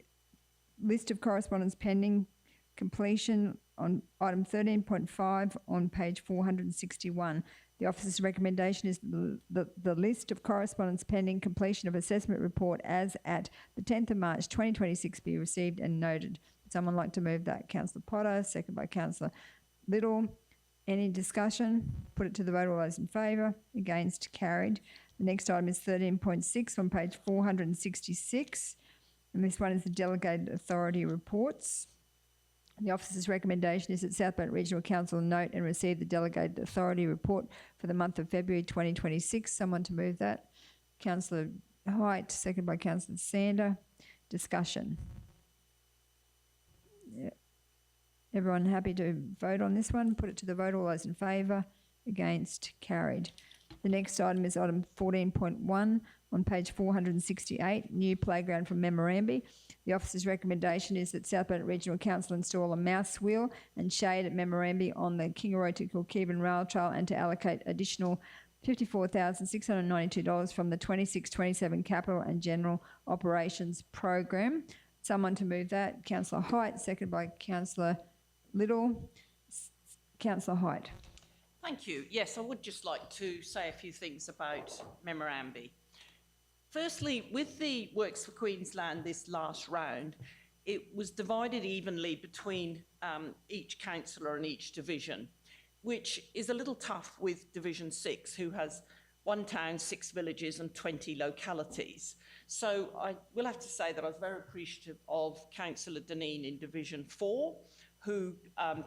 list of correspondence pending completion on item 13.5 on page 461. The officer's recommendation is the list of correspondence pending completion of assessment report as at the 10th of March 2026 be received and noted. Would someone like to move that? Councillor Potter, second by Councillor Little. Any discussion? Put it to the vote. All those in favour? Against? Carried. The next item is 13.6 on page 466. And this one is the delegated authority reports. The officer's recommendation is that South Bank Regional Council note and receive the delegated authority report for the month of February 2026. Someone to move that? Councillor Height, second by Councillor Sander. Discussion. Yeah. Everyone happy to vote on this one? Put it to the vote. All those in favour? Against? Carried. The next item is item 14.1 on page 468, new playground from Memorandum. The officer's recommendation is that South Bank Regional Council install a mouse wheel and shade at Memorandum on the Kingaroy to Kilkivan Rail Trail and to allocate additional $54,692 from the 26-27 Capital and General Operations Program. Someone to move that? Councillor Height, seconded by Councillor Little. Councillor Height. Thank you. Yes, I would just like to say a few things about Memorandum. Firstly, with the Works for Queensland this last round, it was divided evenly between each councillor and each division, which is a little tough with Division 6, who has 1 town, 6 villages and 20 localities. So I will have to say that I was very appreciative of Councillor Dineen in Division 4, who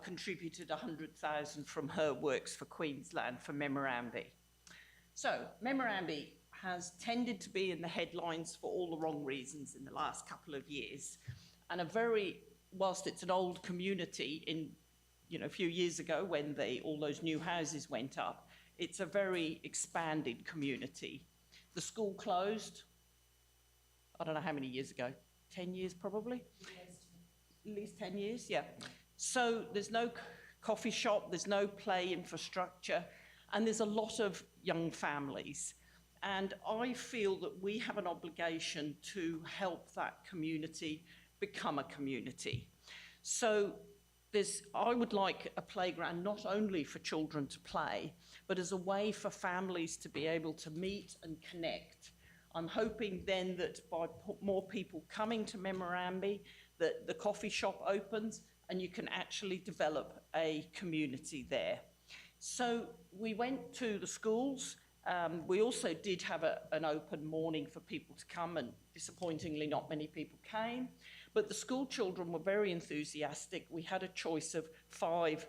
contributed 100,000 from her Works for Queensland for Memorandum. So Memorandum has tended to be in the headlines for all the wrong reasons in the last couple of years, and whilst it's an old community a few years ago when all those new houses went up, it's a very expanded community. The school closed, I don't know how many years ago, 10 years probably? At least 10 years, yeah. So there's no coffee shop, there's no play infrastructure, and there's a lot of young families. And I feel that we have an obligation to help that community become a community. So I would like a playground not only for children to play, but as a way for families to be able to meet and connect. I'm hoping then that by more people coming to Memorandum, that the coffee shop opens and you can actually develop a community there. So we went to the schools. We also did have an open morning for people to come, and disappointingly not many people came. But the school children were very enthusiastic. We had a choice of 5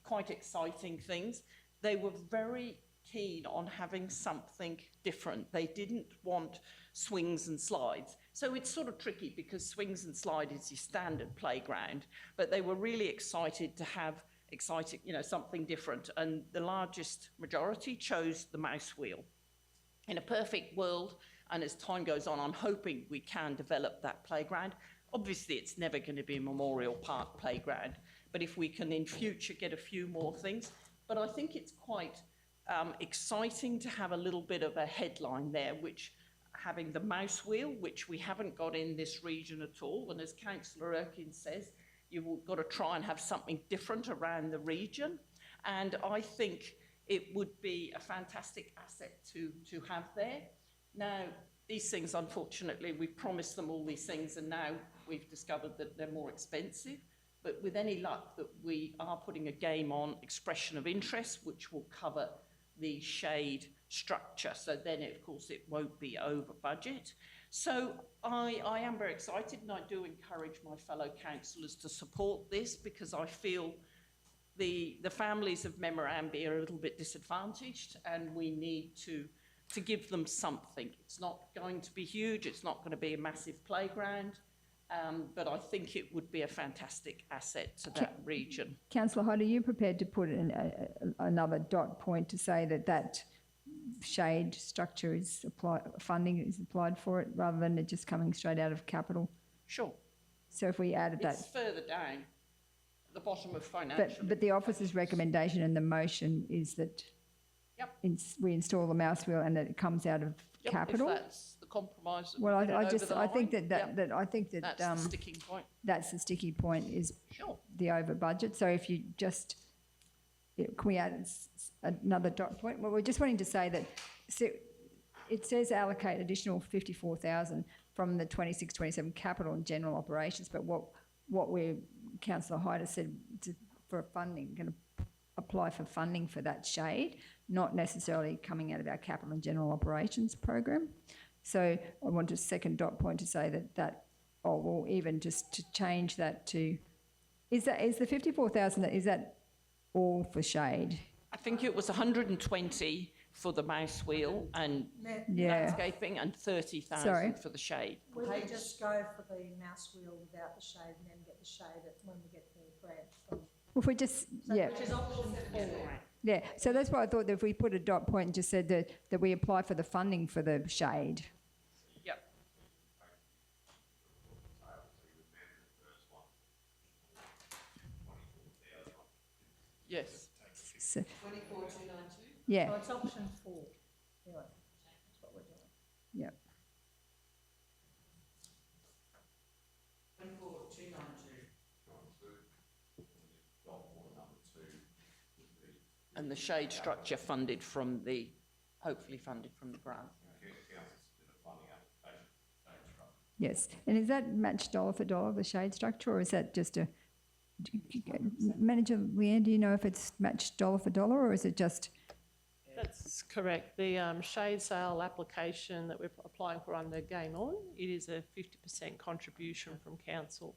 quite exciting things. They were very keen on having something different. They didn't want swings and slides. So it's sort of tricky because swings and slide is your standard playground, but they were really excited to have something different. And the largest majority chose the mouse wheel. In a perfect world, and as time goes on, I'm hoping we can develop that playground. Obviously, it's never going to be a Memorial Park playground, but if we can in future get a few more things. But I think it's quite exciting to have a little bit of a headline there, which having the mouse wheel, which we haven't got in this region at all. And as Councillor Erkin says, you've got to try and have something different around the region. And I think it would be a fantastic asset to have there. Now, these things, unfortunately, we promised them all these things, and now we've discovered that they're more expensive. But with any luck, that we are putting a game on expression of interest, which will cover the shade structure. So then, of course, it won't be over budget. So I am very excited, and I do encourage my fellow councillors to support this, because I feel the families of Memorandum are a little bit disadvantaged, and we need to give them something. It's not going to be huge, it's not going to be a massive playground, but I think it would be a fantastic asset to that region. Councillor Hyde, are you prepared to put in another dot point to say that shade structure is funding is applied for it, rather than it just coming straight out of capital? Sure. So if we added that... It's further down. the bottom of financial. But the officer's recommendation and the motion is that Yep. we install the mouse wheel and that it comes out of Yep, capital. If that's the compromise. that Well, we get I over just, the I think line, yep, that that's the sticking point. that's the sticky point is Sure. the over budget. So if you just, can we add another dot point? Well, we're just wanting to say that, so it says allocate additional 54,000 from the 26-27 capital and general operations, but Councillor Hyder said for funding, going to apply for funding for that shade, not necessarily coming out of our capital and general operations program. So I want a second dot point to say even just to change that to, is the 54,000, is that all for shade? I think it was 120 for the mouse wheel and landscaping and 30,000 for the shade. We would just go for the mouse wheel without the shade and then get the shade when we get the grant from. If we just, Which is option 4. Yeah, so that's why I thought that if we put a dot point and just said that we apply for the funding for the shade. Yep. Yes. So, 24,292? yeah, So it's option 4. Anyway, that's what we're doing. yeah. 24,292. And the shade structure hopefully funded from the grant. Yes, and is that matched dollar for dollar, the shade structure, or is that just Manager Leanne, do you know if it's matched dollar for dollar, or is it just? That's correct. The shade sale application that we're applying for under Game On, it is a 50% contribution from council.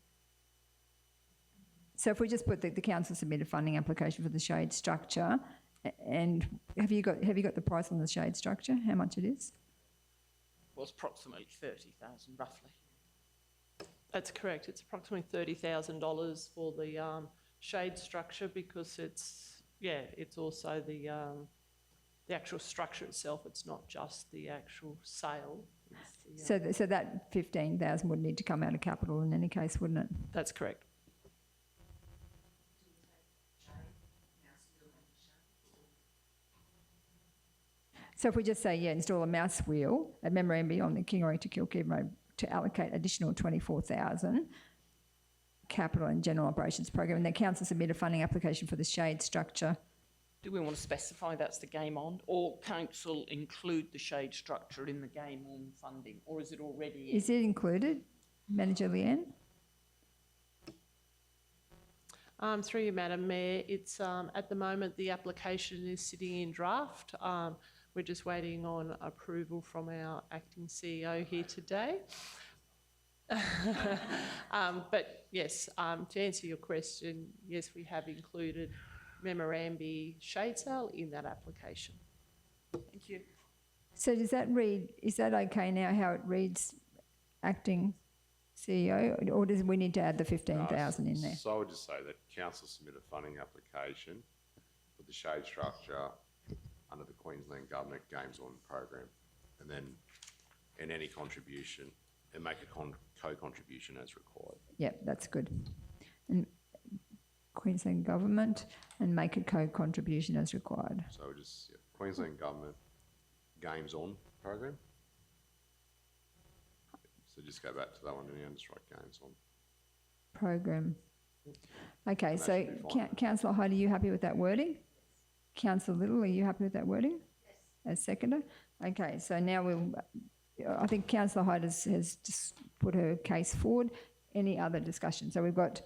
So if we just put the council submitted funding application for the shade structure, and have you got the price on the shade structure, how much it is? Was approximately 30,000 roughly. That's correct. It's approximately $30,000 for the shade structure because it's also the actual structure itself. It's not just the actual sale. So that 15,000 would need to come out of capital in any case, wouldn't it? That's correct. So if we just say, install a mouse wheel at Memorandum on the Kingaroy to Kilkee Road to allocate additional 24,000 capital and general operations program, and the council submit a funding application for the shade structure. Do we want to specify that's the Game On, or council include the shade structure in the Game On funding, or is it already in? Is it included, Manager Leanne? Through you, Madam Mayor, it's at the moment the application is sitting in draft. We're just waiting on approval from our acting CEO here today. But yes, to answer your question, yes, we have included Memorandum shade sale in that application. Thank you. So does that read, is that okay now how it reads, acting CEO, or does we need to add the 15,000 in there? So I would just say that council submit a funding application for the shade structure under the Queensland Government Games On program, and then in any contribution, and make a co-contribution as required. Yep, that's good. And Queensland Government, and make a co-contribution as required. So just Queensland Government Games On program. So just go back to that one and just write Games On. Program. Okay, And that so should be fine. Councillor Hyde, are you happy with that wording? Councillor Little, are you happy with that wording? Yes. As seconder? Okay, so now I think Councillor Hyde has just put her case forward. Any other discussion? So we've got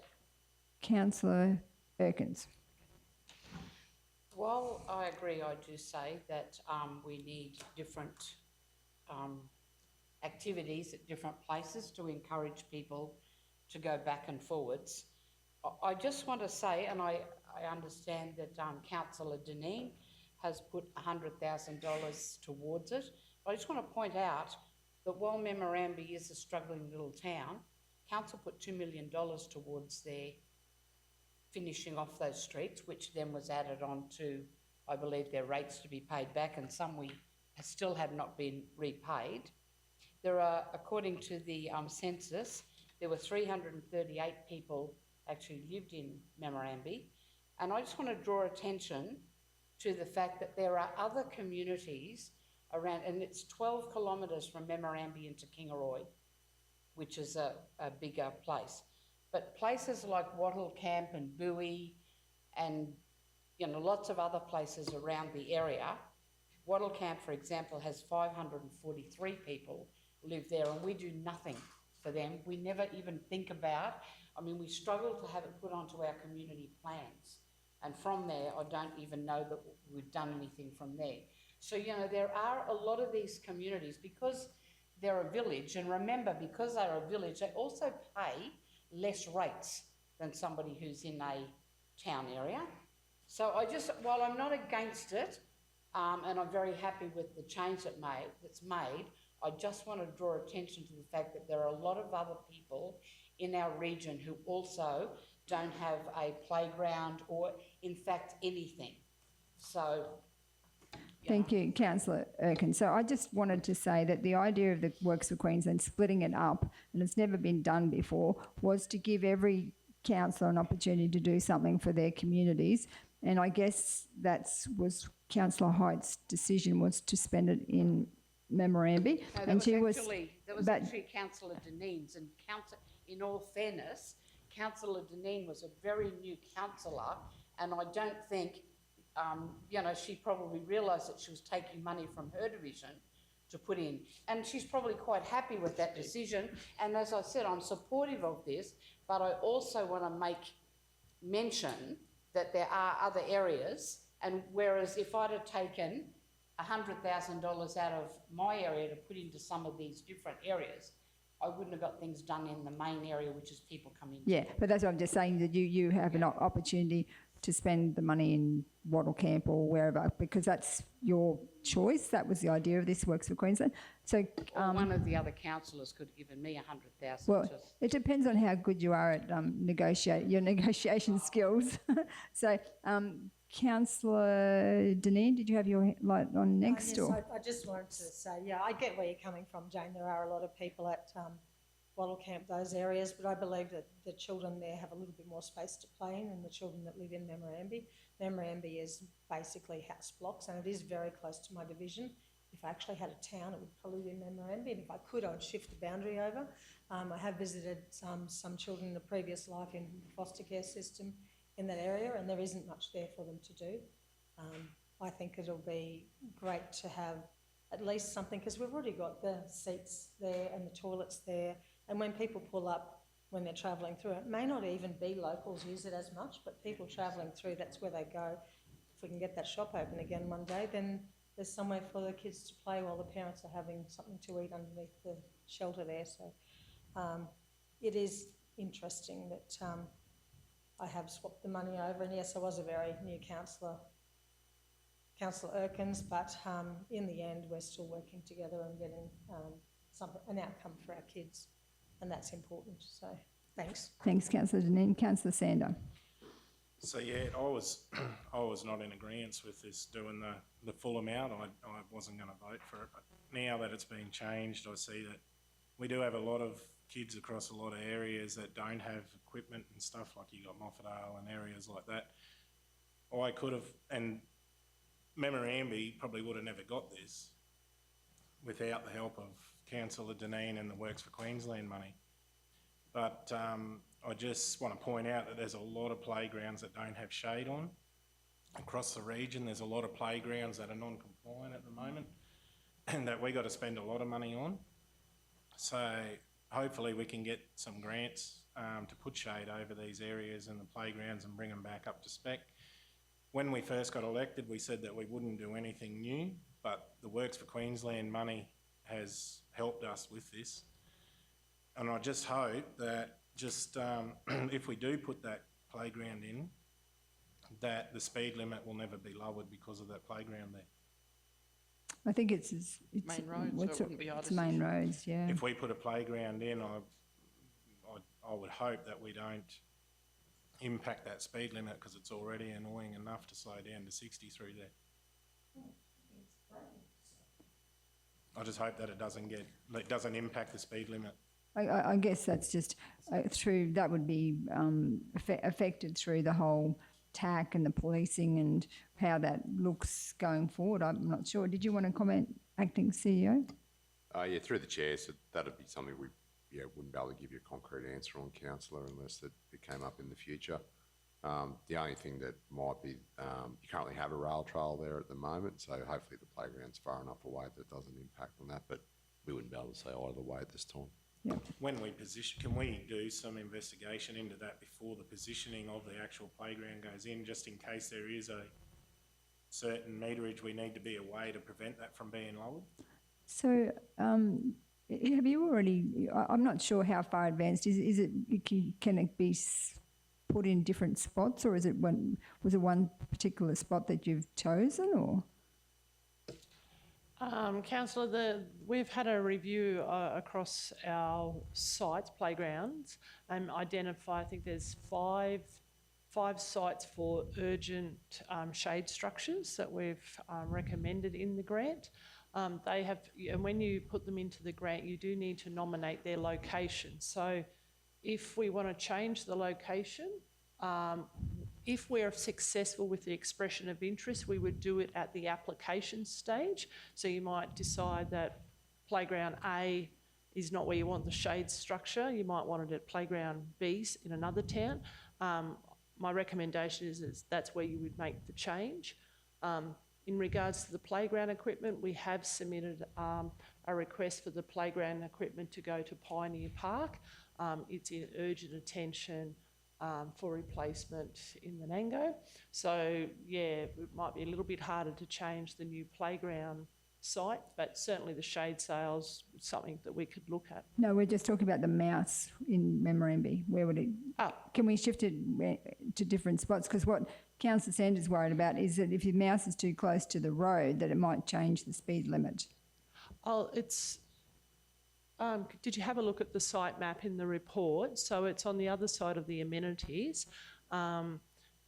Councillor Erkins. While I agree, I do say that we need different activities at different places to encourage people to go back and forwards. I just want to say, and I understand that Councillor Deneen has put $100,000 towards it. But I just want to point out that while Memorandum is a struggling little town, Council put $2 million towards their finishing off those streets, which then was added on to, I believe, their rates to be paid back, and some we still have not been repaid. There are, according to the census, there were 338 people actually lived in Memorandum, and I just want to draw attention to the fact that there are other communities around, and it's 12 kilometres from Memorandum into Kingaroy, which is a bigger place. But places like Wattle Camp and Bowie and, you know, lots of other places around the area. Wattle Camp, for example, has 543 people live there, and we do nothing for them. We never even think about, I mean, we struggle to have it put onto our community plans. And from there, I don't even know that we've done anything from there. So, you know, there are a lot of these communities, because they're a village, and remember, because they're a village, they also pay less rates than somebody who's in a town area. So while I'm not against it, and I'm very happy with the change that's made, I just want to draw attention to the fact that there are a lot of other people in our region who also don't have a playground or, in fact, anything. So, Thank you, Councillor Erkin. So I just wanted to say that the idea of the Works for Queensland splitting it up, and it's never been done before, was to give every councillor an opportunity to do something for their communities. And I guess that was Councillor Hyde's decision, was to spend it in Memorandum. No, and that was actually Councillor Dineen's, and in all fairness, Councillor Dineen was a very new councillor, and I don't think, you know, she probably realised that she was taking money from her division to put in, and she's probably quite happy with that decision. And as I said, I'm supportive of this, but I also want to make mention that there are other areas, and whereas if I'd have taken $100,000 out of my area to put into some of these different areas, I wouldn't have got things done in the main area, which is people coming. Yeah, but that's what I'm just saying, that you have an opportunity to spend the money in Wattle Camp or wherever, because that's your choice. That was the idea of this Works for Queensland. So one of the other councillors could have given me 100,000. well, it depends on how good you are at your negotiation skills. So, Councillor Dineen, did you have your light on next? Yes, I just wanted to say, yeah, I get where you're coming from, Jane. There are a lot of people at Wattle Camp, those areas, but I believe that the children there have a little bit more space to play in than the children that live in Memorandum. Memorandum is basically house blocks, and it is very close to my division. If I actually had a town, it would probably be Memorandum. If I could, I would shift the boundary over. I have visited some children in a previous life in the foster care system in that area, and there isn't much there for them to do. I think it'll be great to have at least something, because we've already got the seats there and the toilets there, and when people pull up when they're travelling through, it may not even be locals use it as much, but people travelling through, that's where they go. If we can get that shop open again one day, then there's somewhere for the kids to play while the parents are having something to eat underneath the shelter there. So it is interesting that I have swapped the money over, and yes, I was a very new councillor, Councillor Erkins, but in the end, we're still working together and getting an outcome for our kids, and that's important. So, thanks. Thanks, Councillor Dineen. Councillor Sander. So yeah, I was not in agreement with this doing the full amount. I wasn't going to vote for it, but now that it's been changed, I see that we do have a lot of kids across a lot of areas that don't have equipment and stuff, like you got Moffatdale and areas like that. I could have, and Memorandum probably would have never got this without the help of Councillor Dineen and the Works for Queensland money. But I just want to point out that there's a lot of playgrounds that don't have shade on. Across the region, there's a lot of playgrounds that are non-compliant at the moment and that we got to spend a lot of money on. So hopefully we can get some grants to put shade over these areas and the playgrounds and bring them back up to spec. When we first got elected, we said that we wouldn't do anything new, but the Works for Queensland money has helped us with this. And I just hope that if we do put that playground in, that the speed limit will never be lowered because of that playground there. I think it's main roads, so it wouldn't be our it's main roads, yeah. If we put a playground in, I would hope that we don't impact that speed limit, because it's already annoying enough to slow down to 60 through there. I just hope that it doesn't impact the speed limit. I guess that's just through, that would be affected through the whole TAC and the policing and how that looks going forward. I'm not sure. Did you want to comment, Acting CEO? Yeah, through the chair, so that'd be something we wouldn't be able to give you a concrete answer on, councillor, unless it came up in the future. The only thing that might be, you currently have a rail trail there at the moment, so hopefully the playground's far enough away that it doesn't impact on that, but we wouldn't be able to say either way at this time. Yep. When we position, can we do some investigation into that before the positioning of the actual playground goes in, just in case there is a certain meterage we need to be away to prevent that from being lowered? So, have you already? I'm not sure how far advanced is it. Can it be put in different spots, or is it was it one particular spot that you've chosen, or? Councillor, we've had a review across our sites, playgrounds, and identify, I think there's five sites for urgent shade structures that we've recommended in the grant. They have, and when you put them into the grant, you do need to nominate their location. So if we want to change the location, if we're successful with the expression of interest, we would do it at the application stage. So you might decide that playground A is not where you want the shade structure. You might want it at playground B in another town. My recommendation is that's where you would make the change. In regards to the playground equipment, we have submitted a request for the playground equipment to go to Pioneer Park. It's in urgent attention for replacement in Menango. So, yeah, it might be a little bit harder to change the new playground site, but certainly the shade sales is something that we could look at. No, we're just talking about the mouse in Memorandum. Where would it? Can we shift it to different spots? Because what Councillor Sanders worried about is that if your mouse is too close to the road, that it might change the speed limit. Oh, it's. Did you have a look at the site map in the report? So it's on the other side of the amenities.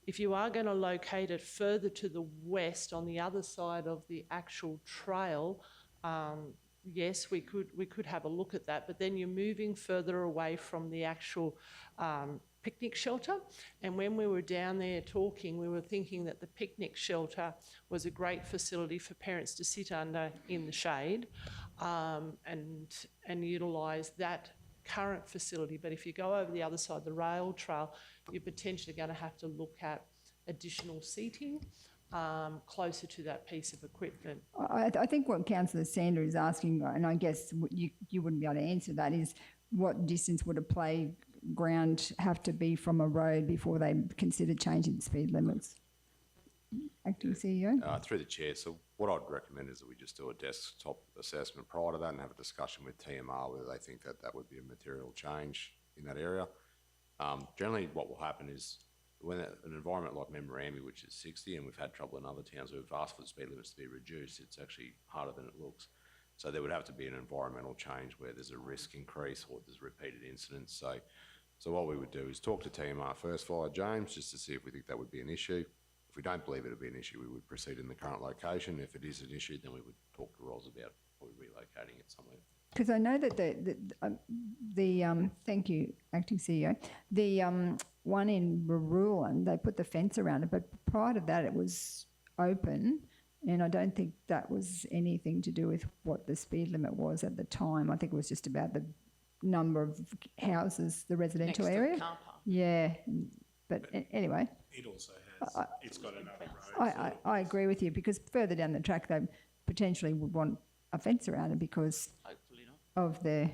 If you are going to locate it further to the west on the other side of the actual trail, yes, we could have a look at that, but then you're moving further away from the actual picnic shelter. And when we were down there talking, we were thinking that the picnic shelter was a great facility for parents to sit under in the shade and utilise that current facility. But if you go over the other side, the rail trail, you're potentially going to have to look at additional seating closer to that piece of equipment. I think what Councillor Sanders is asking, and I guess you wouldn't be able to answer that, is what distance would a playground have to be from a road before they consider changing the speed limits? Acting CEO? Through the chair, so what I'd recommend is that we just do a desktop assessment prior to that and have a discussion with TMR whether they think that would be a material change in that area. Generally what will happen is when an environment like Memorandum, which is 60, and we've had trouble in other towns who've asked for the speed limits to be reduced, it's actually harder than it looks. So there would have to be an environmental change where there's a risk increase or there's repeated incidents. So what we would do is talk to TMR first via James, just to see if we think that would be an issue. If we don't believe it would be an issue, we would proceed in the current location. If it is an issue, then we would talk to Ros about probably relocating it somewhere. Because I know that the thank you, Acting CEO, the one in Rurulan, they put the fence around it, but prior to that it was open, and I don't think that was anything to do with what the speed limit was at the time. I think it was just about the number of houses, the residential Next to the area. car park. Yeah, but anyway. It also has, it's got another road. I agree with you, because further down the track they potentially would want a fence around it because Hopefully not. of the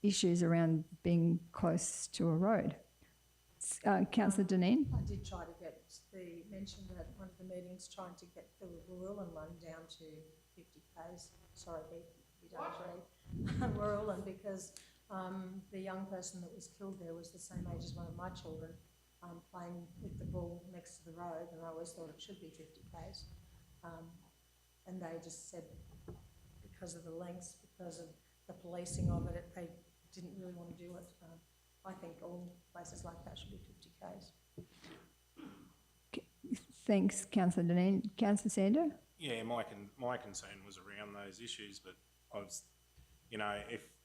issues around being close to a road. Councillor Dineen? I did try to get mentioned at one of the meetings, trying to get the Rurulan one down to 50 k's. Sorry, you don't agree. Rurulan, because the young person that was killed there was the same age as one of my children, playing with the ball next to the road, and I always thought it should be 50 k's. And they just said because of the lengths, because of the policing of it, they didn't really want to do it. I think all places like that should be 50 k's. Thanks, Councillor Dineen. Councillor Sander? Yeah, my concern was around those issues, but I was, you know,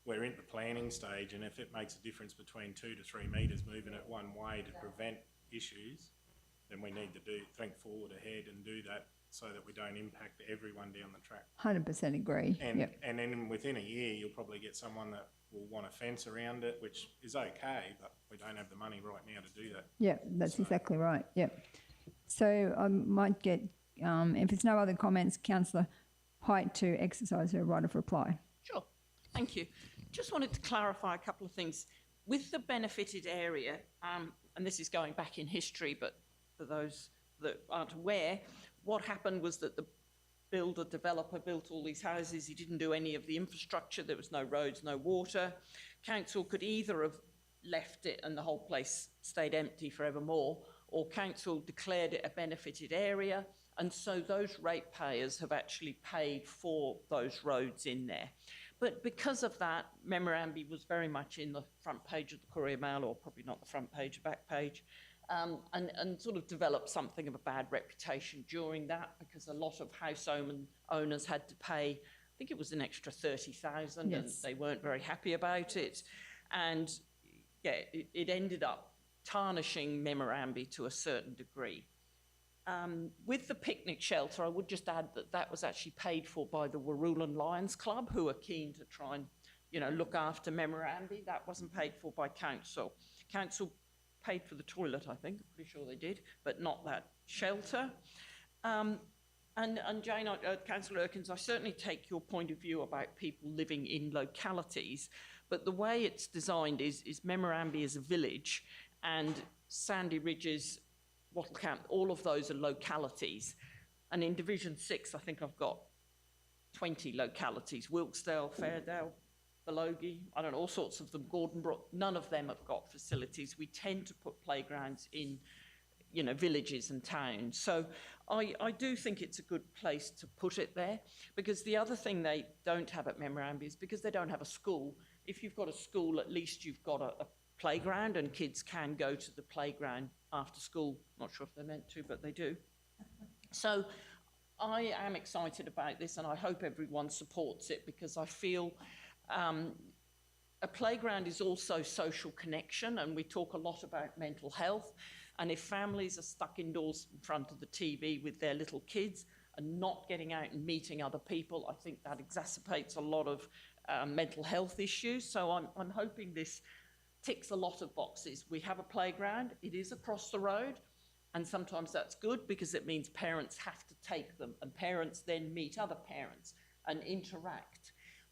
we're in the planning stage, and if it makes a difference between 2 to 3 metres moving it one way to prevent issues, then we need to think forward ahead and do that so that we don't impact everyone down the track. 100% agree. And, Yep. and then within a year, you'll probably get someone that will want a fence around it, which is okay, but we don't have the money right now to do that. Yeah, that's exactly right. Yep. So I might get, if there's no other comments, Councillor Height to exercise her right of reply. Sure, thank you. Just wanted to clarify a couple of things. With the benefited area, and this is going back in history, but for those that aren't aware, what happened was that the developer built all these houses. He didn't do any of the infrastructure. There was no roads, no water. Council could either have left it and the whole place stayed empty forevermore, or council declared it a benefited area. And so those ratepayers have actually paid for those roads in there. But because of that, Memorandum was very much in the front page of the Courier Mail, or probably not the front page, back page, and sort of developed something of a bad reputation during that, because a lot of house owners had to pay, I think it was an extra 30,000, Yes. and they weren't very happy about it. And yeah, it ended up tarnishing Memorandum to a certain degree. With the picnic shelter, I would just add that that was actually paid for by the Warrulan Lions Club, who are keen to try and, look after Memorandum. That wasn't paid for by council. Council paid for the toilet, I think, I'm pretty sure they did, but not that shelter. And Jane, Councillor Erkins, I certainly take your point of view about people living in localities, but the way it's designed is Memorandum is a village, and Sandy Ridges, Wattle Camp, all of those are localities. And in Division 6, I think I've got 20 localities: Wilkesdale, Fairdale, Belogie, I don't know, all sorts of them, Gordon Brook. None of them have got facilities. We tend to put playgrounds in, villages and towns. So I do think it's a good place to put it there, because the other thing they don't have at Memorandum is because they don't have a school. If you've got a school, at least you've got a playground, and kids can go to the playground after school. Not sure if they're meant to, but they do. So I am excited about this, and I hope everyone supports it, because I feel a playground is also social connection, and we talk a lot about mental health. And if families are stuck indoors in front of the TV with their little kids and not getting out and meeting other people, I think that exacerbates a lot of mental health issues. So I'm hoping this ticks a lot of boxes. We have a playground, it is across the road, and sometimes that's good because it means parents have to take them, and parents then meet other parents and interact.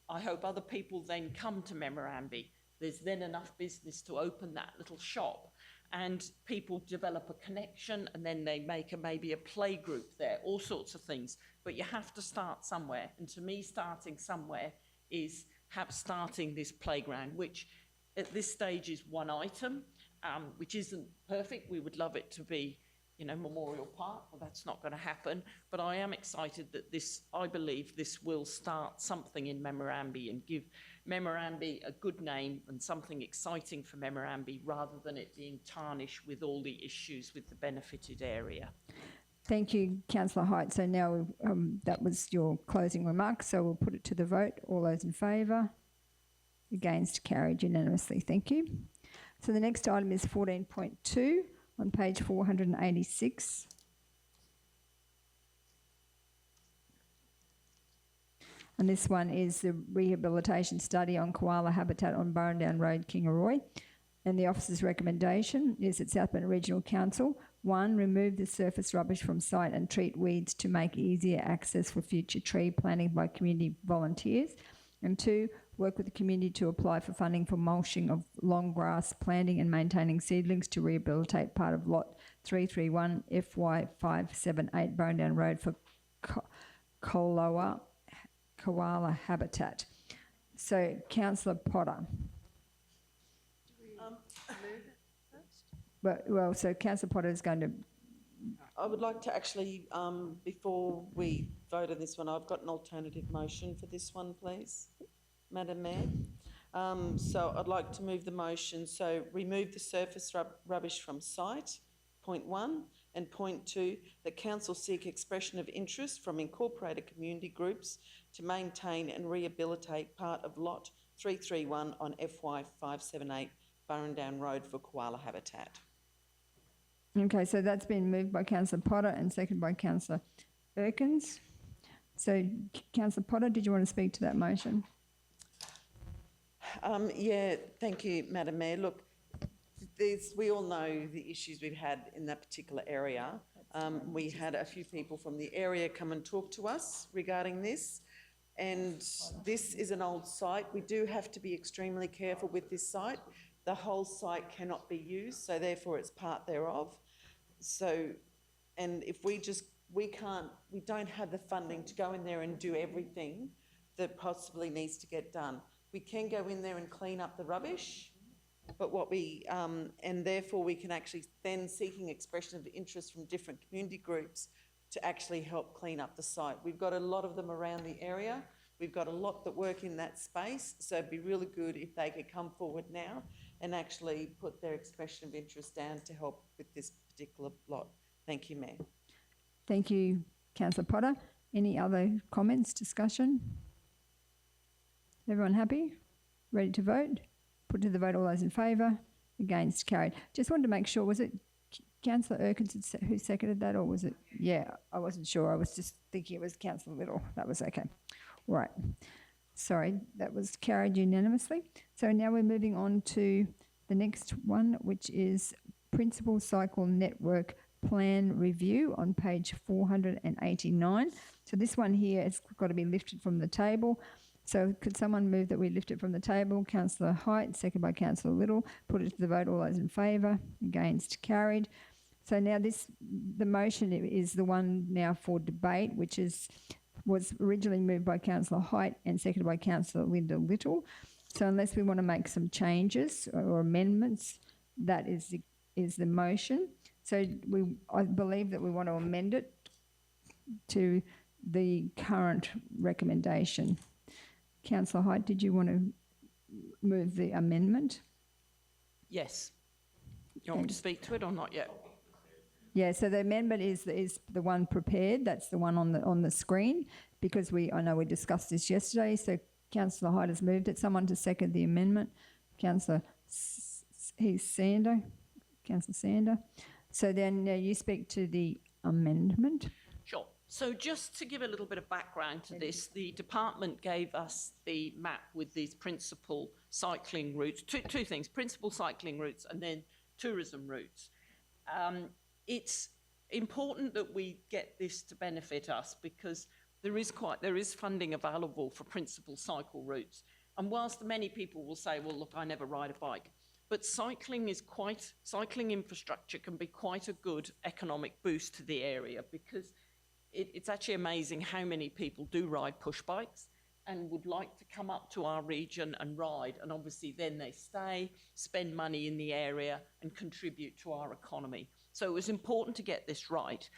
I hope other people then come to Memorandum. There's then enough business to open that little shop, and people develop a connection, and then they make maybe a play group there, all sorts of things. But you have to start somewhere, and to me, starting somewhere is starting this playground, which at this stage is one item, which isn't perfect. We would love it to be, Memorial Park. Well, that's not going to happen. But I am excited that I believe this will start something in Memorandum and give Memorandum a good name and something exciting for Memorandum, rather than it being tarnished with all the issues with the benefited area. Thank you, Councillor Height. So now that was your closing remarks, so we'll put it to the vote. All those in favour? Against? Carried unanimously. Thank you. So the next item is 14.2 on page 486. And this one is the rehabilitation study on koala habitat on Burrendown Road, Kingaroy. And the officer's recommendation is that South Bend Regional Council, 1, remove the surface rubbish from site and treat weeds to make easier access for future tree planting by community volunteers. And 2, work with the community to apply for funding for mulching of long grass, planting and maintaining seedlings to rehabilitate part of lot 331 FY 578 Burrendown Road for koala habitat. So, Councillor Potter. Well, so Councillor Potter is going to... I would like to actually, before we vote on this one, I've got an alternative motion for this one, please, Madam Mayor. So I'd like to move the motion. So remove the surface rubbish from site, point 1, and point 2, that council seek expression of interest from incorporated community groups to maintain and rehabilitate part of lot 331 on FY 578 Burrendown Road for koala habitat. Okay, so that's been moved by councillor Potter and seconded by councillor Erkins. So, councillor Potter, did you want to speak to that motion? Yeah, thank you, Madam Mayor. Look, we all know the issues we've had in that particular area. We had a few people from the area come and talk to us regarding this, and this is an old site. We do have to be extremely careful with this site. The whole site cannot be used, so therefore it's part thereof. So, and if we don't have the funding to go in there and do everything that possibly needs to get done. We can go in there and clean up the rubbish, but and therefore we can actually then seeking expression of interest from different community groups to actually help clean up the site. We've got a lot of them around the area. We've got a lot that work in that space, so it'd be really good if they could come forward now and actually put their expression of interest down to help with this particular lot. Thank you, Mayor. Thank you, councillor Potter. Any other comments, discussion? Everyone happy? Ready to vote? Put to the vote all those in favour. Against, carried. Just wanted to make sure, was it councillor Erkins who seconded that, or was it? Yeah, I wasn't sure. I was just thinking it was councillor Little. That was okay. Right. Sorry, that was carried unanimously. So now we're moving on to the next one, which is Principal Cycle Network Plan Review on page 489. So this one here has got to be lifted from the table. So could someone move that we lift it from the table? Councillor Height, second by Councillor Little. Put it to the vote. All those in favour? Against? Carried. So now the motion is the one now for debate, which was originally moved by Councillor Height and seconded by Councillor Linda Little. So unless we want to make some changes or amendments, that is the motion. So I believe that we want to amend it to the current recommendation. Councillor Height, did you want to move the amendment? Yes. You want me to speak to it or not yet? Yeah, so the amendment is the one prepared. That's the one on the screen, because I know we discussed this yesterday. So Councillor Hyde has moved it. Someone to second the amendment. Councillor Sander. Councillor Sander. So then you speak to the amendment. Sure. So just to give a little bit of background to this, the department gave us the map with these principal cycling routes, two things, principal cycling routes and then tourism routes. It's important that we get this to benefit us because there is funding available for principal cycle routes. And whilst many people will say, well, look, I never ride a bike, but cycling infrastructure can be quite a good economic boost to the area because it's actually amazing how many people do ride push bikes and would like to come up to our region and ride. And obviously then they stay, spend money in the area and contribute to our economy. So it was important to get this right.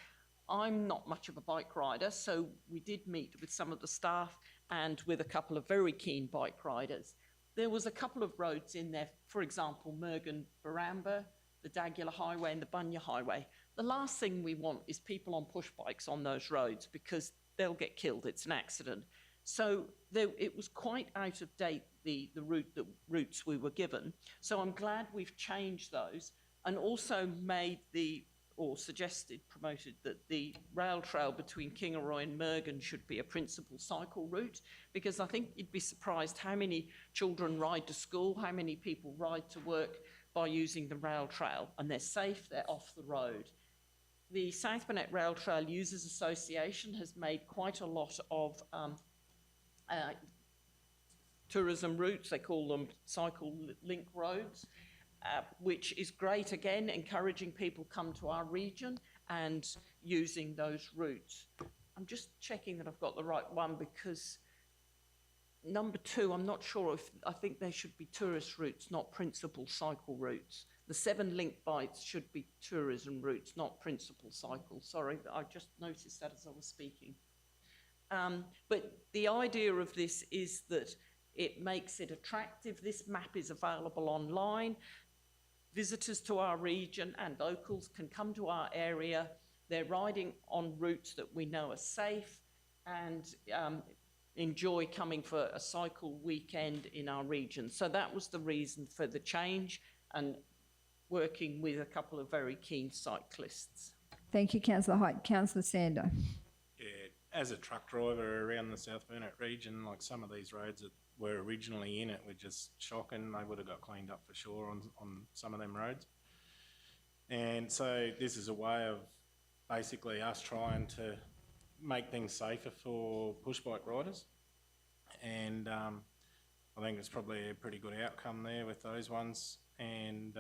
I'm not much of a bike rider, so we did meet with some of the staff and with a couple of very keen bike riders. There was a couple of roads in there, for example, Mergen-Baramba, the Dagula Highway and the Bunya Highway. The last thing we want is people on push bikes on those roads because they'll get killed. It's an accident. So it was quite out of date, the routes we were given. So I'm glad we've changed those and also promoted that the rail trail between Kingaroy and Mergen should be a principal cycle route, because I think you'd be surprised how many children ride to school, how many people ride to work by using the rail trail, and they're safe, they're off the road. The South Burnett Rail Trail Users Association has made quite a lot of tourism routes, they call them cycle link roads, which is great, again, encouraging people come to our region and using those routes. I'm just checking that I've got the right one because number 2, I'm not sure I think they should be tourist routes, not principal cycle routes. The 7 link bites should be tourism routes, not principal cycle. Sorry, I just noticed that as I was speaking. But the idea of this is that it makes it attractive. This map is available online. Visitors to our region and locals can come to our area. They're riding on routes that we know are safe, and enjoy coming for a cycle weekend in our region. So that was the reason for the change, and working with a couple of very keen cyclists. Thank you, Councillor Height. Councillor Sander. Yeah, as a truck driver around the South Burnett region, like some of these roads that were originally in it were just shocking. They would have got cleaned up for sure on some of them roads. And so this is a way of basically us trying to make things safer for push bike riders. And I think it's probably a pretty good outcome there with those ones. And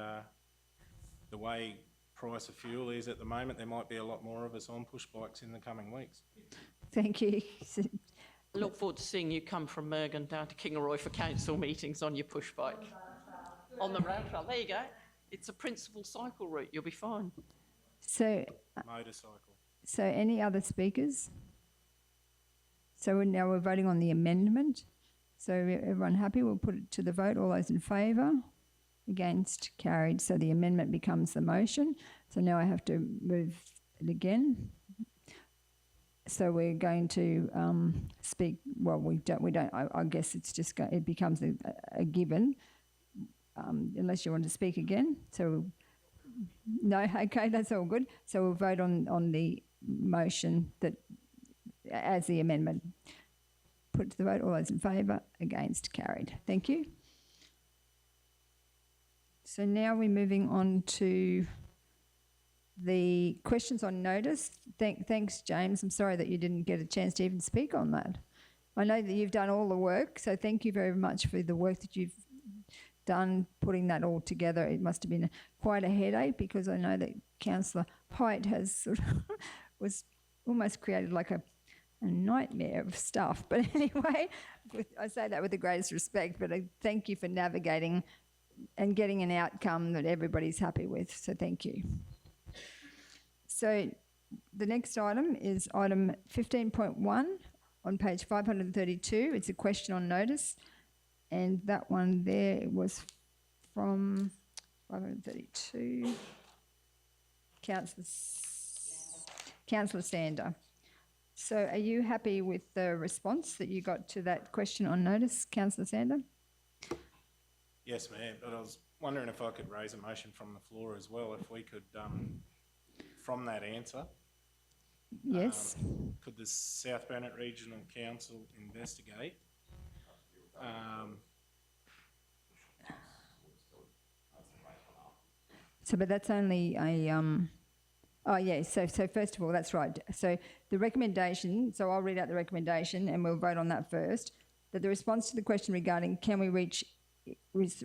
the way price of fuel is at the moment, there might be a lot more of us on push bikes in the coming weeks. Thank you. I look forward to seeing you come from Mergen down to Kingaroy for council meetings on your push bike. On the rail trail, there you go. It's a principal cycle route, you'll be fine. So, Motorcycle. so any other speakers? So now we're voting on the amendment. So everyone happy? We'll put it to the vote. All those in favour? Against? Carried. So the amendment becomes the motion. So now I have to move it again. So we're going to speak. Well, we don't. I guess it's just it becomes a given, unless you want to speak again. So no, okay, that's all good. So we'll vote on the motion that as the amendment. Put to the vote. All those in favour? Against? Carried. Thank you. So now we're moving on to the questions on notice. Thanks, James. I'm sorry that you didn't get a chance to even speak on that. I know that you've done all the work, so thank you very much for the work that you've done putting that all together. It must have been quite a headache, because I know that Councillor Height has sort of was almost created like a nightmare of stuff. But anyway, I say that with the greatest respect, but I thank you for navigating and getting an outcome that everybody's happy with. So thank you. So the next item is item 15.1 on page 532. It's a question on notice. And that one there was from 532. Councillor Sander. So are you happy with the response that you got to that question on notice, Councillor Sander? Yes, ma'am, but I was wondering if I could raise a motion from the floor as well, if we could, from that answer. Yes. Could the South Burnett Regional Council investigate So, but that's only a, oh yeah, so first of all, that's right. So the recommendation, so I'll read out the recommendation and we'll vote on that first, that the response to the question regarding can we reach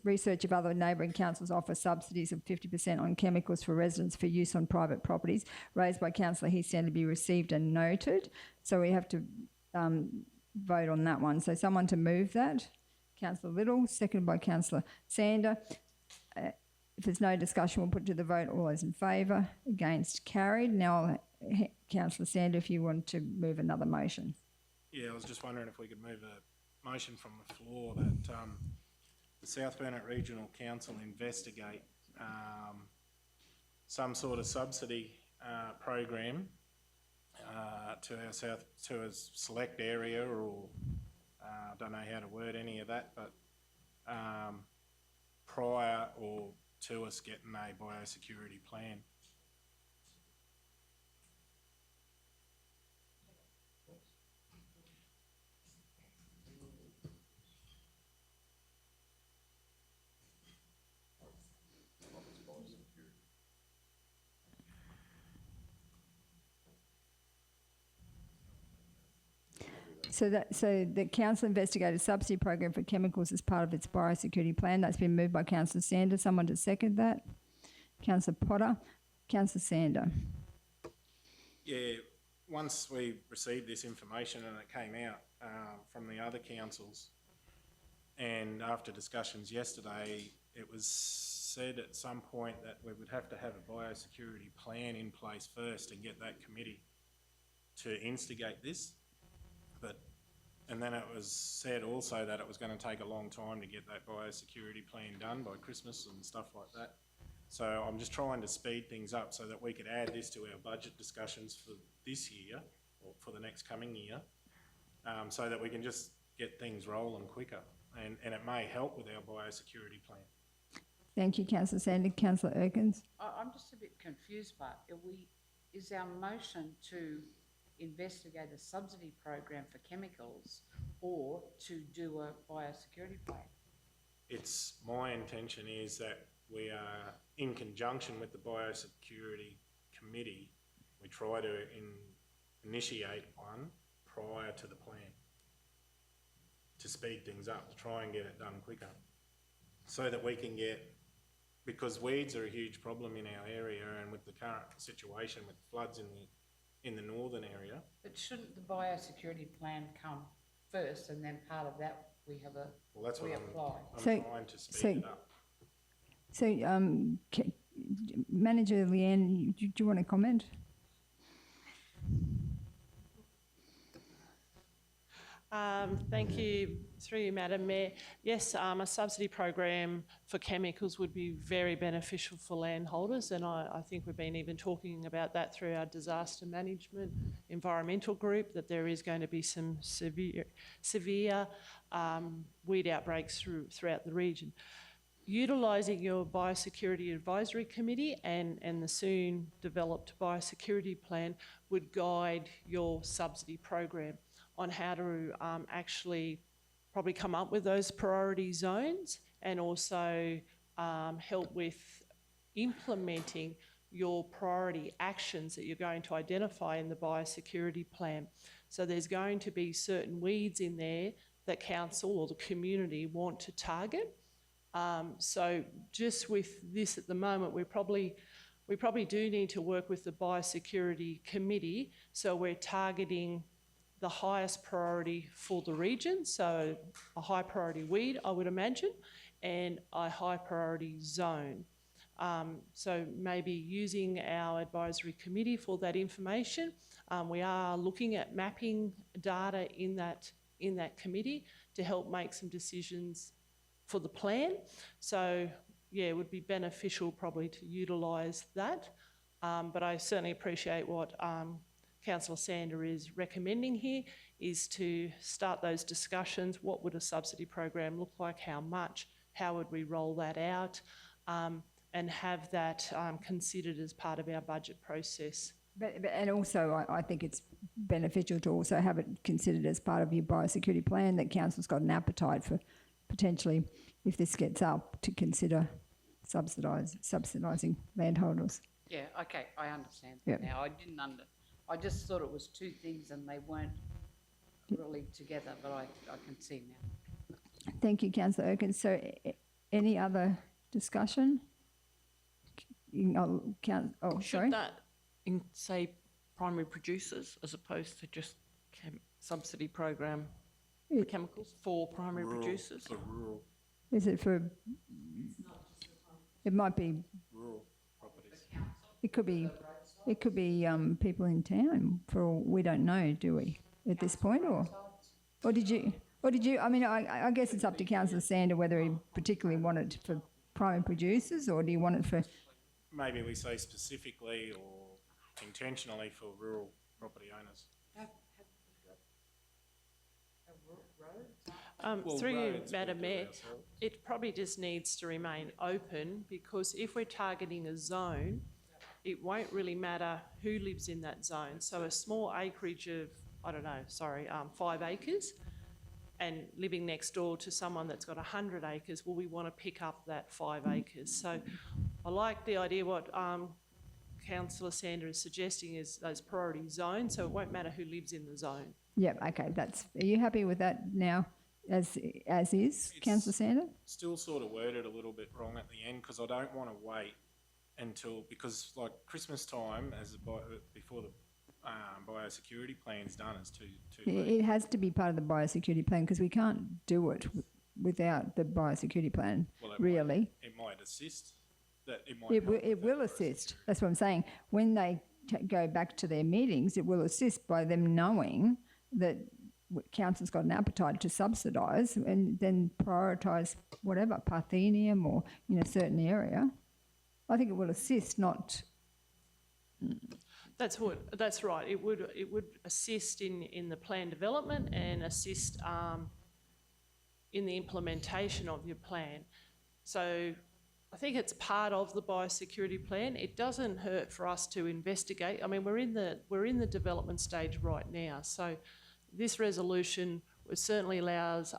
research if other neighbouring councils offer subsidies of 50% on chemicals for residents for use on private properties, raised by Councillor Heath to be received and noted. So we have to vote on that one. So someone to move that. Councillor Little, seconded by Councillor Sander. If there's no discussion, we'll put it to the vote. All those in favour? Against? Carried. Now, Councillor Sander, if you want to move another motion. Yeah, I was just wondering if we could move a motion from the floor that the South Burnett Regional Council investigate some sort of subsidy program to a select area, or I don't know how to word any of that, but prior or to us getting a biosecurity plan. So the council investigated a subsidy program for chemicals as part of its biosecurity plan. That's been moved by Councillor Sander. Someone to second that? Councillor Potter. Councillor Sander. Yeah, once we received this information and it came out from the other councils, and after discussions yesterday, it was said at some point that we would have to have a biosecurity plan in place first and get that committee to instigate this. And then it was said also that it was going to take a long time to get that biosecurity plan done by Christmas and stuff like that. So I'm just trying to speed things up so that we could add this to our budget discussions for this year, or for the next coming year, so that we can just get things rolling quicker. And it may help with our biosecurity plan. Thank you, Councillor Sander. Councillor Erkins. I'm just a bit confused, but is our motion to investigate a subsidy program for chemicals or to do a biosecurity plan? It's my intention is that we are in conjunction with the biosecurity committee. We try to initiate one prior to the plan to speed things up, to try and get it done quicker, so that we can get, because weeds are a huge problem in our area, and with the current situation with floods in the northern area. But shouldn't the biosecurity plan come first, and then part of that we have a Well, that's what apply? I'm So- trying to speed it up. So, Manager Leanne, do you want to comment? Thank you, through you, Madam Mayor. Yes, a subsidy program for chemicals would be very beneficial for landholders, and I think we've been even talking about that through our disaster management environmental group, that there is going to be some severe weed outbreaks throughout the region. Utilising your Biosecurity Advisory Committee and the soon developed biosecurity plan would guide your subsidy program on how to actually probably come up with those priority zones, and also help with implementing your priority actions that you're going to identify in the biosecurity plan. So there's going to be certain weeds in there that council or the community want to target. So just with this at the moment, we probably do need to work with the biosecurity committee, so we're targeting the highest priority for the region, so a high priority weed, I would imagine, and a high priority zone. So maybe using our advisory committee for that information. We are looking at mapping data in that committee to help make some decisions for the plan. So yeah, it would be beneficial probably to utilise that. But I certainly appreciate what Councillor Sander is recommending here, is to start those discussions. What would a subsidy program look like? How much? How would we roll that out? And have that considered as part of our budget process. And also, I think it's beneficial to also have it considered as part of your biosecurity plan, that council's got an appetite for potentially, if this gets up, to consider subsidising landholders. Yeah, okay, I understand Yep. now. I just thought it was two things and they weren't really together, but I can see now. Thank you, Councillor Erkins. So, any other discussion? Sorry. Should that say primary producers as opposed to just subsidy program for chemicals for primary producers? For rural Is it for? It might be. rural properties. It could be. It could be people in town. For all we don't know, do we? At this point, or did you? I mean, I guess it's up to Councillor Sander whether he particularly wanted it for primary producers, or do you want it for? Maybe we say specifically or intentionally for rural property owners. Well, Through you, roads, Madam we do Mayor, ourselves. it probably just needs to remain open, because if we're targeting a zone, it won't really matter who lives in that zone. So a small acreage of, 5 acres, and living next door to someone that's got 100 acres, well, we want to pick up that 5 acres. So I like the idea what Councillor Sander is suggesting is those priority zones, so it won't matter who lives in the zone. Yep. Okay. Are you happy with that now, as is, Councillor Sander? Still sort of worded a little bit wrong at the end, because I don't want to wait until, because like Christmas time, before the biosecurity plan's done, is too late. It has to be part of the biosecurity plan, because we can't do it without the biosecurity plan. Well, really, it might assist. it will assist. That's what I'm saying. When they go back to their meetings, it will assist by them knowing that council's got an appetite to subsidise and then prioritise whatever, Parthenium or in a certain area. I think it will assist, not... That's right. It would assist in the plan development and assist in the implementation of your plan. So I think it's part of the biosecurity plan. It doesn't hurt for us to investigate. I mean, we're in the development stage right now. So this resolution certainly allows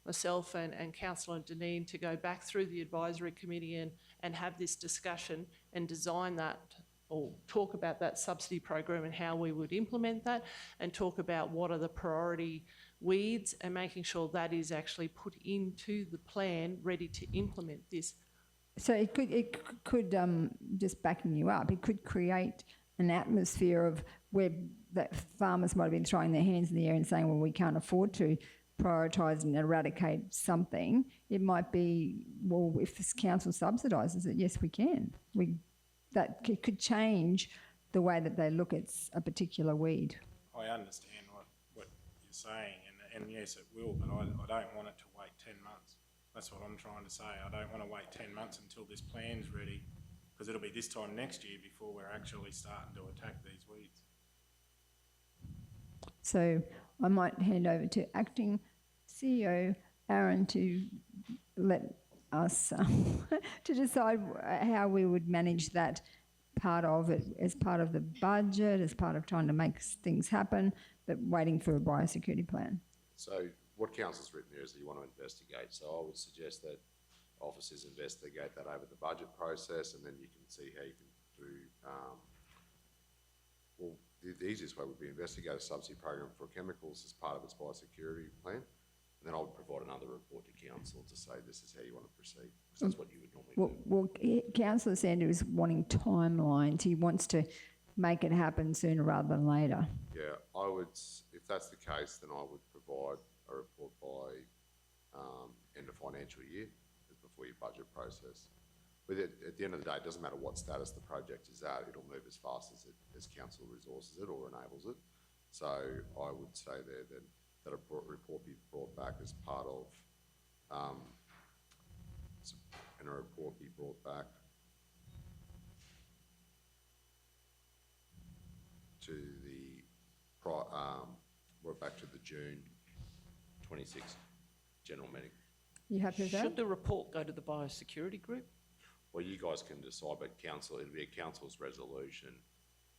myself and Councillor Deneen to go back through the advisory committee and have this discussion and design that, or talk about that subsidy program and how we would implement that, and talk about what are the priority weeds and making sure that is actually put into the plan ready to implement this. So it could just backing you up, it could create an atmosphere of where that farmers might have been throwing their hands in the air and saying, well, we can't afford to prioritise and eradicate something. It might be, well, if this council subsidises it, yes, we can. That could change the way that they look at a particular weed. I understand what you're saying, and yes, it will, but I don't want it to wait 10 months. That's what I'm trying to say. I don't want to wait 10 months until this plan's ready, because it'll be this time next year before we're actually starting to attack these weeds. So I might hand over to Acting CEO Aaron to let us to decide how we would manage that part of it, as part of the budget, as part of trying to make things happen, but waiting for a biosecurity plan. So what council's written here is that you want to investigate. So I would suggest that officers investigate that over the budget process, and then you can see how you can do, well, the easiest way would be investigate a subsidy program for chemicals as part of its biosecurity plan. And then I would provide another report to council to say this is how you want to proceed, because that's what you would normally do. Well, Councillor Sanders is wanting timelines. He wants to make it happen sooner rather than later. Yeah, I would, if that's the case, then I would provide a report by end of financial year, before your budget process. But at the end of the day, it doesn't matter what status the project is at, it'll move as fast as council resources it or enables it. So I would say there that a report be brought back as part of, and a report be brought back to the June 26th general meeting. You happy with that? Should the report go to the biosecurity group? Well, you guys can decide, but council, it'll be a council's resolution.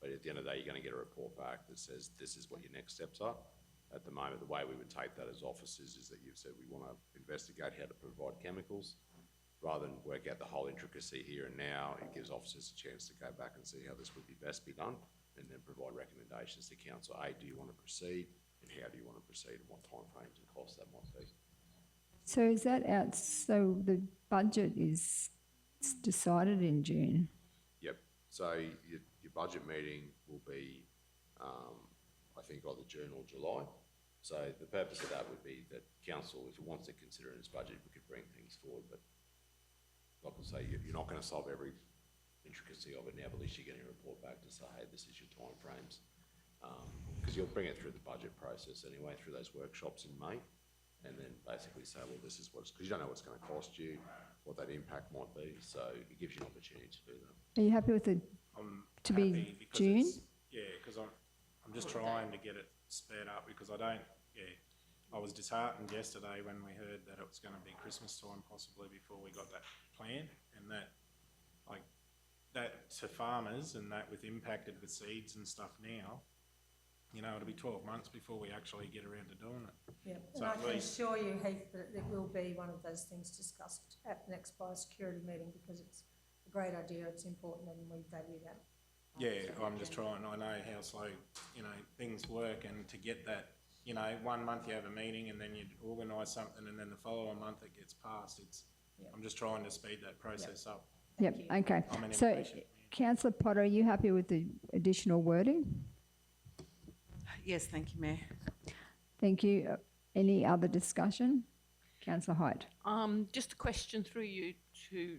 But at the end of the day, you're going to get a report back that says this is what your next steps are. At the moment, the way we would take that as officers is that you've said we want to investigate how to provide chemicals. Rather than work out the whole intricacy here and now, it gives officers a chance to go back and see how this would be best be done, and then provide recommendations to council. A, do you want to proceed, and how do you want to proceed, and what timeframes and costs that might be. So is that out? So the budget is decided in June? Yep. So your budget meeting will be, I think, either June or July. So the purpose of that would be that council, if it wants to consider in its budget, we could bring things forward. But like I say, you're not going to solve every intricacy of it now, but at least you're getting a report back to say, hey, this is your timeframes. Because you'll bring it through the budget process anyway, through those workshops in May. And then basically say, well, this is what it's, because you don't know what's going to cost you, what that impact might be. So it gives you an opportunity to do that. Are you happy with it to be June? Yeah, because I'm just trying to get it sped up, because I was disheartened yesterday when we heard that it was going to be Christmas time possibly before we got that plan, and that to farmers, and that with impacted with seeds and stuff now, you know, it'll be 12 months before we actually get around to doing it. Yeah, So and I at can least- assure you, Heath, that it will be one of those things discussed at the next biosecurity meeting, because it's a great idea, it's important, and we value that. Yeah, I'm just trying, I know how slow, you know, things work, and to get that, you know, 1 month you have a meeting and then you organise something and then the following month it gets passed. I'm just trying to speed that process up. Yep, okay. I'm an So, impatient man. Councillor Potter, are you happy with the additional wording? Yes, thank you, Mayor. Thank you. Any other discussion? Councillor Hyde. Just a question through you to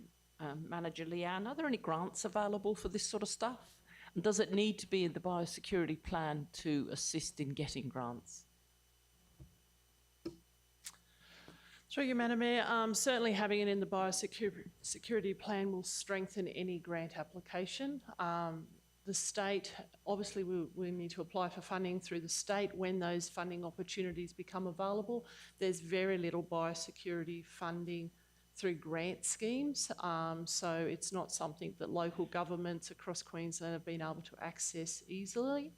Manager Leanne. Are there any grants available for this sort of stuff? And does it need to be in the biosecurity plan to assist in getting grants? Through you, Madam Mayor, certainly having it in the biosecurity plan will strengthen any grant application. the state, obviously we need to apply for funding through the state when those funding opportunities become available. There's very little biosecurity funding through grant schemes, so it's not something that local governments across Queensland have been able to access easily.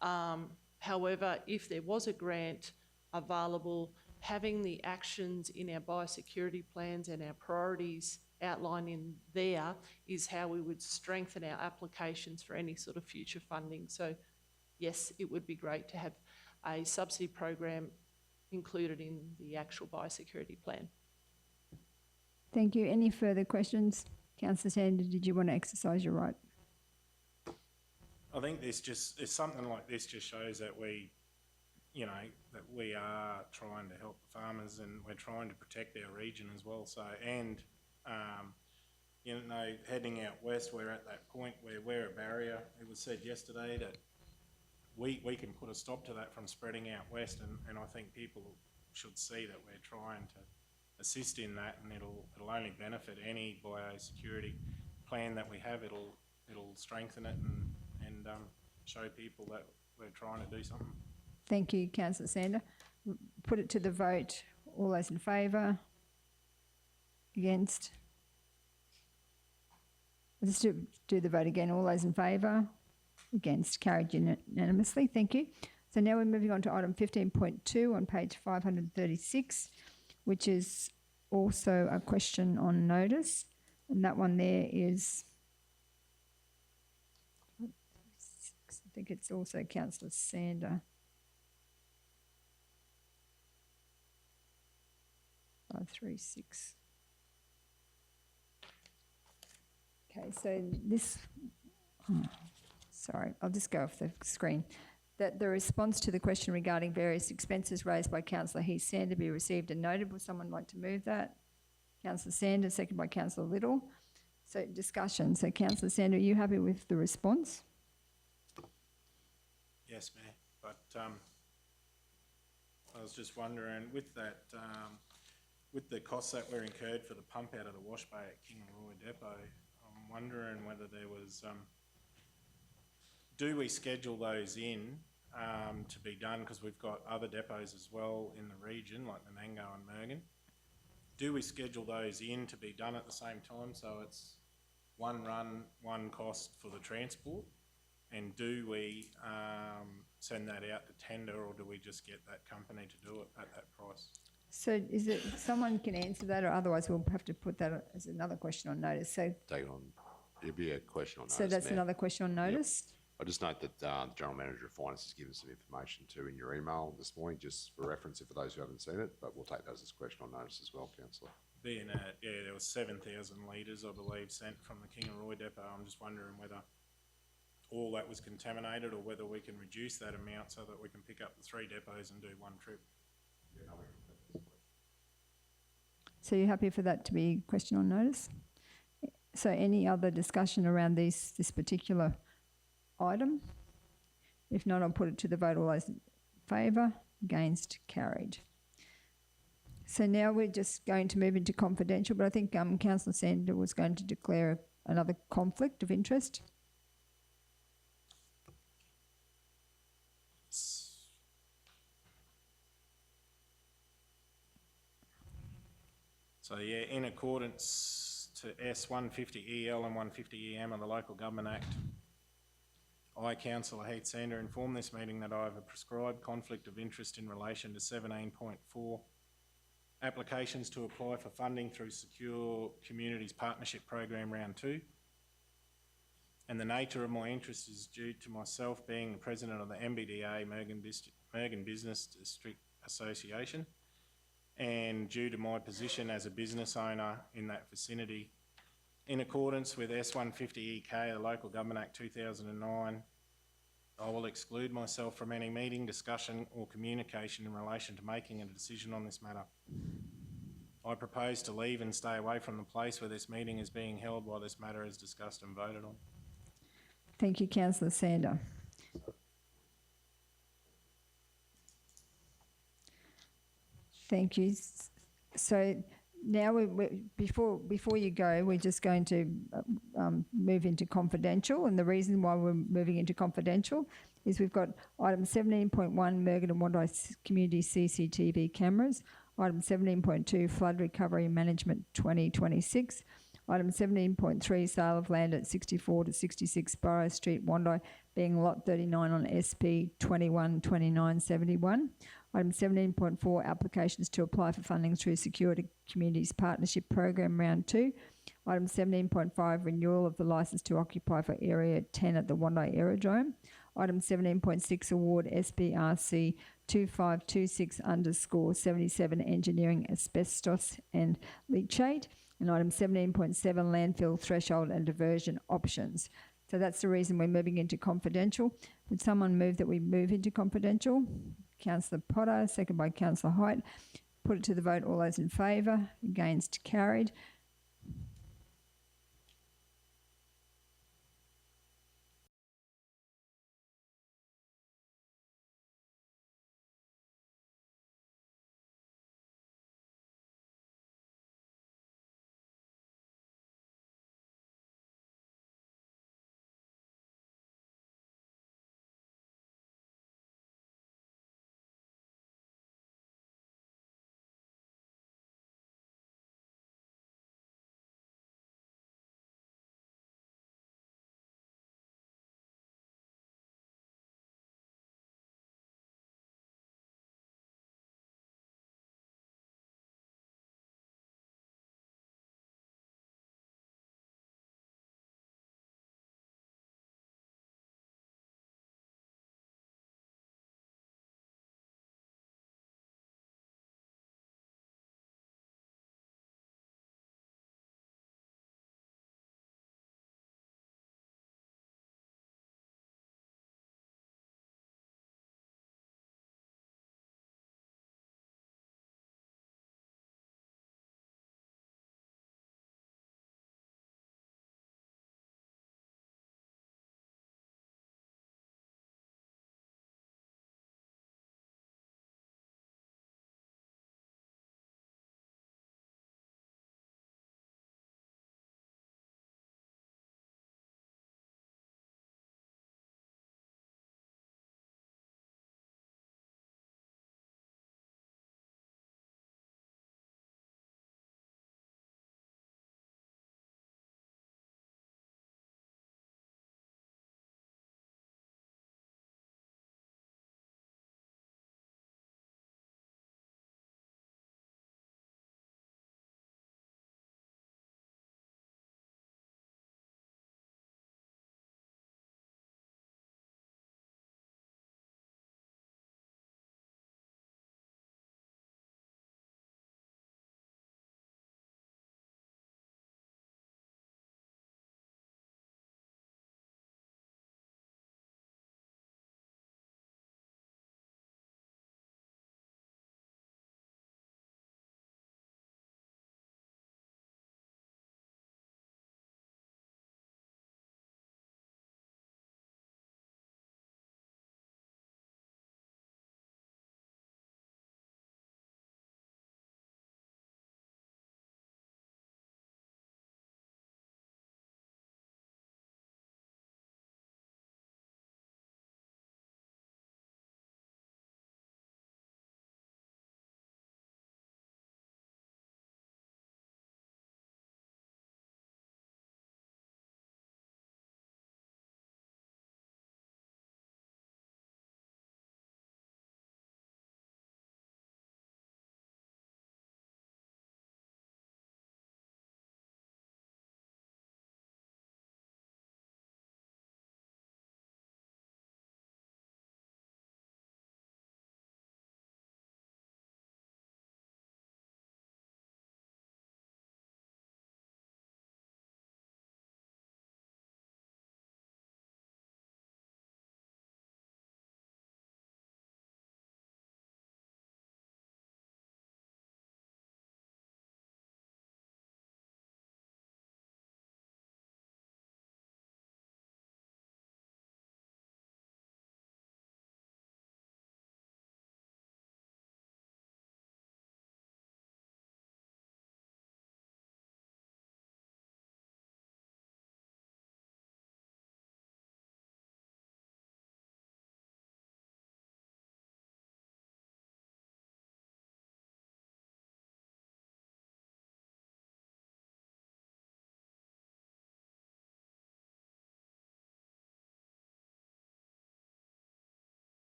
However, if there was a grant available, having the actions in our biosecurity plans and our priorities outlined in there is how we would strengthen our applications for any sort of future funding. So yes, it would be great to have a subsidy program included in the actual biosecurity plan. Thank you. Any further questions? Councillor Sanders, did you want to exercise your right? I think something like this just shows that we are trying to help the farmers and we're trying to protect our region as well. So, and, heading out west, we're at that point where we're a barrier. It was said yesterday that we can put a stop to that from spreading out west, and I think people should see that we're trying to assist in that, and it'll only benefit any biosecurity plan that we have. It'll strengthen it and show people that we're trying to do something. Thank you, Councillor Sander. Put it to the vote. All those in favour? Against? Let's do the vote again. All those in favour? Against? Carried unanimously. Thank you. So now we're moving on to item 15.2 on page 536, which is also a question on notice. And that one there is, I think it's also Councillor Sander. 536. Okay, so this, sorry, I'll just go off the screen. That the response to the question regarding various expenses raised by Councillor Heath Sander be received and noted. Would someone like to move that? Councillor Sander, second by Councillor Little. So discussion. So Councillor Sander, are you happy with the response? Yes, Mayor, but I was just wondering with that, with the costs that were incurred for the pump out of the wash bay at Kingaroy Depot, I'm wondering whether there was, do we schedule those in to be done, because we've got other depots as well in the region, like Menango and Mergen. Do we schedule those in to be done at the same time, so it's one run, one cost for the transport? And do we send that out to tender, or do we just get that company to do it at that price? So is it, someone can answer that, or otherwise we'll have to put that as another question on notice. So Take it on. It'll be a question on notice. So that's Mayor. another question on notice? Yep. I just note that the General Manager of Finance has given some information too in your email this morning, just for reference for those who haven't seen it, but we'll take those as a question on notice as well, Councillor. Being there was 7,000 litres, I believe, sent from the Kingaroy Depot. I'm just wondering whether all that was contaminated or whether we can reduce that amount so that we can pick up the 3 depots and do one trip. So you're happy for that to be a question on notice? So any other discussion around this particular item? If not, I'll put it to the vote. All those in favour? Against? Carried. So now we're just going to move into confidential, but I think Councillor Sander was going to declare another conflict of interest. So yeah, in accordance to S150EL and 150EM of the Local Government Act, I, Councillor Heath Sander, inform this meeting that I have a prescribed conflict of interest in relation to 17.4 applications to apply for funding through Secure Communities Partnership Program Round 2. And the nature of my interest is due to myself being the President of the MBDA Mergen Business District Association, and due to my position as a business owner in that vicinity. In accordance with S150EK, the Local Government Act 2009, I will exclude myself from any meeting, discussion or communication in relation to making a decision on this matter. I propose to leave and stay away from the place where this meeting is being held while this matter is discussed and voted on. Thank you, Councillor Sander. Thank you. So now before you go, we're just going to move into confidential. And the reason why we're moving into confidential is we've got item 17.1 Mergen and Wandai Community CCTV cameras, item 17.2 Flood Recovery Management 2026, item 17.3 sale of land at 64 to 66 Burrow Street, Wandai, being lot 39 on SP 212971. Item 17.4 applications to apply for funding through Security Communities Partnership Program Round 2. Item 17.5 renewal of the licence to occupy for Area 10 at the Wandai Aerodrome. Item 17.6 award SBRC 2526_77 engineering asbestos and leachate. And item 17.7 landfill threshold and diversion options. So that's the reason we're moving into confidential. Would someone move that we move into confidential? Councillor Potter, second by Councillor Height. Put it to the vote. All those in favour? Against? Carried.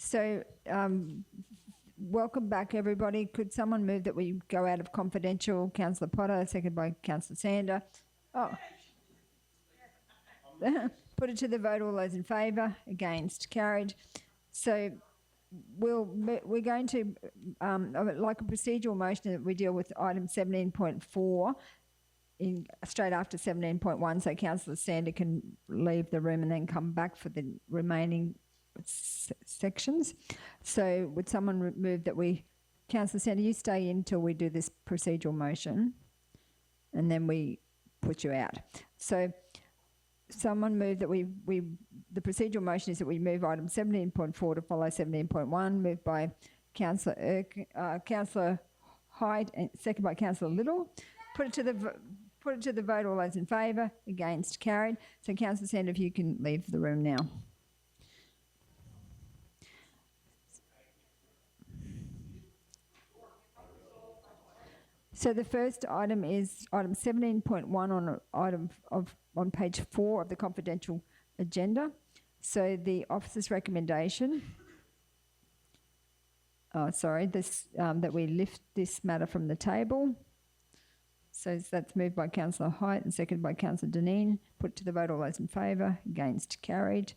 So, welcome back, everybody. Could someone move that we go out of confidential? Councillor Potter, seconded by Councillor Sander. Oh. Put it to the vote. All those in favour? Against? Carried. So we're going to, like a procedural motion, that we deal with item 17.4 straight after 17.1, so Councillor Sander can leave the room and then come back for the remaining sections. So would someone move that we, Councillor Sander, you stay in till we do this procedural motion and then we put you out. So someone move that the procedural motion is that we move item 17.4 to follow 17.1, moved by Councillor Hyde and second by Councillor Little. Put it to the vote. All those in favour? Against? Carried. So Councillor Sander, if you can leave the room now. So the first item is item 17.1 on page 4 of the confidential agenda. So the officer's recommendation, that we lift this matter from the table. So that's moved by Councillor Hyde and seconded by Councillor Dineen. Put to the vote. All those in favour? Against? Carried.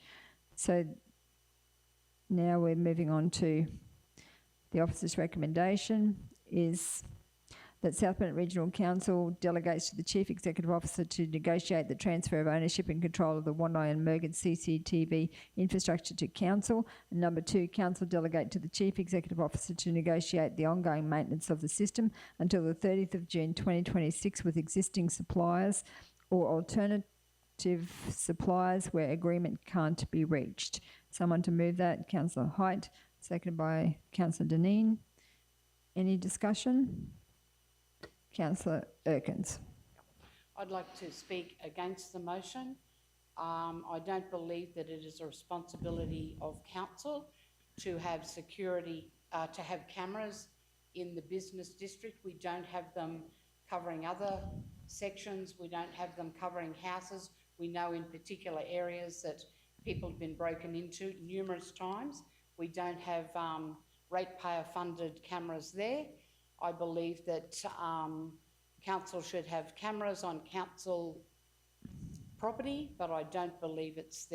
So now we're moving on to the officer's recommendation is that South Bennett Regional Council delegates to the Chief Executive Officer to negotiate the transfer of ownership and control of the Wandai and Mergen CCTV infrastructure to Council. And number 2, Council delegate to the Chief Executive Officer to negotiate the ongoing maintenance of the system until the 30th of June 2026 with existing suppliers or alternative suppliers where agreement can't be reached. Someone to move that? Councillor Hyde, seconded by Councillor Dineen. Any discussion? Councillor Erkins. I'd like to speak against the motion. I don't believe that it is a responsibility of council to have security, to have cameras in the business district. We don't have them covering other sections. We don't have them covering houses. We know in particular areas that people have been broken into numerous times. We don't have ratepayer funded cameras there. I believe that council should have cameras on council property, but I don't believe it's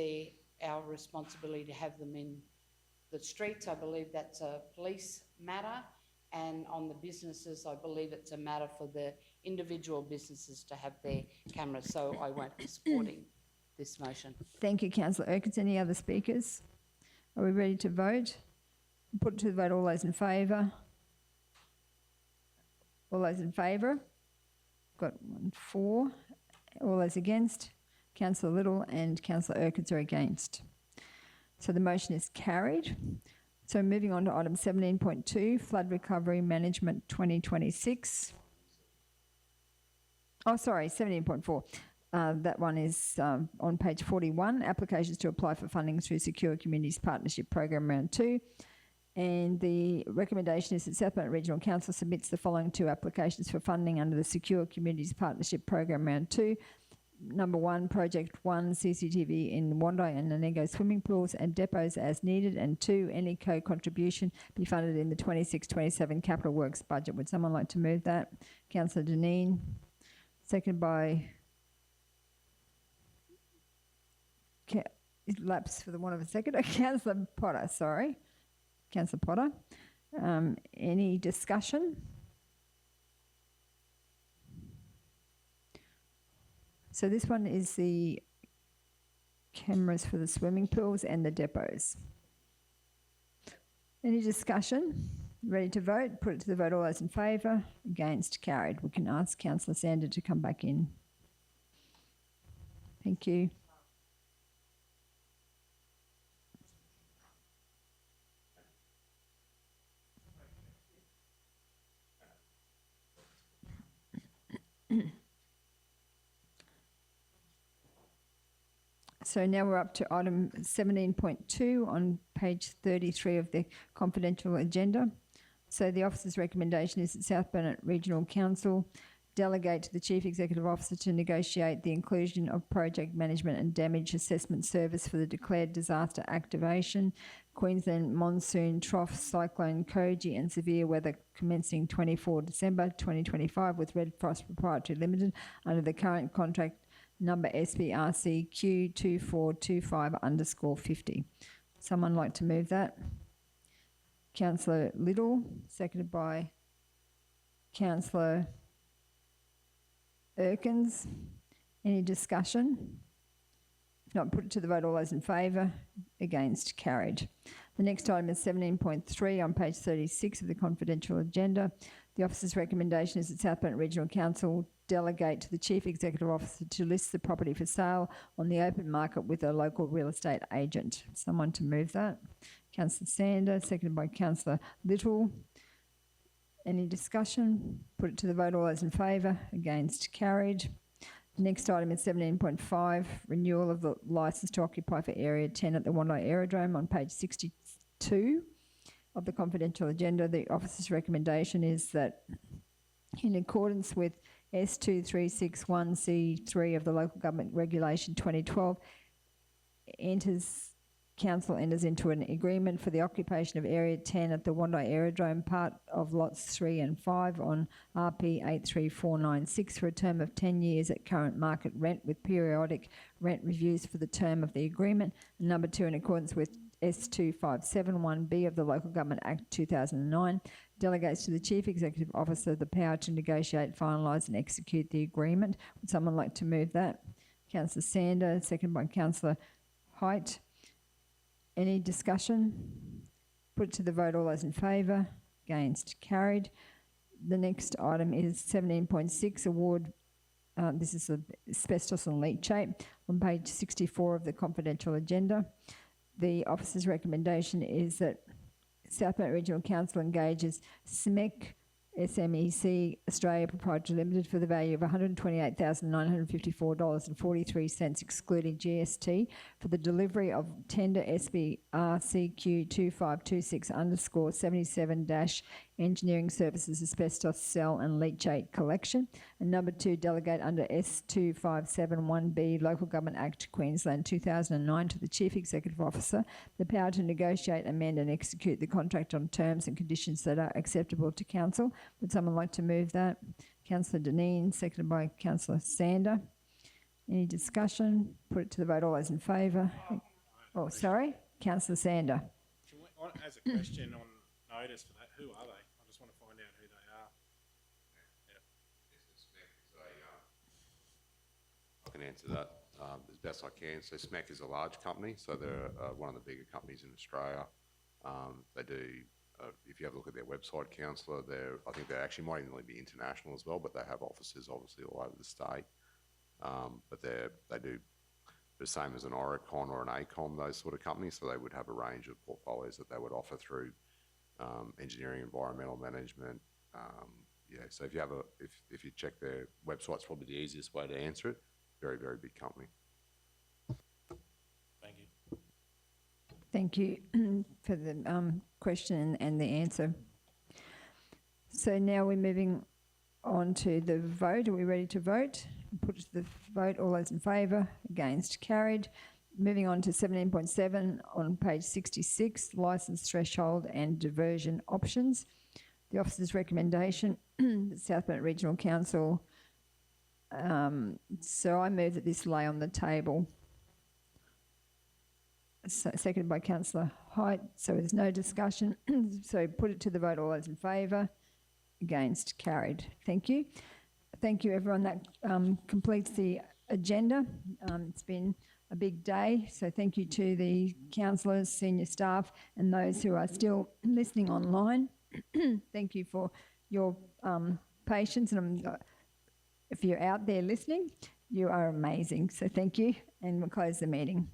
our responsibility to have them in the streets. I believe that's a police matter, and on the businesses, I believe it's a matter for the individual businesses to have their cameras, so I won't be supporting this motion. Thank you, Councillor Erkins. Any other speakers? Are we ready to vote? Put it to the vote. All those in favour? All those in favour? Got 4. All those against? Councillor Little and Councillor Erkins are against. So the motion is carried. So moving on to item 17.2, Flood Recovery Management 2026. Oh, sorry, 17.4. That one is on page 41, applications to apply for funding through Secure Communities Partnership Program Round 2. And the recommendation is that South Bennett Regional Council submits the following 2 applications for funding under the Secure Communities Partnership Program Round 2. Number 1, Project 1, CCTV in Wandai and Nanego swimming pools and depots as needed. And 2, any co-contribution be funded in the 26-27 Capital Works budget. Would someone like to move that? Councillor Dineen, seconded by... Lapse for the want of a second. Councillor Potter, sorry. Councillor Potter. Any discussion? So this one is the cameras for the swimming pools and the depots. Any discussion? Ready to vote? Put it to the vote. All those in favour? Against? Carried. We can ask Councillor Sander to come back in. Thank you. So now we're up to item 17.2 on page 33 of the confidential agenda. So the officer's recommendation is that South Bennett Regional Council delegate to the Chief Executive Officer to negotiate the inclusion of project management and damage assessment service for the declared disaster activation, Queensland monsoon trough cyclone Koji and severe weather commencing 24 December 2025 with Red Frost Proprietary Limited under the current contract number SBRC Q2425_50. Someone like to move that? Councillor Little, seconded by Councillor Erkins. Any discussion? If not, put it to the vote. All those in favour? Against? Carried. The next item is 17.3 on page 36 of the confidential agenda. The officer's recommendation is that South Bennett Regional Council delegate to the Chief Executive Officer to list the property for sale on the open market with a local real estate agent. Someone to move that? Councillor Sander, seconded by Councillor Little. Any discussion? Put it to the vote. All those in favour? Against? Carried. The next item is 17.5, renewal of the licence to occupy for Area 10 at the Wandai Aerodrome on page 62 of the confidential agenda. The officer's recommendation is that in accordance with S2361C3 of the Local Government Regulation 2012, Council enters into an agreement for the occupation of Area 10 at the Wandai Aerodrome, part of lots 3 and 5 on RP 83496 for a term of 10 years at current market rent with periodic rent reviews for the term of the agreement. And number 2, in accordance with S2571B of the Local Government Act 2009, delegates to the Chief Executive Officer the power to negotiate, finalise and execute the agreement. Would someone like to move that? Councillor Sander, second by Councillor Height. Any discussion? Put it to the vote. All those in favour? Against? Carried. The next item is 17.6, award. This is asbestos and leachate on page 64 of the confidential agenda. The officer's recommendation is that South Bennett Regional Council engages SMEC Australia Proprietary Limited for the value of $128,954.43 excluding GST for the delivery of tender SBRCQ 2526_77- engineering services asbestos cell and leachate collection. And number 2, delegate under S2571B Local Government Act Queensland 2009 to the Chief Executive Officer the power to negotiate, amend and execute the contract on terms and conditions that are acceptable to Council. Would someone like to move that? Councillor Deneen, seconded by Councillor Sander. Any discussion? Put it to the vote. All those in favour? Oh, sorry. Councillor Sander. As a question on notice for that, who are they? I just want to find out who they are. I can answer that as best I can. So SMEC is a large company, so they're one of the bigger companies in Australia. They do, if you have a look at their website, Councillor, I think they actually might even be international as well, but they have offices obviously all over the state. But they do the same as an Oricon or an ACOM, those sort of companies, so they would have a range of portfolios that they would offer through engineering, environmental management. So if you check their website, it's probably the easiest way to answer it. Very, very big company. Thank you. Thank you for the question and the answer. So now we're moving on to the vote. Are we ready to vote? Put it to the vote. All those in favour? Against? Carried. Moving on to 17.7 on page 66, licence threshold and diversion options. The officer's recommendation, the South Bennett Regional Council. So I move that this lay on the table. So, seconded by Councillor Height. So there's no discussion. So put it to the vote. All those in favour? Against? Carried. Thank you. Thank you, everyone. That completes the agenda. It's been a big day, so thank you to the councillors, senior staff and those who are still listening online. Thank you for your patience, and if you're out there listening, you are amazing. So thank you, and we'll close the meeting.